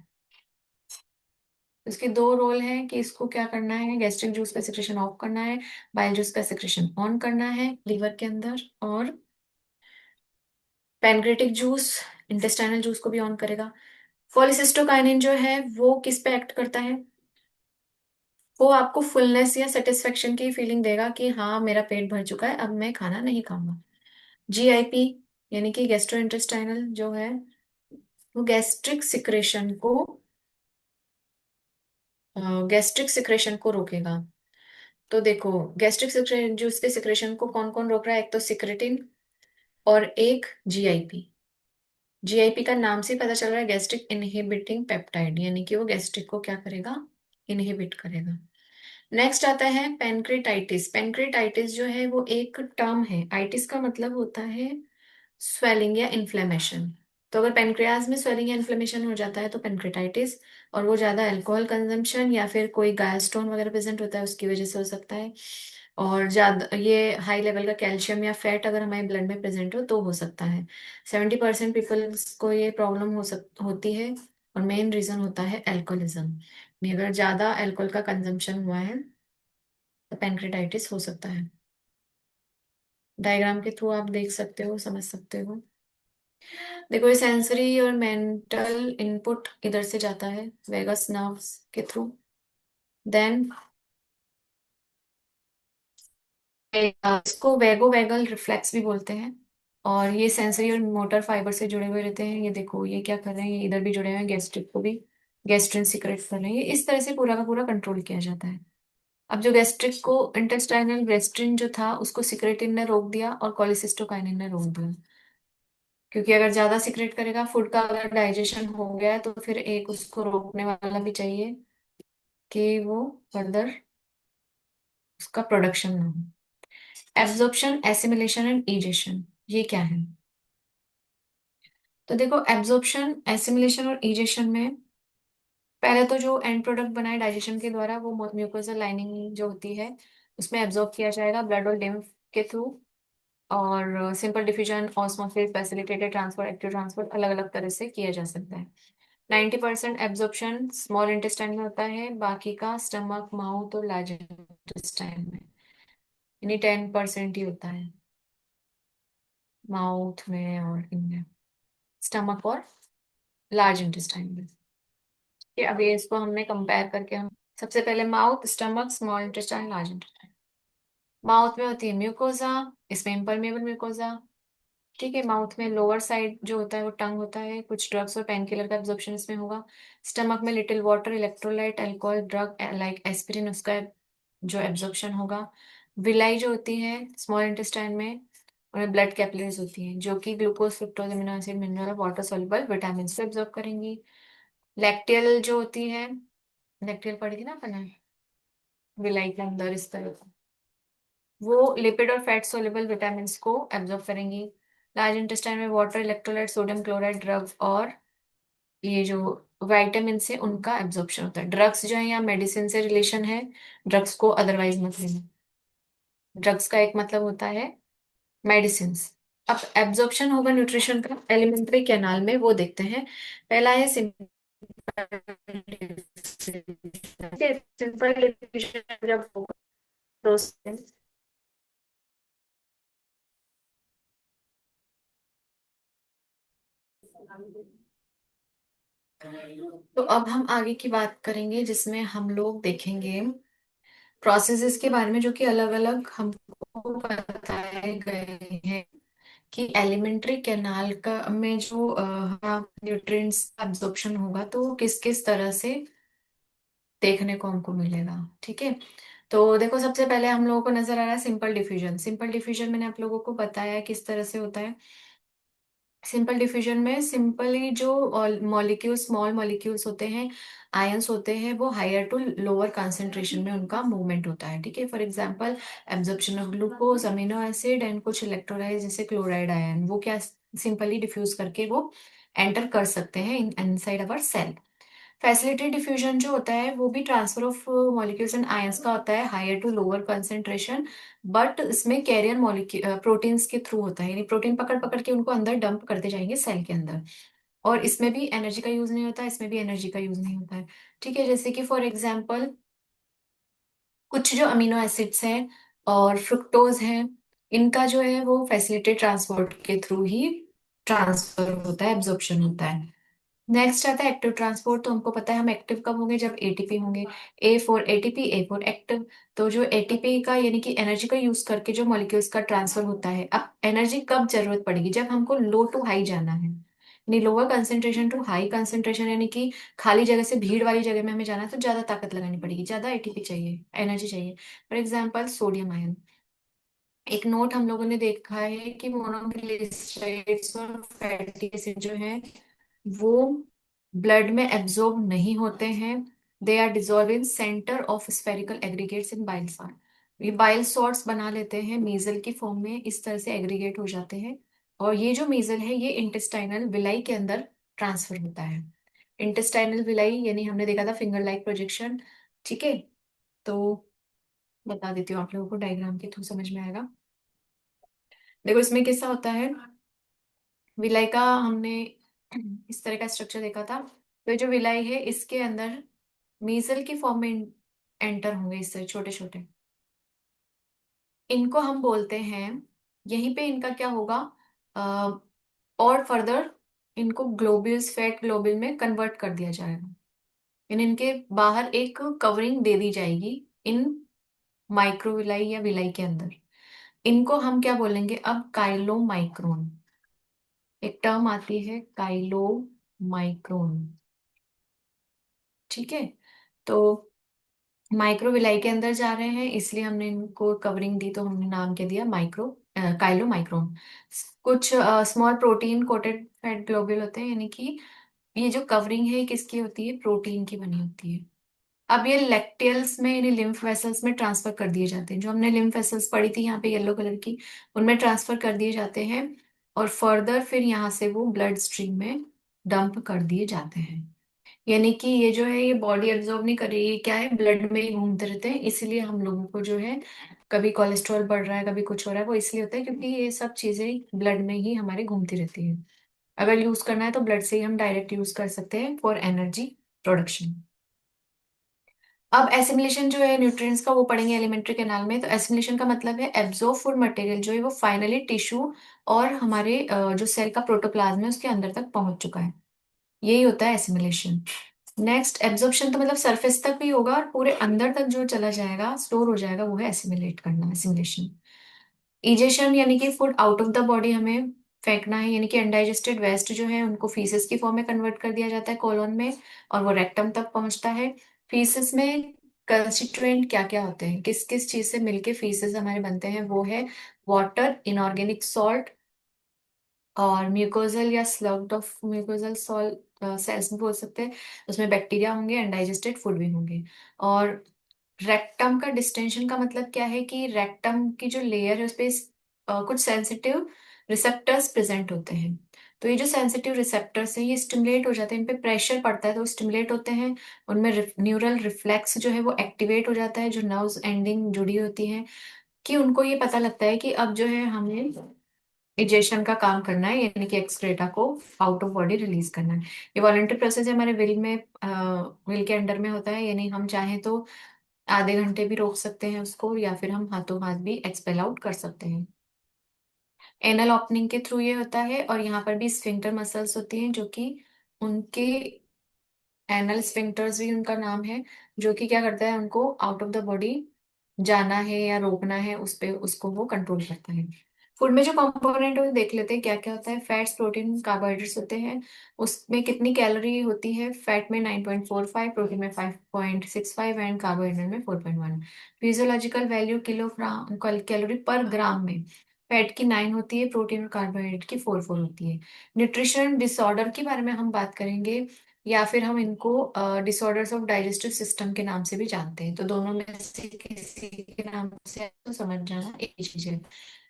इसके दो रोल हैं कि इसको क्या करना है, गैस्ट्रिक जूस का सिक्रेशन ऑफ करना है, बाइल जूस का सिक्रेशन ऑन करना है लीवर के अंदर। और पैनक्रेटिक जूस इंटेस्टाइनल जूस को भी ऑन करेगा। कोलेसिस्टोकाइनिन जो है वो किस पे एक्ट करता है, वो आपको फुलनेस या सेटिस्फेक्शन की फीलिंग देगा कि हाँ मेरा पेट भर चुका है, अब मैं खाना नहीं खाऊंगा। GIP यानी कि गैस्ट्रो इंटेस्टाइनल जो है वो गैस्ट्रिक सिक्रेशन को रोकेगा। तो देखो, गैस्ट्रिक जूस के सिक्रेशन को कौन कौन रोक रहा है, एक तो सिक्रेटिन और एक GIP। GIP का नाम से पता चल रहा है गैस्ट्रिक इनहिबिटिंग पेप्टाइड, यानी कि वो गैस्ट्रिक को क्या करेगा, इनहिबिट करेगा। नेक्स्ट आता है पेनक्रेटाइटिस। पेनक्रेटाइटिस जो है वो एक टर्म है, आइटिस का मतलब होता है स्वेलिंग या इन्फ्लेमेशन। तो अगर पेनक्रियाज में स्वेलिंग या इन्फ्लेमेशन हो जाता है तो पेनक्रेटाइटिस, और वो ज्यादा अल्कोहल कंजम्पशन या फिर कोई गायस्टोन वगैरह प्रेजेंट होता है उसकी वजह से हो सकता है। और ज्यादा ये हाई लेवल का कैल्शियम या फैट अगर हमारे ब्लड में प्रेजेंट हो तो हो सकता है। 70% पीपल्स को ये प्रॉब्लम होती है, और मेन रीजन होता है एल्कोहलिज्म। अगर ज्यादा अल्कोहल का कंजम्पशन हुआ है तो पेनक्रेटाइटिस हो सकता है। डायग्राम के थ्रू आप देख सकते हो, समझ सकते हो। देखो ये सेंसरी और मेंटल इनपुट इधर से जाता है वेगस नर्व्स के थ्रू। देन इसको वेगो वेगल रिफ्लेक्स भी बोलते हैं। और ये सेंसरी और मोटर फाइबर से जुड़े हुए रहते हैं। ये देखो ये क्या कर रहे हैं, ये इधर भी जुड़े हुए हैं, गैस्ट्रिक को भी गैस्ट्रिन सीक्रेट कर रहे हैं। ये इस तरह से पूरा का पूरा कंट्रोल किया जाता है। अब जो गैस्ट्रिक को इंटेस्टाइनल गैस्ट्रिन जो था उसको सिक्रेटिन ने रोक दिया और कोलिसिस्टोकाइनिन ने रोक दिया। क्योंकि अगर ज्यादा सिक्रेट करेगा फूड का, अगर डाइजेशन हो गया है, तो फिर एक उसको रोकने वाला भी चाहिए कि वो फर्दर उसका प्रोडक्शन ना हो। एब्जॉर्प्शन, एसिमिलेशन एंड इजेशन, ये क्या है? तो देखो एब्जॉर्प्शन, एसिमिलेशन और इजेशन में पहले तो जो एंड प्रोडक्ट बनाए डाइजेशन के द्वारा वो म्यूकोजल लाइनिंग जो होती है उसमें एब्जॉर्ब किया जाएगा ब्लड और लिम्फ के थ्रू। और simple diffusion, osmosis, facilitated transport, active transport अलग अलग तरह से किया जा सकता है। 90% एब्जॉर्प्शन स्मॉल इंटेस्टाइन में होता है, बाकी का स्टमक, माउथ और लार्ज इंटेस्टाइन में। यानी 10% ही होता है माउथ में और इनमें, स्टमक और लार्ज इंटेस्टाइन में। कि अब ये इसको हमने कंपेयर करके हम सबसे पहले mouth, stomach, small intestine, large intestine. Mouth में होती है म्यूकोजा, इसमें इम्परमेबल म्यूकोजा। ठीक है, माउथ में लोअर साइड जो होता है वो टंग होता है, कुछ ड्रग्स और पेन किलर का एब्जॉर्प्शन इसमें होगा। स्टमक में little water, electrolyte, alcohol, drug like aspirin, उसका जो एब्जॉर्प्शन होगा। विलाई जो होती है स्मॉल इंटेस्टाइन में, और ब्लड कैपिलरीज होती हैं जो कि glucose, fructose, amino acid, mineral और वाटर सॉल्युबल विटामिन को एब्जॉर्ब करेंगी। लैक्टियल जो होती है, लैक्टियल पढ़ी थी ना अपन विलाई के अंदर इस तरह, वो लिपिड और फैट सोल्युबल विटामिन को एब्जॉर्ब करेंगी। लार्ज इंटेस्टाइन में water, electrolyte, sodium chloride, drugs और ये जो विटामिन से उनका एब्जॉर्प्शन होता है। ड्रग्स जो है यहाँ मेडिसिन से रिलेशन है, ड्रग्स को अदरवाइज मत लेना। ड्रग्स का एक मतलब होता है मेडिसिन। अब एब्जॉर्प्शन होगा न्यूट्रिशन का एलिमेंट्री कैनाल में, वो देखते हैं। पहला है सिंपल सिंपल जब होगा प्रोसेस। तो अब हम आगे की बात करेंगे जिसमें हम लोग देखेंगे प्रोसेसेस के बारे में जो कि अलग अलग हमको बताए गए हैं कि एलिमेंट्री कैनाल का में जो न्यूट्रिएंट्स का एब्जॉर्प्शन होगा तो किस किस तरह से देखने को हमको मिलेगा। ठीक है, तो देखो सबसे पहले हम लोगों को नजर आ रहा है सिंपल डिफ्यूजन। सिंपल डिफ्यूजन मैंने आप लोगों को बताया है किस तरह से होता है। सिंपल डिफ्यूजन में सिंपली जो मॉलिक्यूल, स्मॉल मॉलिक्यूल्स होते हैं, आयंस होते हैं, वो हायर टू लोअर कंसंट्रेशन में उनका मूवमेंट होता है। ठीक है, for example absorption of glucose, amino acid and कुछ इलेक्ट्रोलाइट जैसे क्लोराइड आयन, वो क्या सिंपली डिफ्यूज करके वो एंटर कर सकते हैं in inside our cell. Facilitated diffusion जो होता है वो भी transfer of molecules and ions का होता है higher to lower concentration, but इसमें कैरियर मॉलिक्यूल प्रोटीन्स के थ्रू होता है, यानी प्रोटीन पकड़ पकड़ के उनको अंदर डंप करते जाएंगे सेल के अंदर। और इसमें भी एनर्जी का यूज नहीं होता है, इसमें भी एनर्जी का यूज नहीं होता है। ठीक है, जैसे कि फॉर एग्जाम्पल कुछ जो अमीनो एसिड्स हैं और फ्रुक्टोज हैं, इनका जो है वो फैसिलिटेटेड ट्रांसपोर्ट के थ्रू ही ट्रांसफर होता है, एब्जॉर्प्शन होता है। नेक्स्ट आता है एक्टिव ट्रांसपोर्ट। तो हमको पता है हम एक्टिव कब होंगे, जब एटीपी होंगे। A for ATP, A for active. तो जो एटीपी का यानी कि एनर्जी का यूज करके जो मॉलिक्यूल्स का ट्रांसफर होता है, अब एनर्जी कब जरूरत पड़ेगी, जब हमको लो टू हाई जाना है, यानी lower concentration to high concentration, यानी कि खाली जगह से भीड़ वाली जगह में हमें जाना है तो ज्यादा ताकत लगानी पड़ेगी, ज्यादा एटीपी चाहिए, एनर्जी चाहिए। For example sodium ion. एक नोट हम लोगों ने देखा है कि मोनोग्लिसराइड्स और फैटी एसिड जो है वो ब्लड में एब्जॉर्ब नहीं होते हैं। They are dissolve in centre of spherical aggregates in bile salt. ये बाइल सॉल्ट्स बना लेते हैं मीजल की फॉर्म में, इस तरह से एग्रीगेट हो जाते हैं। और ये जो मीजल है ये इंटेस्टाइनल विलाई के अंदर ट्रांसफर होता है। इंटेस्टाइनल विलाई यानी हमने देखा था फिंगर लाइक प्रोजेक्शन। ठीक है, तो बता देती हूँ आप लोगों को, डायग्राम के थ्रू समझ में आएगा। देखो इसमें कैसा होता है, विलाई का हमने इस तरह का स्ट्रक्चर देखा था। तो ये जो विलाई है इसके अंदर मीजल की फॉर्म में एंटर होंगे इससे छोटे छोटे, इनको हम बोलते हैं। यहीं पे इनका क्या होगा, और फर्दर इनको ग्लोब्यूल्स, फैट ग्लोब्यूल में कन्वर्ट कर दिया जाएगा। इनके बाहर एक कवरिंग दे दी जाएगी इन माइक्रोविलाई या विलाई के अंदर। इनको हम क्या बोलेंगे अब? काइलोमाइक्रोन। एक टर्म आती है काइलोमाइक्रोन। ठीक है। तो माइक्रोविलाई के अंदर जा रहे हैं, इसलिए हमने इनको कवरिंग दी, तो हमने नाम क्या दिया? काइलोमाइक्रोन। कुछ small protein coated fat globule होते हैं, यानी कि ये जो कवरिंग है ये किसकी होती है? प्रोटीन की बनी होती है। अब ये लेक्टियल्स में यानी लिम्फ वेसल्स में ट्रांसफर कर दिए जाते हैं। जो हमने लिम्फ वेसल्स पढ़ी थी यहाँ पे येलो कलर की, उनमें ट्रांसफर कर दिए जाते हैं, और फर्दर फिर यहाँ से वो ब्लड स्ट्रीम में डंप कर दिए जाते हैं। यानी कि ये जो है ये बॉडी एब्जॉर्ब नहीं कर रही है, क्या है? ब्लड में ही घूमते रहते हैं। इसीलिए हम लोगों को जो है कभी कोलेस्ट्रॉल बढ़ रहा है, कभी कुछ हो रहा है, वो इसलिए होता है क्योंकि ये सब चीजें ब्लड में ही हमारे घूमती रहती है। अगर यूज करना है तो ब्लड से ही हम डायरेक्ट यूज कर सकते हैं फॉर एनर्जी प्रोडक्शन। अब एसिमिलेशन जो है न्यूट्रिएंट्स का, वो पढ़ेंगे एलिमेंट्री कैनाल में। तो एसिमिलेशन का मतलब है एब्जॉर्ब फूड मटेरियल जो है वो फाइनली टिश्यू और हमारे जो सेल का प्रोटोप्लाज्म है उसके अंदर तक पहुंच चुका है। यही होता है एसिमिलेशन। नेक्स्ट एब्जॉर्प्शन तो मतलब सरफेस तक भी होगा और पूरे अंदर तक जो चला जाएगा, स्टोर हो जाएगा, वो है एसिमिलेट करना, एसिमिलेशन। इजेशन यानी कि food out of the body हमें फेंकना है, यानी कि अनडाइजेस्टेड वेस्ट जो है उनको फीसेस की फॉर्म में कन्वर्ट कर दिया जाता है कोलोन में, और वो रेक्टम तक पहुंचता है। फीसेस में कंस्टिट्यूएंट क्या क्या होते हैं, किस किस चीज से मिलके फीसेस हमारे बनते हैं? वो है वाटर, इनऑर्गेनिक सॉल्ट, और म्यूकोजल या स्लग्ड ऑफ म्यूकोजल सॉल सेल्स भी बोल सकते हैं। उसमें बैक्टीरिया होंगे, अनडाइजेस्टेड फूड भी होंगे। और रेक्टम का डिस्टेंशन का मतलब क्या है कि रेक्टम की जो लेयर है उस पे कुछ सेंसिटिव रिसेप्टर्स प्रेजेंट होते हैं। तो ये जो सेंसिटिव रिसेप्टर्स हैं ये स्टिमुलेट हो जाते हैं, इन पे प्रेशर पड़ता है तो स्टिमुलेट होते हैं। उनमें न्यूरल रिफ्लेक्स जो है वो एक्टिवेट हो जाता है, जो नर्व्स एंडिंग जुड़ी होती हैं, कि उनको ये पता लगता है कि अब जो है हमें इजेशन का काम करना है, यानी कि एक्सक्रेटा को आउट ऑफ बॉडी रिलीज करना है। ये वॉलंटरी प्रोसेस है, हमारे विल में, विल के अंडर में होता है। यानी हम चाहें तो आधे घंटे भी रोक सकते हैं उसको, या फिर हम हाथों हाथ भी एक्सपेल आउट कर सकते हैं। एनल ओपनिंग के थ्रू ये होता है, और यहाँ पर भी स्फिंक्टर मसल्स होती हैं जो कि उनके एनल स्फिंक्टर्स भी उनका नाम है, जो कि क्या करता है? उनको आउट ऑफ द बॉडी जाना है या रोकना है, उस पे उसको वो कंट्रोल करता है। फूड में जो कंपोनेंट है वो देख लेते हैं क्या क्या होता है। फैट्स, प्रोटीन, कार्बोहाइड्रेट्स होते हैं। उसमें कितनी कैलोरी होती है? फैट में 9.45, प्रोटीन में 5.65 एंड कार्बोहाइड्रेट में 4.1। फिजियोलॉजिकल वैल्यू किलोग्राम कैलोरी पर ग्राम में फैट की 9 होती है, प्रोटीन और कार्बोहाइड्रेट की 4 होती है। न्यूट्रिशन डिसऑर्डर के बारे में हम बात करेंगे, या फिर हम इनको डिसऑर्डर्स ऑफ डाइजेस्टिव सिस्टम के नाम से भी जानते हैं। तो दोनों में से किसी के नाम से तो समझ जाना एक ही चीज है।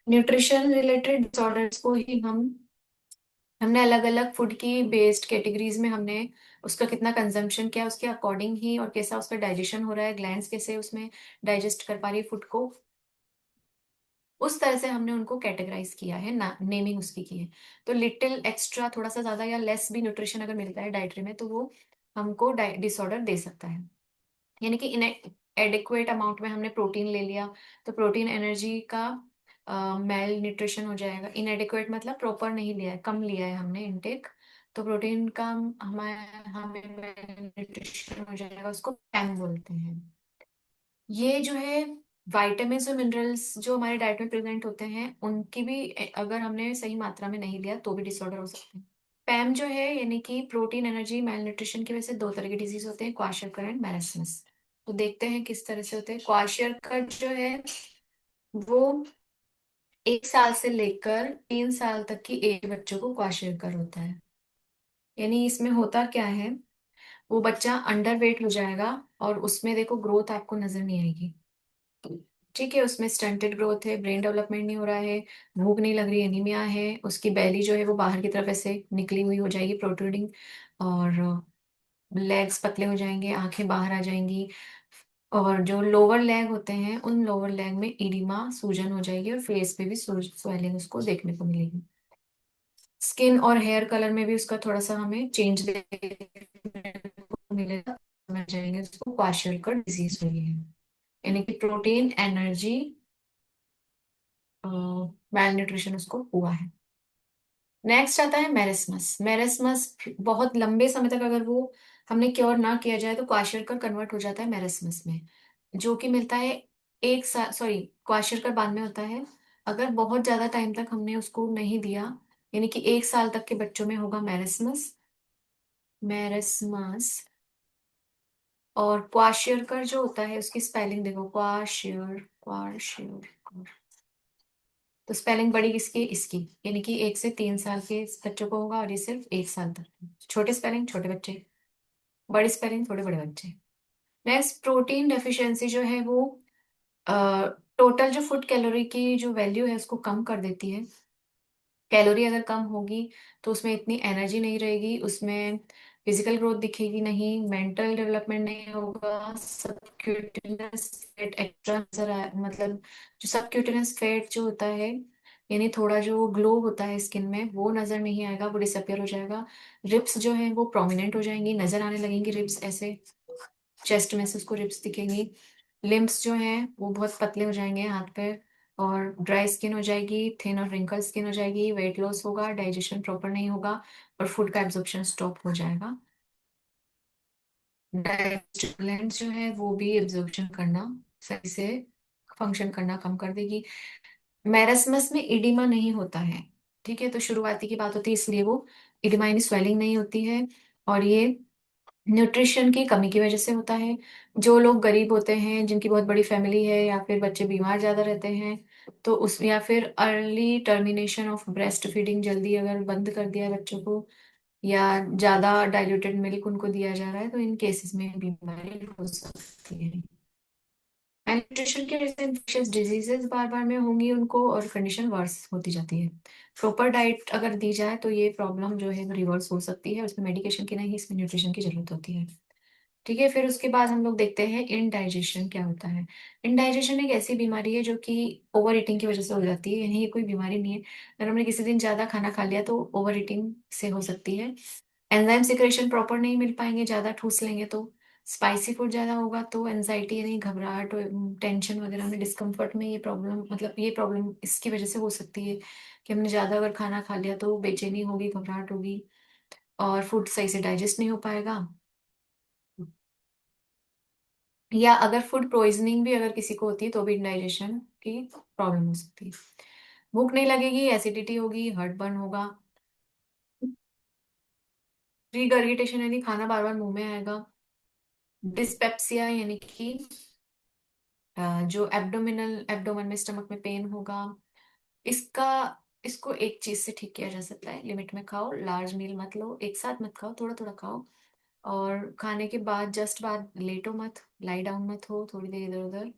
न्यूट्रिशन रिलेटेड डिसऑर्डर्स को ही हमने अलग अलग फूड की बेस्ड कैटेगरीज में हमने उसका कितना कंजम्पशन किया उसके अकॉर्डिंग ही, और कैसा उसका डाइजेशन हो रहा है, ग्लैंड्स कैसे उसमें डाइजेस्ट कर पा रही है फूड को, उस तरह से हमने उनको कैटेगराइज किया है ना, नेमिंग उसकी की है। तो लिटिल एक्स्ट्रा, थोड़ा सा ज्यादा या लेस भी न्यूट्रिशन अगर मिलता है डाइटरी में, तो वो हमको डिसऑर्डर दे सकता है। यानी कि इन एडिक्वेट अमाउंट में हमने प्रोटीन ले लिया, तो प्रोटीन एनर्जी का मेल न्यूट्रिशन हो जाएगा। इनएडिक्वेट मतलब प्रॉपर नहीं लिया है, कम लिया है हमने इनटेक, तो प्रोटीन का हमें हमें न्यूट्रिशन हो जाएगा, उसको पैम बोलते हैं। ये जो है विटामिन्स और मिनरल्स जो हमारे डाइट में प्रेजेंट होते हैं, उनकी भी अगर हमने सही मात्रा में नहीं लिया तो भी डिसऑर्डर हो सकते हैं। पैम जो है यानी कि प्रोटीन एनर्जी मेल न्यूट्रिशन की वजह से दो तरह की डिजीज होते हैं, क्वाशरकर एंड मैरास्मस। तो देखते हैं किस तरह से होते हैं। क्वाशरकर जो है वो 1 साल से लेकर 3 साल तक की एज बच्चों को क्वाशरकर होता है। यानी इसमें होता क्या है, वो बच्चा अंडर वेट हो जाएगा, और उसमें देखो ग्रोथ आपको नजर नहीं आएगी। ठीक है, उसमें स्टंटेड ग्रोथ है, ब्रेन डेवलपमेंट नहीं हो रहा है, भूख नहीं लग रही, एनीमिया है, उसकी बैली जो है वो बाहर की तरफ ऐसे निकली हुई हो जाएगी, प्रोट्रूडिंग, और लेग्स पतले हो जाएंगे, आंखें बाहर आ जाएंगी, और जो लोअर लेग होते हैं उन लोअर लेग में इडिमा, सूजन हो जाएगी, और फेस पे भी स्वेलिंग उसको देखने को मिलेगी। स्किन और हेयर कलर में भी उसका थोड़ा सा हमें चेंज देखने को मिलेगा, समझ जाएंगे उसको क्वाशरकर डिजीज हुई है। यानी कि प्रोटीन एनर्जी मेल न्यूट्रिशन उसको हुआ है। नेक्स्ट आता है मेरेस्मस। मेरेस्मस बहुत लंबे समय तक अगर वो हमने क्योर ना किया जाए तो क्वाशरकर कन्वर्ट हो जाता है मेरेस्मस में, जो कि मिलता है 1 साल, सॉरी, क्वाशरकर बाद में होता है। अगर बहुत ज्यादा टाइम तक हमने उसको नहीं दिया, यानी कि 1 साल तक के बच्चों में होगा मेरेस्मस। मेरेस्मस। और क्वाशियरकर जो होता है उसकी स्पेलिंग देखो, क्वाशियर, क्वाशियर। तो स्पेलिंग बड़ी किसकी, इसकी, यानी कि 1 से 3 साल के बच्चों को होगा, और ये सिर्फ 1 साल तक। छोटे स्पेलिंग छोटे बच्चे, बड़ी स्पेलिंग थोड़े बड़े बच्चे। नेक्स्ट, प्रोटीन डेफिशिएंसी जो है वो टोटल जो फूड कैलोरी की जो वैल्यू है उसको कम कर देती है। कैलोरी अगर कम होगी तो उसमें इतनी एनर्जी नहीं रहेगी, उसमें फिजिकल ग्रोथ दिखेगी नहीं, मेंटल डेवलपमेंट नहीं होगा, सबक्यूटेनियस फैट एक्स्ट्रा नजर आए, मतलब जो सबक्यूटेनियस फैट जो होता है, यानी थोड़ा जो ग्लो होता है स्किन में, वो नजर नहीं आएगा, वो डिसअपियर हो जाएगा। रिप्स जो है वो प्रोमिनेंट हो जाएंगी, नजर आने लगेंगी रिप्स ऐसे, चेस्ट में से उसको रिप्स दिखेंगी। लिम्स जो हैं वो बहुत पतले हो जाएंगे हाथ पैर, और ड्राई स्किन हो जाएगी, थिन और रिंकल स्किन हो जाएगी, वेट लॉस होगा, डाइजेशन प्रॉपर नहीं होगा, और फूड का एब्जॉर्प्शन स्टॉप हो जाएगा। डाइजेस्टिव ग्लैंड जो है वो भी एब्जॉर्प्शन करना सही से फंक्शन करना कम कर देगी। मैरस्मस में इडिमा नहीं होता है, ठीक है, तो शुरुआती की बात होती है, इसलिए वो इडिमा यानी स्वेलिंग नहीं होती है। और ये न्यूट्रिशन की कमी की वजह से होता है। जो लोग गरीब होते हैं, जिनकी बहुत बड़ी फैमिली है, या फिर बच्चे बीमार ज्यादा रहते हैं, तो उस, या फिर early termination of breast feeding, जल्दी अगर बंद कर दिया है बच्चों को, या ज्यादा डाइल्यूटेड मिल्क उनको दिया जा रहा है, तो इन केसेस में बीमारी हो सकती है। न्यूट्रिशन के वजह से इन्फेक्शियस डिजीजेस बार बार में होंगी उनको, और कंडीशन वर्स होती जाती है। प्रॉपर डाइट अगर दी जाए तो ये प्रॉब्लम जो है रिवर्स हो सकती है, उसमें मेडिकेशन की नहीं, इसमें न्यूट्रिशन की जरूरत होती है। ठीक है, फिर उसके बाद हम लोग देखते हैं इनडाइजेशन क्या होता है। इनडाइजेशन एक ऐसी बीमारी है जो कि ओवर ईटिंग की वजह से हो जाती है, यानी ये कोई बीमारी नहीं है, अगर हमने किसी दिन ज्यादा खाना खा लिया तो ओवर ईटिंग से हो सकती है। एंजाइम सिक्रेशन प्रॉपर नहीं मिल पाएंगे, ज्यादा ठूस लेंगे तो। स्पाइसी फूड ज्यादा होगा तो एनजाइटी यानी घबराहट, टेंशन वगैरह में, डिस्कम्फर्ट में, ये प्रॉब्लम, मतलब ये प्रॉब्लम इसकी वजह से हो सकती है कि हमने ज्यादा अगर खाना खा लिया तो बेचैनी होगी, घबराहट होगी, और फूड सही से डाइजेस्ट नहीं हो पाएगा। या अगर फूड पॉइजनिंग भी अगर किसी को होती है तो भी इंडाइजेशन की प्रॉब्लम हो सकती है। भूख नहीं लगेगी, एसिडिटी होगी, हार्ट बर्न होगा, रीगर्गिटेशन यानी खाना बार बार मुंह में आएगा, डिस्पेप्सिया यानी कि जो एब्डोमन में, स्टमक में पेन होगा। इसका इसको एक चीज से ठीक किया जा सकता है, लिमिट में खाओ, लार्ज मील मत लो, एक साथ मत खाओ, थोड़ा थोड़ा खाओ, और खाने के बाद जस्ट बाद लेटो मत, लाई डाउन मत हो, थोड़ी देर इधर उधर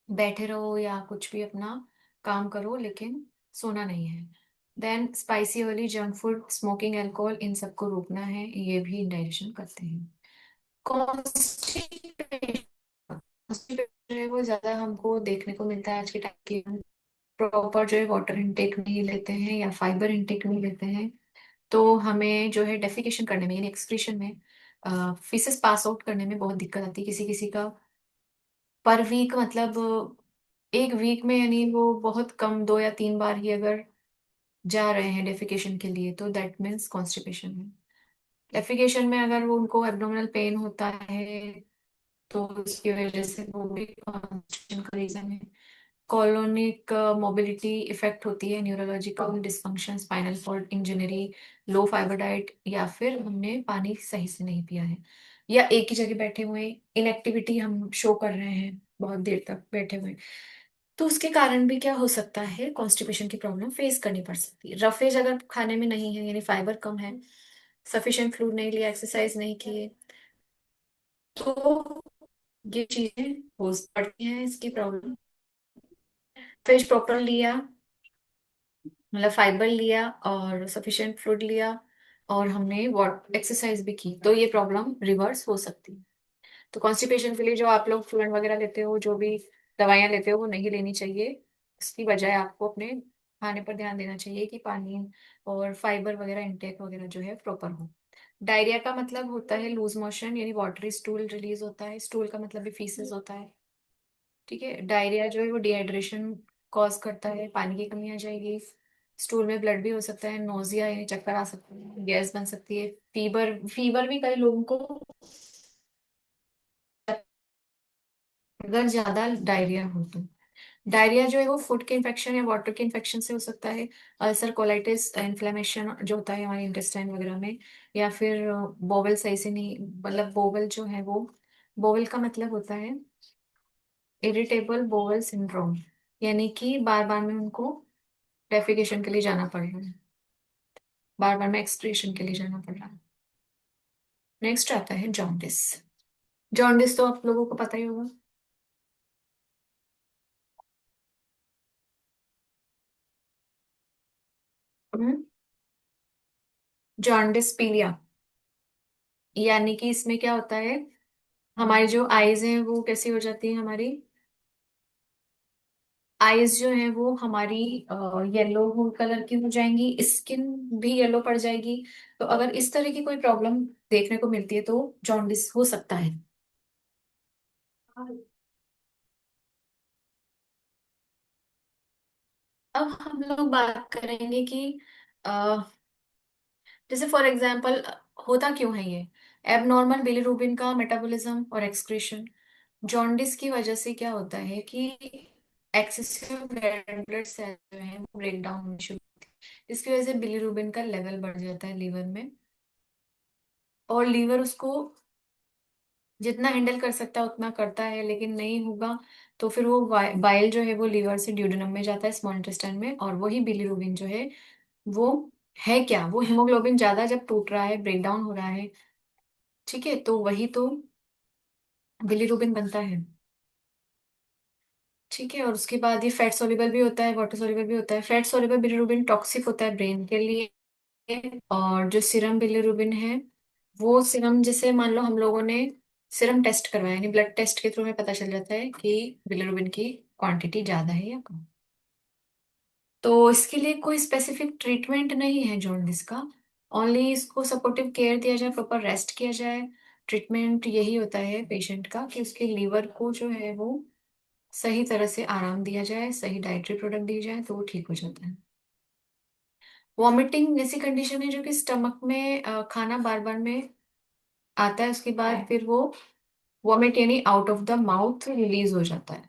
बैठे रहो या कुछ भी अपना काम करो, लेकिन सोना नहीं है। देन स्पाइसी वाली जंक फूड, स्मोकिंग, अल्कोहल, इन सबको रोकना है, ये भी इंडाइजेशन करते हैं। कॉन्स्टिपेशन जो है वो ज्यादा हमको देखने को मिलता है आज के टाइम के, प्रॉपर जो है वाटर इनटेक नहीं लेते हैं या फाइबर इनटेक नहीं लेते हैं, तो हमें जो है डेफिकेशन करने में यानी एक्सक्रीशन में, फीसेस पास आउट करने में बहुत दिक्कत आती है। किसी किसी का पर वीक, मतलब एक वीक में, यानी वो बहुत कम 2 या 3 बार ही अगर जा रहे हैं डेफिकेशन के लिए, तो दैट मीन्स कॉन्स्टिपेशन है। डेफिकेशन में अगर वो उनको एब्डोमिनल पेन होता है तो उसकी वजह से वो भी कॉन्स्टिपेशन का रीजन है। कॉलोनिक मोबिलिटी इफेक्ट होती है, neurological dysfunction, spinal cord injury, low fibre diet, या फिर हमने पानी सही से नहीं पिया है, या एक ही जगह बैठे हुए, इनएक्टिविटी हम शो कर रहे हैं बहुत देर तक बैठे हुए, तो उसके कारण भी क्या हो सकता है, कॉन्स्टिपेशन की प्रॉब्लम फेस करनी पड़ सकती है। रफेज अगर खाने में नहीं है, यानी फाइबर कम है, सफिशिएंट फ्लूइड नहीं लिया, एक्सरसाइज नहीं किए, तो ये चीजें हो पड़ती हैं इसकी प्रॉब्लम। फिश प्रॉपर लिया, मतलब फाइबर लिया और सफिशिएंट फ्लूइड लिया, और हमने वॉट एक्सरसाइज भी की, तो ये प्रॉब्लम रिवर्स हो सकती है। तो कॉन्स्टिपेशन के लिए जो आप लोग फ्लूइड वगैरह लेते हो, जो भी दवाइयाँ लेते हो, वो नहीं लेनी चाहिए। इसकी बजाय आपको अपने खाने पर ध्यान देना चाहिए कि पानी और फाइबर वगैरह इंटेक वगैरह जो है प्रॉपर हो। डायरिया का मतलब होता है लूज मोशन, यानी वाटरी स्टूल रिलीज होता है, स्टूल का मतलब भी फीसेस होता है। ठीक है, डायरिया जो है वो डिहाइड्रेशन कॉज करता है, पानी की कमी आ जाएगी, स्टूल में ब्लड भी हो सकता है, नोजिया यानी चक्कर आ सकता है, गैस बन सकती है, फीवर फीवर भी कई लोगों को, अगर ज्यादा डायरिया हो तो। डायरिया जो है वो फूड के इन्फेक्शन या वाटर के इन्फेक्शन से हो सकता है, अल्सर कोलाइटिस इन्फ्लेमेशन जो होता है हमारे इंटेस्टाइन वगैरह में, या फिर बोवल सही से नहीं, मतलब बोवल जो है वो, बोवल का मतलब होता है इरिटेबल बोवल सिंड्रोम, यानी कि बार बार में उनको डेफिकेशन के लिए जाना पड़ रहा है, बार बार में एक्सक्रीशन के लिए जाना पड़ रहा है। नेक्स्ट आता है जॉन्डिस। जॉन्डिस तो आप लोगों को पता ही होगा। जॉन्डिस पीलिया, यानी कि इसमें क्या होता है, हमारी जो आईज हैं वो कैसी हो जाती है, हमारी आईज जो है वो हमारी येलो कलर की हो जाएंगी, स्किन भी येलो पड़ जाएगी। तो अगर इस तरह की कोई प्रॉब्लम देखने को मिलती है तो जॉन्डिस हो सकता है। अब हम लोग बात करेंगे कि जैसे फॉर एग्जांपल होता क्यों है ये, एबनॉर्मल बिलीरुबिन का मेटाबॉलिज्म और एक्सक्रीशन। जॉन्डिस की वजह से क्या होता है कि एक्सेसिव रेड ब्लड सेल जो है वो ब्रेक डाउन होने शुरू होती है। इसकी वजह से बिलीरुबिन का लेवल बढ़ जाता है लीवर में, और लीवर उसको जितना हैंडल कर सकता है उतना करता है, लेकिन नहीं होगा तो फिर वो बाइल जो है वो लीवर से ड्यूडेनम में जाता है, स्मॉल इंटेस्टाइन में, और वही बिलीरुबिन जो है वो है क्या, वो हीमोग्लोबिन ज्यादा जब टूट रहा है, ब्रेक डाउन हो रहा है, ठीक है, तो वही तो बिलीरुबिन बनता है। ठीक है, और उसके बाद ये फैट सोल्यूबल भी होता है, वाटर सोल्यूबल भी होता है। फैट सोल्यूबल बिलीरुबिन टॉक्सिक होता है ब्रेन के लिए। और जो सीरम बिलीरुबिन है, वो सीरम जैसे मान लो हम लोगों ने सीरम टेस्ट करवाया, यानी ब्लड टेस्ट के थ्रू हमें पता चल जाता है कि बिलीरुबिन की क्वांटिटी ज्यादा है या कम। तो इसके लिए कोई स्पेसिफिक ट्रीटमेंट नहीं है जॉन्डिस का, ओनली इसको सपोर्टिव केयर दिया जाए, प्रॉपर रेस्ट किया जाए। ट्रीटमेंट यही होता है पेशेंट का कि उसके लीवर को जो है वो सही तरह से आराम दिया जाए, सही डाइटरी प्रोडक्ट दी जाए तो वो ठीक हो जाता है। वॉमिटिंग ऐसी कंडीशन है जो कि स्टमक में खाना बार बार में आता है, उसके बाद फिर वो वॉमिट यानी out of the mouth release हो जाता है।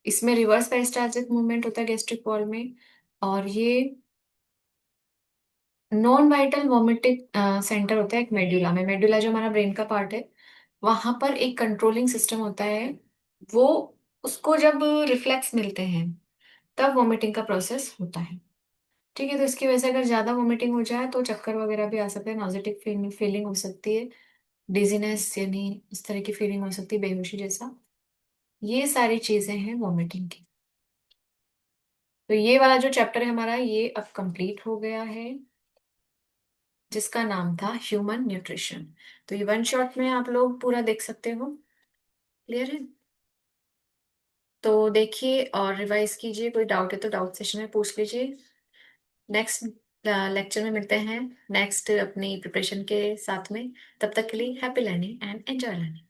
इसमें रिवर्स पेरिस्टाल्टिक मूवमेंट होता है गैस्ट्रिक वॉल में। और ये नॉन वाइटल वॉमिटिक सेंटर होता है एक मेडुला में, मेडुला जो हमारा ब्रेन का पार्ट है, वहां पर एक कंट्रोलिंग सिस्टम होता है। वो उसको जब रिफ्लेक्स मिलते हैं तब वॉमिटिंग का प्रोसेस होता है। ठीक है, तो इसकी वजह से अगर ज्यादा वॉमिटिंग हो जाए तो चक्कर वगैरह भी आ सकते हैं, नॉजेटिक फीलिंग हो सकती है, डिजीनेस यानी इस तरह की फीलिंग हो सकती है, बेहोशी जैसा। ये सारी चीजें हैं वॉमिटिंग की। तो ये वाला जो चैप्टर है हमारा ये अब कंप्लीट हो गया है, जिसका नाम था ह्यूमन न्यूट्रिशन। तो ये वन शॉट में आप लोग पूरा देख सकते हो। क्लियर है? तो देखिए और रिवाइज कीजिए, कोई डाउट है तो डाउट सेशन में पूछ लीजिए। नेक्स्ट लेक्चर में मिलते हैं नेक्स्ट अपनी प्रिपरेशन के साथ में। तब तक के लिए happy learning and enjoy learning.